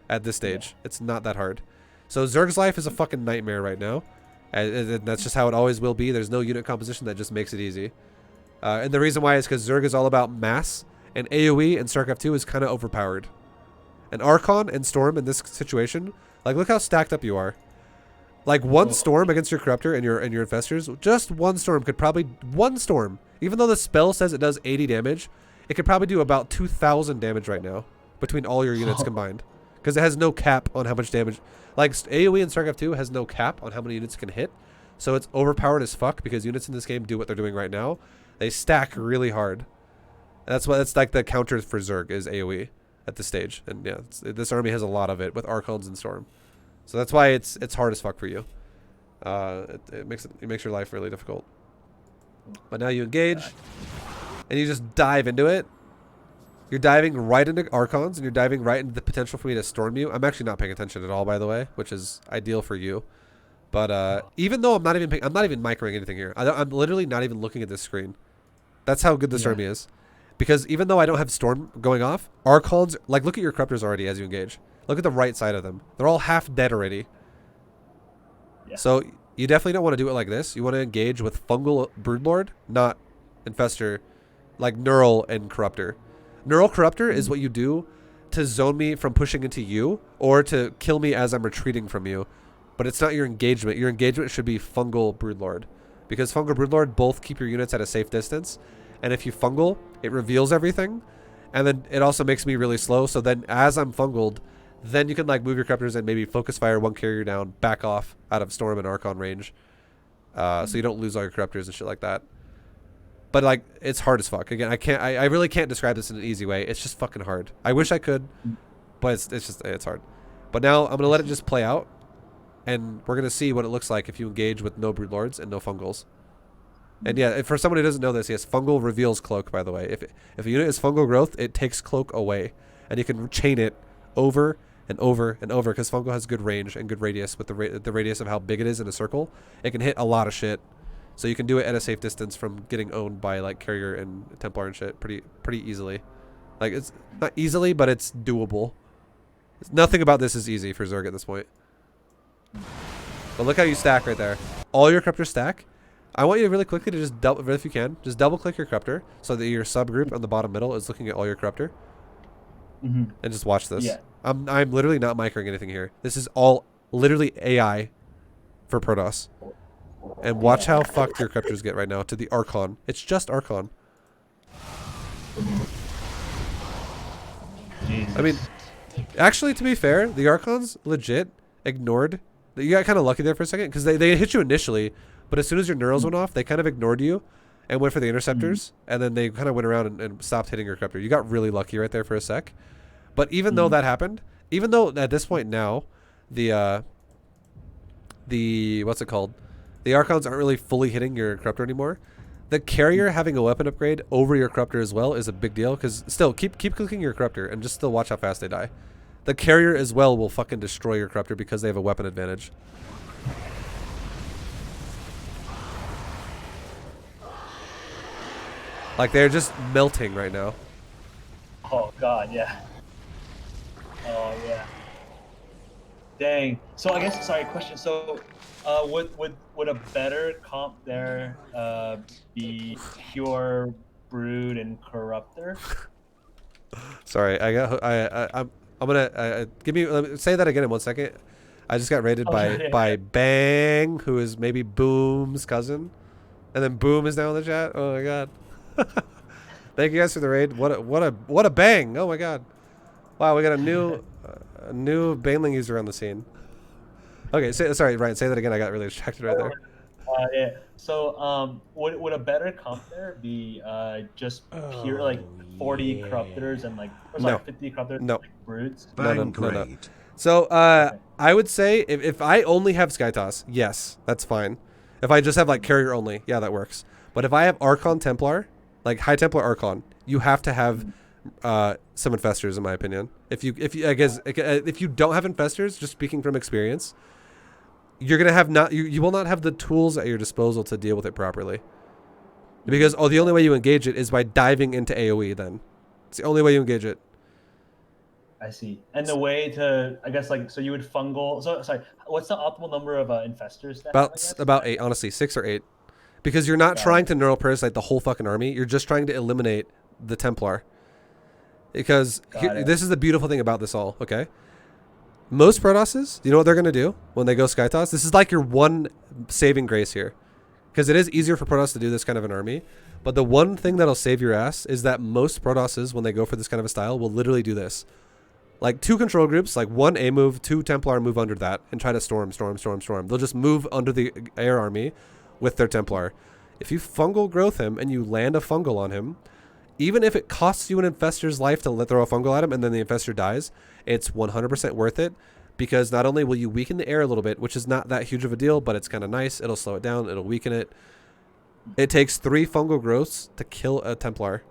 at this stage. It's not that hard. So Zerg's life is a fucking nightmare right now. And that's just how it always will be. There's no unit composition that just makes it easy. And the reason why is because Zerg is all about mass, and AoE and StarCraft 2 is kind of overpowered. And Archon and Storm in this situation, like, look how stacked up you are. Like, one Storm against your Corruptor and your Infestors, just one Storm could probably... One Storm. Even though the spell says it does 80 damage, it could probably do about 2,000 damage right now between all your units combined. Because it has no cap on how much damage... Like, AoE and StarCraft 2 has no cap on how many units it can hit. So it's overpowered as fuck because units in this game do what they're doing right now. They stack really hard. That's like the counter for Zerg is AoE at this stage. And yeah, this army has a lot of it with Archons and Storm. So that's why it's hard as fuck for you. It makes your life really difficult. But now you engage and you just dive into it. You're diving right into Archons, and you're diving right into the potential for me to storm you. I'm actually not paying attention at all, by the way, which is ideal for you. But even though I'm not even microing anything here. I'm literally not even looking at this screen. That's how good this army is. Because even though I don't have storm going off, Archons, like, look at your Corruptors already as you engage. Look at the right side of them. They're all half dead already. Yeah. So you definitely don't want to do it like this. You want to engage with Fungal Broodlord, not Infestor, like Neural and Corruptor. Neural Corruptor is what you do to zone me from pushing into you or to kill me as I'm retreating from you. But it's not your engagement. Your engagement should be Fungal Broodlord. Because Fungal Broodlord both keep your units at a safe distance. And if you Fungal, it reveals everything. And then it also makes me really slow. So then as I'm Fungaled, then you can like move your Corruptors and maybe focus fire one carrier down, back off out of Storm and Archon range. So you don't lose all your Corruptors and shit like that. But like, it's hard as fuck. Again, I really can't describe this in an easy way. It's just fucking hard. I wish I could, but it's hard. But now I'm going to let it just play out. And we're going to see what it looks like if you engage with no Broodlords and no Fungals. And yeah, for someone who doesn't know this, yes, Fungal reveals Cloak, by the way. If a unit is Fungal growth, it takes Cloak away. And you can chain it over and over and over because Fungal has good range and good radius with the radius of how big it is in a circle. It can hit a lot of shit. So you can do it at a safe distance from getting owned by like Carrier and Templar and shit pretty easily. Like, it's not easily, but it's doable. Nothing about this is easy for Zerg at this point. But look how you stack right there. All your Corruptors stack. I want you to really quickly to just double, if you can, just double click your Corruptor so that your subgroup on the bottom middle is looking at all your Corruptor. And just watch this. Yeah. I'm literally not microing anything here. This is all literally AI for Protoss. And watch how fucked your Corruptors get right now to the Archon. It's just Archon. Jesus. I mean, actually, to be fair, the Archons legit ignored. You got kind of lucky there for a second because they hit you initially, but as soon as your Neurals went off, they kind of ignored you and went for the Interceptors, and then they kind of went around and stopped hitting your Corruptor. You got really lucky right there for a sec. But even though that happened, even though at this point now, the what's it called? The Archons aren't really fully hitting your Corruptor anymore. The Carrier having a weapon upgrade over your Corruptor as well is a big deal because still keep clicking your Corruptor and just still watch how fast they die. The Carrier as well will fucking destroy your Corruptor because they have a weapon advantage. Like, they're just melting right now. Oh god, yeah. Oh yeah. Dang. So I guess, sorry, question. So would a better comp there be Pure Brood and Corruptor? Sorry, I'm gonna say that again in 1 second. I just got raided by Bang, who is maybe Boom's cousin, and then Boom is now in the chat. Oh my god! Thank you guys for the raid. What a Bang! Oh my god! Wow, we got a new Baneling user on the scene. Okay, sorry, Ryan. Say that again. I got really distracted right there. Yeah. So would a better comp there be just pure like 40 Corruptors and like 50 Corruptors and, like, Broods? No. So I would say if I only have Skytoss, yes, that's fine. If I just have like Carrier only, yeah, that works. But if I have Archon Templar, like High Templar Archon, you have to have some Infestors, in my opinion. If you don't have Infestors, just speaking from experience, you're gonna have you will not have the tools at your disposal to deal with it properly. Because the only way you engage it is by diving into AoE. Then it's the only way you engage it. I see. And the way to, I guess, like, so you would fungal. So sorry, what's the optimal number of infestors? That have, I guess? About 8, honestly, 6 or 8, because you're not trying to neural parasite the whole fucking army. You're just trying to eliminate the Templar. Because this is the beautiful thing about this all. Okay, most Protosses, you know what they're gonna do when they go Skytoss? This is like your one saving grace here, because it is easier for Protoss to do this kind of an army. But the one thing that'll save your ass is that most Protosses, when they go for this kind of a style, will literally do this. Like 2 control groups, like 1 A move, 2 Templar move under that, and try to storm. They'll just move under the air army with their Templar. If you fungal growth him and you land a fungal on him, even if it costs you an infestor's life to throw a fungal at him and then the infestor dies, it's 100% worth it, because not only will you weaken the air a little bit, which is not that huge of a deal, but it's kind of nice. It'll slow it down. It'll weaken it. It takes 3 fungal growths to kill a Templar.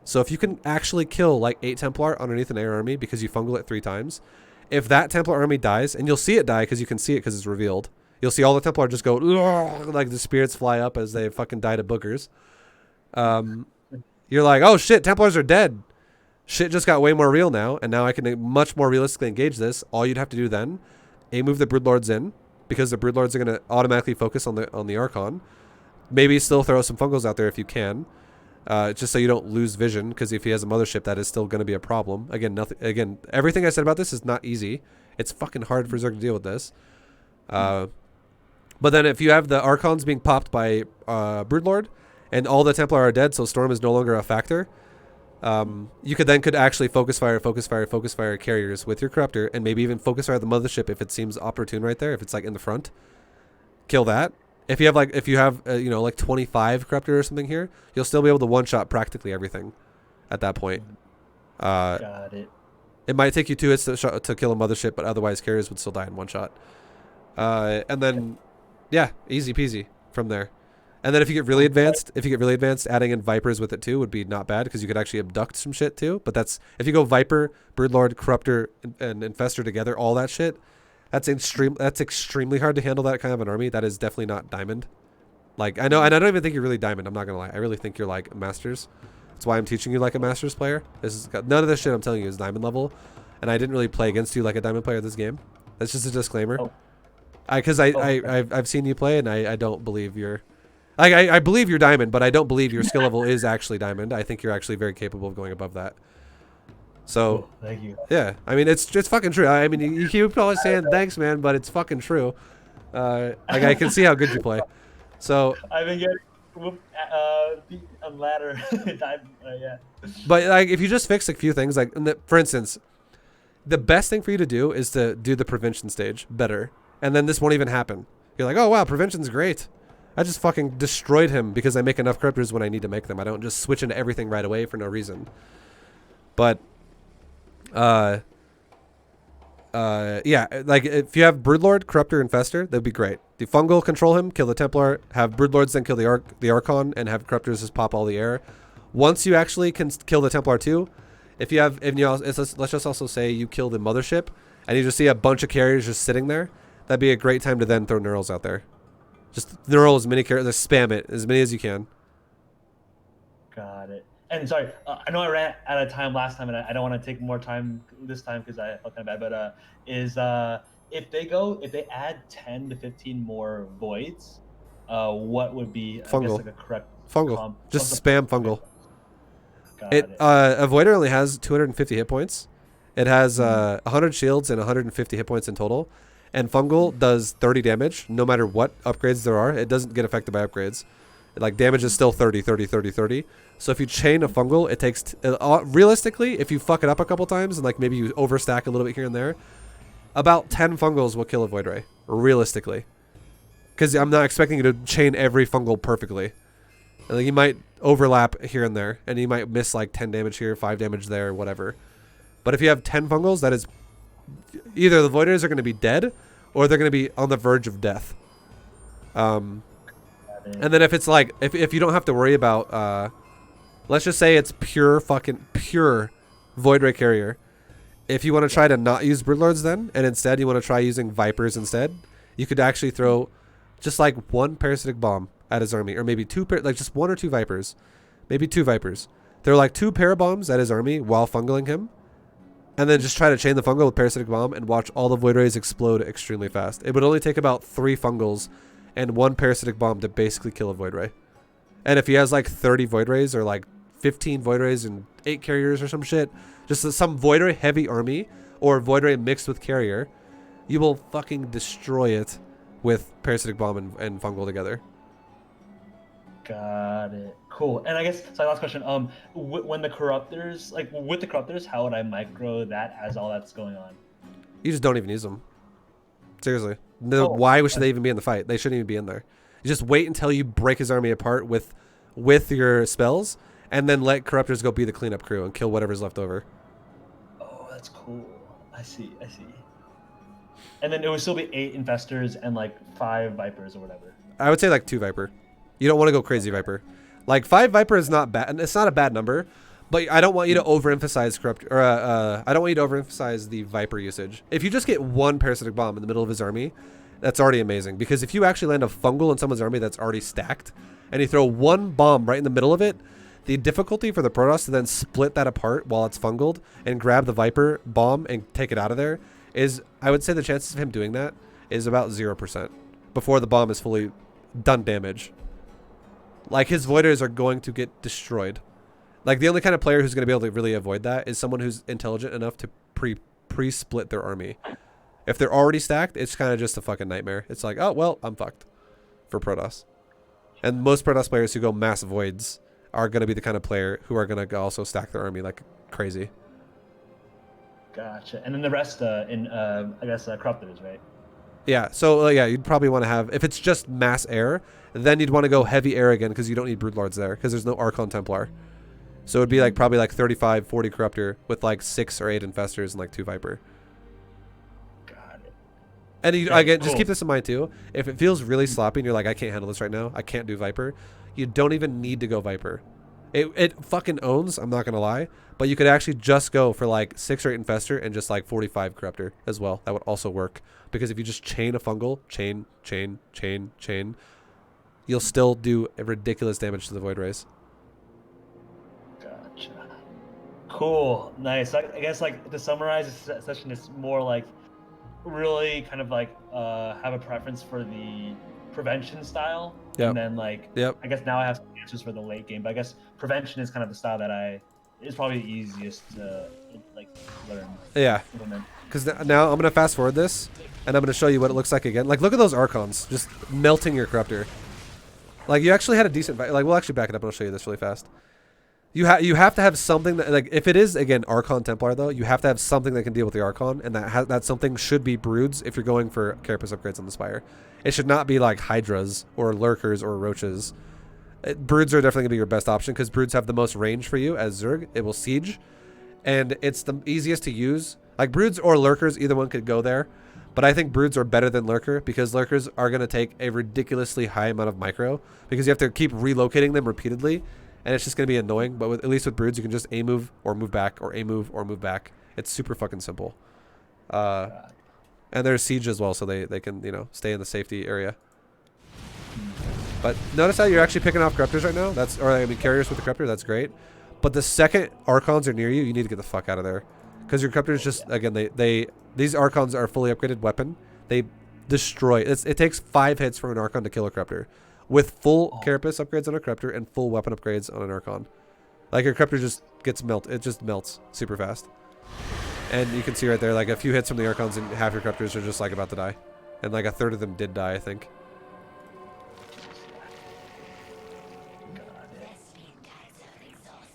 So if you can actually kill like 8 Templar underneath an air army because you fungal it 3 times, if that Templar army dies, and you'll see it die because you can see it because it's revealed, you'll see all the Templar just go like the spirits fly up as they fucking die to boogers. You're like, oh shit, Templars are dead. Shit just got way more real now, and now I can much more realistically engage this. All you'd have to do then, move the Broodlords in, because the Broodlords are going to automatically focus on the Archon. Maybe still throw some fungals out there if you can. Just so you don't lose vision, because if he has a mothership, that is still going to be a problem. Again, everything I said about this is not easy. It's fucking hard for Zerg to deal with this. But then if you have the Archons being popped by Broodlord, and all the Templar are dead, so Storm is no longer a factor, you could actually focus fire carriers with your Corruptor, and maybe even focus fire the mothership if it seems opportune right there, if it's like in the front. Kill that. If you have you know, like 25 Corruptor or something here, you'll still be able to one-shot practically everything at that point. Got it. It might take you 2 hits to kill a mothership, but otherwise carriers would still die in one shot. And then, yeah, easy peasy from there. And then if you get really advanced, adding in Vipers with it too would be not bad, because you could actually abduct some shit too. But that's, if you go Viper, Broodlord, Corruptor, and Infestor together, all that shit, that's extremely hard to handle that kind of an army. That is definitely not Diamond. Like, I know, and I don't even think you're really Diamond. I'm not gonna lie. I really think you're like Masters. That's why I'm teaching you like a Masters player. None of this shit I'm telling you is Diamond level, and I didn't really play against you like a Diamond player this game. That's just a disclaimer. Because I've seen you play, and I don't believe you're. I believe you're Diamond, but I don't believe your skill level is actually Diamond. I think you're actually very capable of going above that. So, thank you. Yeah, I mean, it's fucking true. I mean, you keep probably saying thanks, man, but it's fucking true. Like, I can see how good you play. So I've been getting beat on ladder. Yeah. But like, if you just fix a few things, like for instance, the best thing for you to do is to do the prevention stage better, and then this won't even happen. You're like, oh wow, prevention's great. I just fucking destroyed him because I make enough corruptors when I need to make them. I don't just switch into everything right away for no reason. But yeah, like if you have Broodlord, Corruptor, Infestor, that'd be great. The Fungal control him, kill the Templar, have Broodlords then kill the Archon, and have Corruptors just pop all the air. Once you actually can kill the Templar too, if you have, let's just also say you kill the Mothership, and you just see a bunch of carriers just sitting there, that'd be a great time to then throw Neurals out there. Just neural as many carriers, just spam it as many as you can. Got it. And sorry, I know I ran out of time last time, and I don't want to take more time this time because I felt kind of bad. But if they add 10 to 15 more voids, what would be Fungal. I guess like a correct Fungal. Just spam Fungal. Got it. A Voider only has 250 hit points. It has 100 shields and 150 hit points in total. And Fungal does 30 damage no matter what upgrades there are. It doesn't get affected by upgrades. Like, damage is still 30, 30, 30, 30. So if you chain a Fungal, it takes... realistically, if you fuck it up a couple times and like maybe you overstack a little bit here and there, about 10 Fungals will kill a Void Ray. Realistically. Because I'm not expecting you to chain every Fungal perfectly. And like, you might overlap here and there. And you might miss like 10 damage here, 5 damage there, whatever. But if you have 10 Fungals, that is... either the Voiders are going to be dead, or they're going to be on the verge of death. And then if it's like, if you don't have to worry about, let's just say it's pure Void Ray Carrier. If you want to try to not use Broodlords then, and instead you want to try using Vipers instead, you could actually throw just like one Parasitic Bomb at his army, or maybe like just 1 or 2 Vipers. Maybe 2 Vipers. They're like 2 Parabombs at his army while fungling him. And then just try to chain the fungal with Parasitic Bomb and watch all the Void Rays explode extremely fast. It would only take about 3 fungals and 1 Parasitic Bomb to basically kill a Void Ray. And if he has like 30 Void Rays or like 15 Void Rays and 8 carriers or some shit, just some Void Ray heavy army or Void Ray mixed with carrier, you will fucking destroy it with Parasitic Bomb and fungal together. Got it. Cool. And I guess, so last question. When the corruptors, like with the corruptors, how would I micro that as all that's going on? You just don't even use them. Seriously. No, why should they even be in the fight? They shouldn't even be in there. You just wait until you break his army apart with your spells, and then let corruptors go be the cleanup crew and kill whatever's left over. Oh, that's cool. I see. And then it would still be 8 infestors and like 5 vipers or whatever. I would say like 2 viper. You don't want to go crazy viper. Like 5 viper is not bad. It's not a bad number, but I don't want you to overemphasize I don't want you to overemphasize the viper usage. If you just get 1 parasitic bomb in the middle of his army, that's already amazing. Because if you actually land a fungal in someone's army that's already stacked, and you throw 1 bomb right in the middle of it, the difficulty for the Protoss to then split that apart while it's fungled and grab the viper bomb and take it out of there is, I would say the chances of him doing that is about 0% before the bomb is fully done damage. Like, his voiders are going to get destroyed. Like, the only kind of player who's going to be able to really avoid that is someone who's intelligent enough to pre-split their army. If they're already stacked, it's kind of just a fucking nightmare. It's like, oh, well, I'm fucked for Protoss. And most Protoss players who go mass voids are going to be the kind of player who are going to also stack their army like crazy. Gotcha. And then the rest in, I guess, corruptors, right? Yeah, so yeah, you'd probably want to have, if it's just mass air, then you'd want to go heavy air again because you don't need Broodlords there because there's no Archon Templar. So it'd be like probably like 35, 40 Corruptor with like 6 or 8 Infestors and like 2 Viper. Got it. And you, Yeah, again, cool. just keep this in mind too. If it feels really sloppy and you're like, I can't handle this right now, I can't do Viper, you don't even need to go Viper. It fucking owns, I'm not going to lie, but you could actually just go for like 6 or 8 Infestor and just like 45 Corruptor as well. That would also work. Because if you just chain a fungal, chain, you'll still do a ridiculous damage to the Void Rays. Gotcha. Cool. Nice. I guess, like, to summarize this session, it's more like really kind of like have a preference for the prevention style. Yep. And then, like, Yep. I guess now I have some answers for the late game, but I guess prevention is kind of the style that is probably the easiest to, like, learn. Yeah. Implement. Because now I'm going to fast forward this, and I'm going to show you what it looks like again. Like, look at those Archons just melting your Corruptor. Like, you actually had a decent... Like, we'll actually back it up and I'll show you this really fast. You have to have something that... Like, if it is, again, Archon Templar, though, you have to have something that can deal with the Archon, and that something should be Broods if you're going for Carapace upgrades on the Spire. It should not be, like, Hydras or Lurkers or Roaches. Broods are definitely going to be your best option, because Broods have the most range for you as Zerg. It will Siege, and it's the easiest to use. Like, Broods or Lurkers, either one could go there. But I think Broods are better than Lurker because Lurkers are going to take a ridiculously high amount of micro because you have to keep relocating them repeatedly, and it's just going to be annoying. But at least with Broods, you can just A-move or move back or A-move or move back. It's super fucking simple. And there's Siege as well, so they can, you know, stay in the safety area. But notice how you're actually picking off Corruptors right now? Carriers with the Corruptor, that's great. But the second Archons are near you, you need to get the fuck out of there. Because your Corruptors just, again, these Archons are fully upgraded weapon. They destroy. It takes 5 hits for an Archon to kill a Corruptor. With full Carapace upgrades on a Corruptor and full weapon upgrades on an Archon. Like, your Corruptor just gets melted. It just melts super fast. And you can see right there, like, a few hits from the Archons and half your Corruptors are just, like, about to die. And, like, a third of them did die, I think.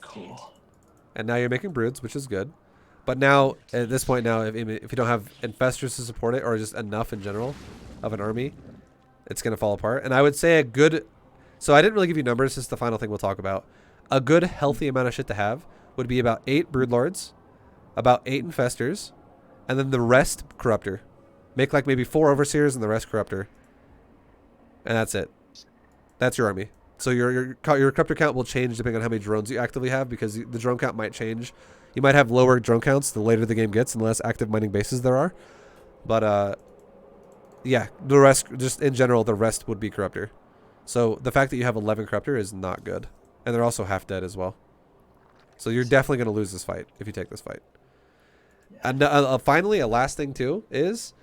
Cool. And now you're making Broods, which is good. But now, at this point now, if you don't have Infestors to support it, or just enough in general of an army, it's going to fall apart. And I would say a good... So I didn't really give you numbers. This is the final thing we'll talk about. A good, healthy amount of shit to have would be about 8 Broodlords, about 8 Infestors, and then the rest Corruptor. Make like maybe 4 Overseers and the rest Corruptor. And that's it. That's your army. So your Corruptor count will change depending on how many drones you actively have, because the drone count might change. You might have lower drone counts the later the game gets and the less active mining bases there are. But, yeah, the rest, just in general, the rest would be Corruptor. So the fact that you have 11 Corruptor is not good. And they're also half dead as well. So you're definitely going to lose this fight if you take this fight. And finally, a last thing too is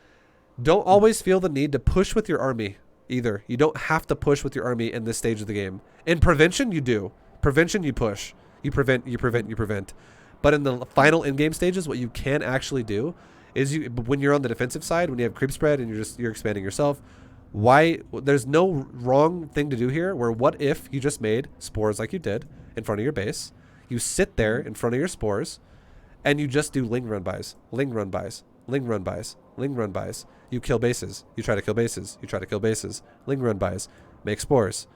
don't always feel the need to push with your army either. You don't have to push with your army in this stage of the game. In prevention, you do. Prevention, you push. You prevent, you prevent, you prevent. But in the final in-game stages, what you can actually do is when you're on the defensive side, when you have creep spread and you're expanding yourself, there's no wrong thing to do here. Where what if you just made spores like you did in front of your base? You sit there in front of your spores, and you just do ling run bys, ling run bys, ling run bys, ling run bys. You kill bases. You try to kill bases. You try to kill bases. Ling run bys. Make spores.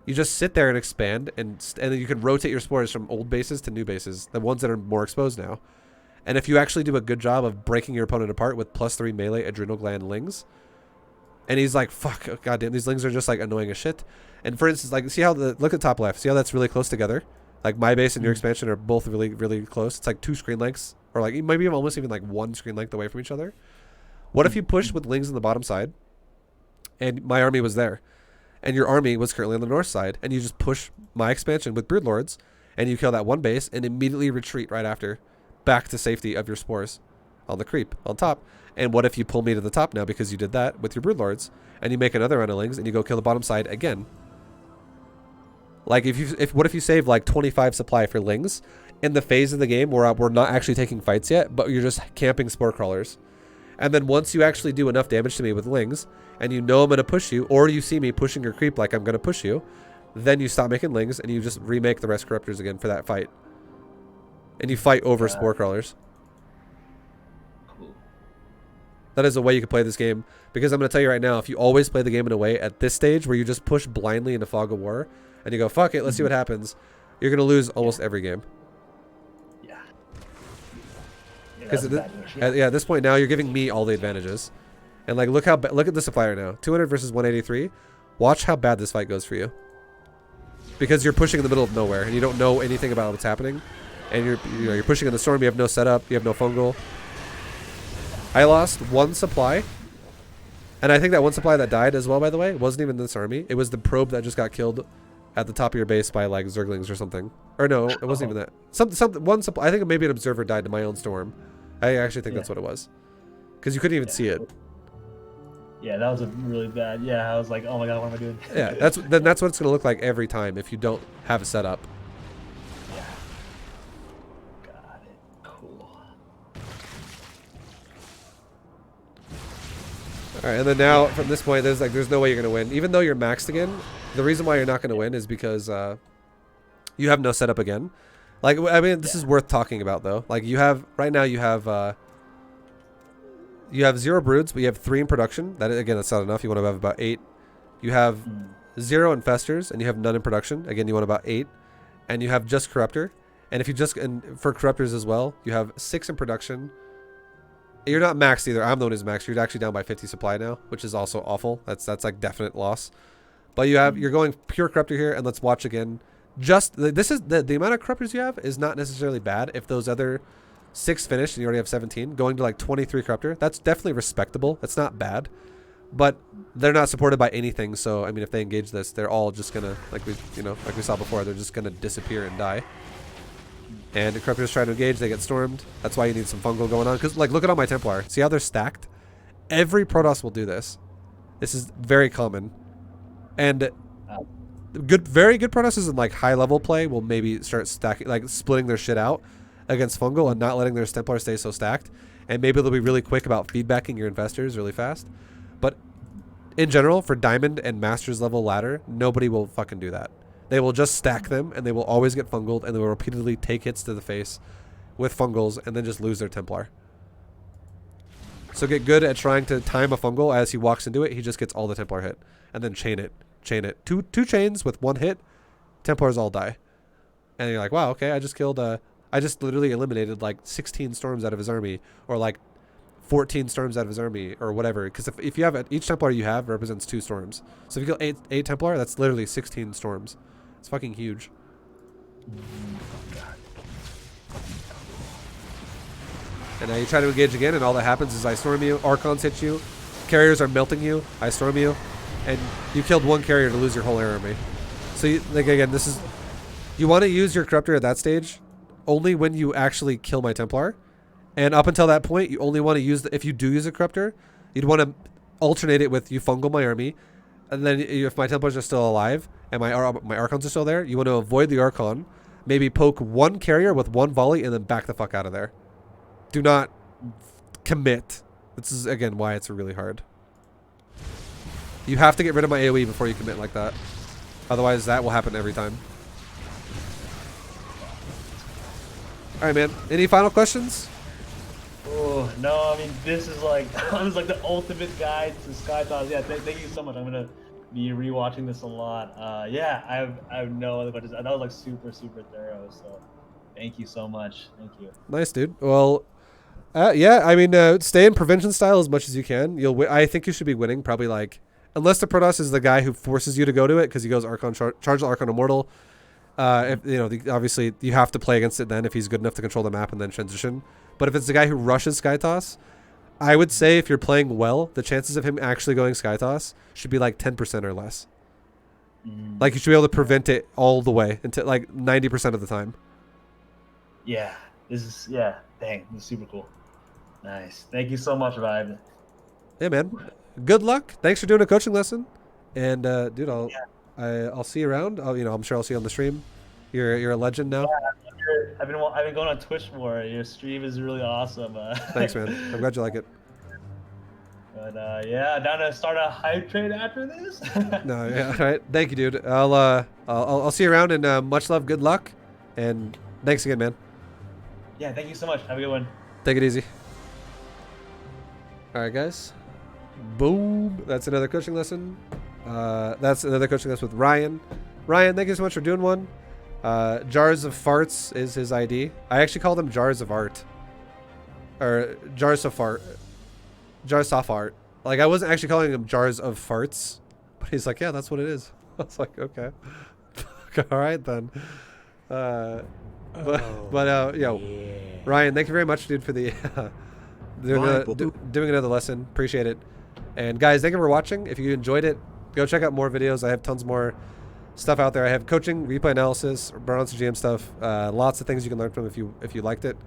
You just sit there and expand, and then you can rotate your spores from old bases to new bases, the ones that are more exposed now. And if you actually do a good job of breaking your opponent apart with +3 melee adrenal gland lings, and he's like, fuck, goddamn, these lings are just like annoying as shit. And for instance, like, see how look at top left. See how that's really close together? Like my base and your expansion are both really, really close. It's like 2 screen lengths, or like maybe almost even like 1 screen length away from each other. What if you pushed with lings on the bottom side, and my army was there, and your army was currently on the north side, and you just push my expansion with broodlords, and you kill that one base, and immediately retreat right after, back to safety of your spores, on the creep on top. And what if you pull me to the top now because you did that with your broodlords, and you make another round of lings, and you go kill the bottom side again? Like what if you save like 25 supply for lings in the phase of the game where we're not actually taking fights yet, but you're just camping spore crawlers. And then once you actually do enough damage to me with lings, and you know I'm going to push you, or you see me pushing your creep like I'm going to push you, then you stop making lings, and you just remake the rest corruptors again for that fight. And you fight over spore crawlers. Cool. That is a way you can play this game. Because I'm going to tell you right now, if you always play the game in a way at this stage where you just push blindly into Fog of War, and you go, fuck it, let's see what happens, you're going to lose almost every game. Yeah. Because at this point now, you're giving me all the advantages. And like, look at the supply right now. 200 versus 183. Watch how bad this fight goes for you. Because you're pushing in the middle of nowhere, and you don't know anything about what's happening. And you're pushing in the storm, you have no setup, you have no fungal. I lost 1 supply. And I think that 1 supply that died as well, by the way, wasn't even this army. It was the probe that just got killed at the top of your base by like Zerglings or something. Or no, it wasn't even that. One supply. I think maybe an observer died to my own storm. I actually think that's what it was. Because you couldn't even see it. Yeah, that was a really bad. Yeah, I was like, oh my god, what am I doing? Yeah, that's what it's gonna look like every time if you don't have a setup. Yeah. Got it. Cool. All right, and then now from this point, there's no way you're gonna win. Even though you're maxed again, the reason why you're not gonna win is because you have no setup again. Like, I mean, this is worth talking about though. Like, you have right now, you have 0 broods, but you have 3 in production. That again, that's not enough. You want to have about 8. You have 0 infestors, and you have none in production. Again, you want about 8, and you have just corruptor. And if you for corruptors as well, you have 6 in production. You're not maxed either. I'm the one who's maxed. You're actually down by 50 supply now, which is also awful. That's like definite loss. But you're going pure corruptor here, and let's watch again. Just this is the amount of corruptors you have is not necessarily bad. If those other 6 finished and you already have 17, going to like 23 corruptor, that's definitely respectable. That's not bad, but they're not supported by anything. So I mean, if they engage this, they're all just gonna, like we saw before, they're just gonna disappear and die. And the corruptors try to engage, they get stormed. That's why you need some fungal going on. Because like, look at all my templar. See how they're stacked? Every Protoss will do this. This is very common. And very good Protosses in like high level play will maybe start stacking, like splitting their shit out against fungal and not letting their Templar stay so stacked. And maybe they'll be really quick about feedbacking your investors really fast. But in general, for Diamond and Masters level ladder, nobody will fucking do that. They will just stack them, and they will always get fungaled, and they will repeatedly take hits to the face with fungals and then just lose their Templar. So get good at trying to time a fungal as he walks into it. He just gets all the Templar hit. And then chain it. Chain it. Two chains with 1 hit, Templars all die. And you're like, wow, okay, I just killed I just literally eliminated like 16 storms out of his army, or like 14 storms out of his army, or whatever. Because if you have each Templar you have represents 2 storms. So if you kill 8 Templar, that's literally 16 storms. It's fucking huge. And now you try to engage again, and all that happens is I storm you, Archons hit you, carriers are melting you, I storm you, and you killed 1 carrier to lose your whole air army. So you, like, again, this is, you want to use your corruptor at that stage only when you actually kill my Templar, And up until that point, you only want to use if you do use a corruptor, you'd want to alternate it with you fungal my army, and then if my Templars are still alive and my Archons are still there, you want to avoid the Archon, maybe poke one carrier with one volley, and then back the fuck out of there. Do not commit. This is again why it's really hard. You have to get rid of my AoE before you commit like that. Otherwise, that will happen every time. All right, man. Any final questions? Oh no, I mean this is like the ultimate guide to Skytoss. Yeah, thank you so much. I'm gonna be rewatching this a lot. Yeah, I have no other questions. That was like super thorough. So thank you so much. Thank you. Nice, dude. Well, yeah. I mean, stay in prevention style as much as you can. I think you should be winning. Probably like, unless the Protoss is the guy who forces you to go to it because he goes Archon charge the Archon Immortal. If you know, obviously you have to play against it then if he's good enough to control the map and then transition. But if it's the guy who rushes Skytoss, I would say if you're playing well, the chances of him actually going Skytoss should be like 10% or less. Like you should be able to prevent it all the way until like 90% of the time. Yeah, dang, this is super cool. Nice. Thank you so much, ViBE. Yeah, man. Good luck. Thanks for doing a coaching lesson. And dude, I'll see you around. I'm sure I'll see you on the stream. You're a legend now. Yeah, I've been going on Twitch more. Your stream is really awesome. Thanks, man. I'm glad you like it. But yeah, down to start a hype trade after this. No, yeah, all right. Thank you, dude. I'll see you around, and much love, good luck, and thanks again, man. Yeah, thank you so much. Have a good one. Take it easy. All right, guys. Boom. That's another coaching lesson. That's another coaching lesson with Ryan. Ryan, thank you so much for doing one. Jars of Farts is his ID. I actually called him Jars of Art. Or Jars of Fart. Jars of Art. Like, I wasn't actually calling him Jars of Farts. But he's like, yeah, that's what it is. I was like, okay. Alright then. Yo, Ryan, thank you very much, dude, for the doing another lesson. Appreciate it. And guys, thank you for watching. If you enjoyed it, go check out more videos. I have tons more stuff out there. I have coaching, replay analysis, Protoss GM stuff, lots of things you can learn from if you liked it.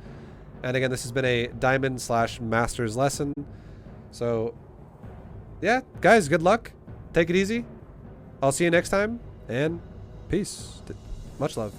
And again, this has been a Diamond/Masters lesson. So yeah, guys, good luck. Take it easy. I'll see you next time, and peace. Much love.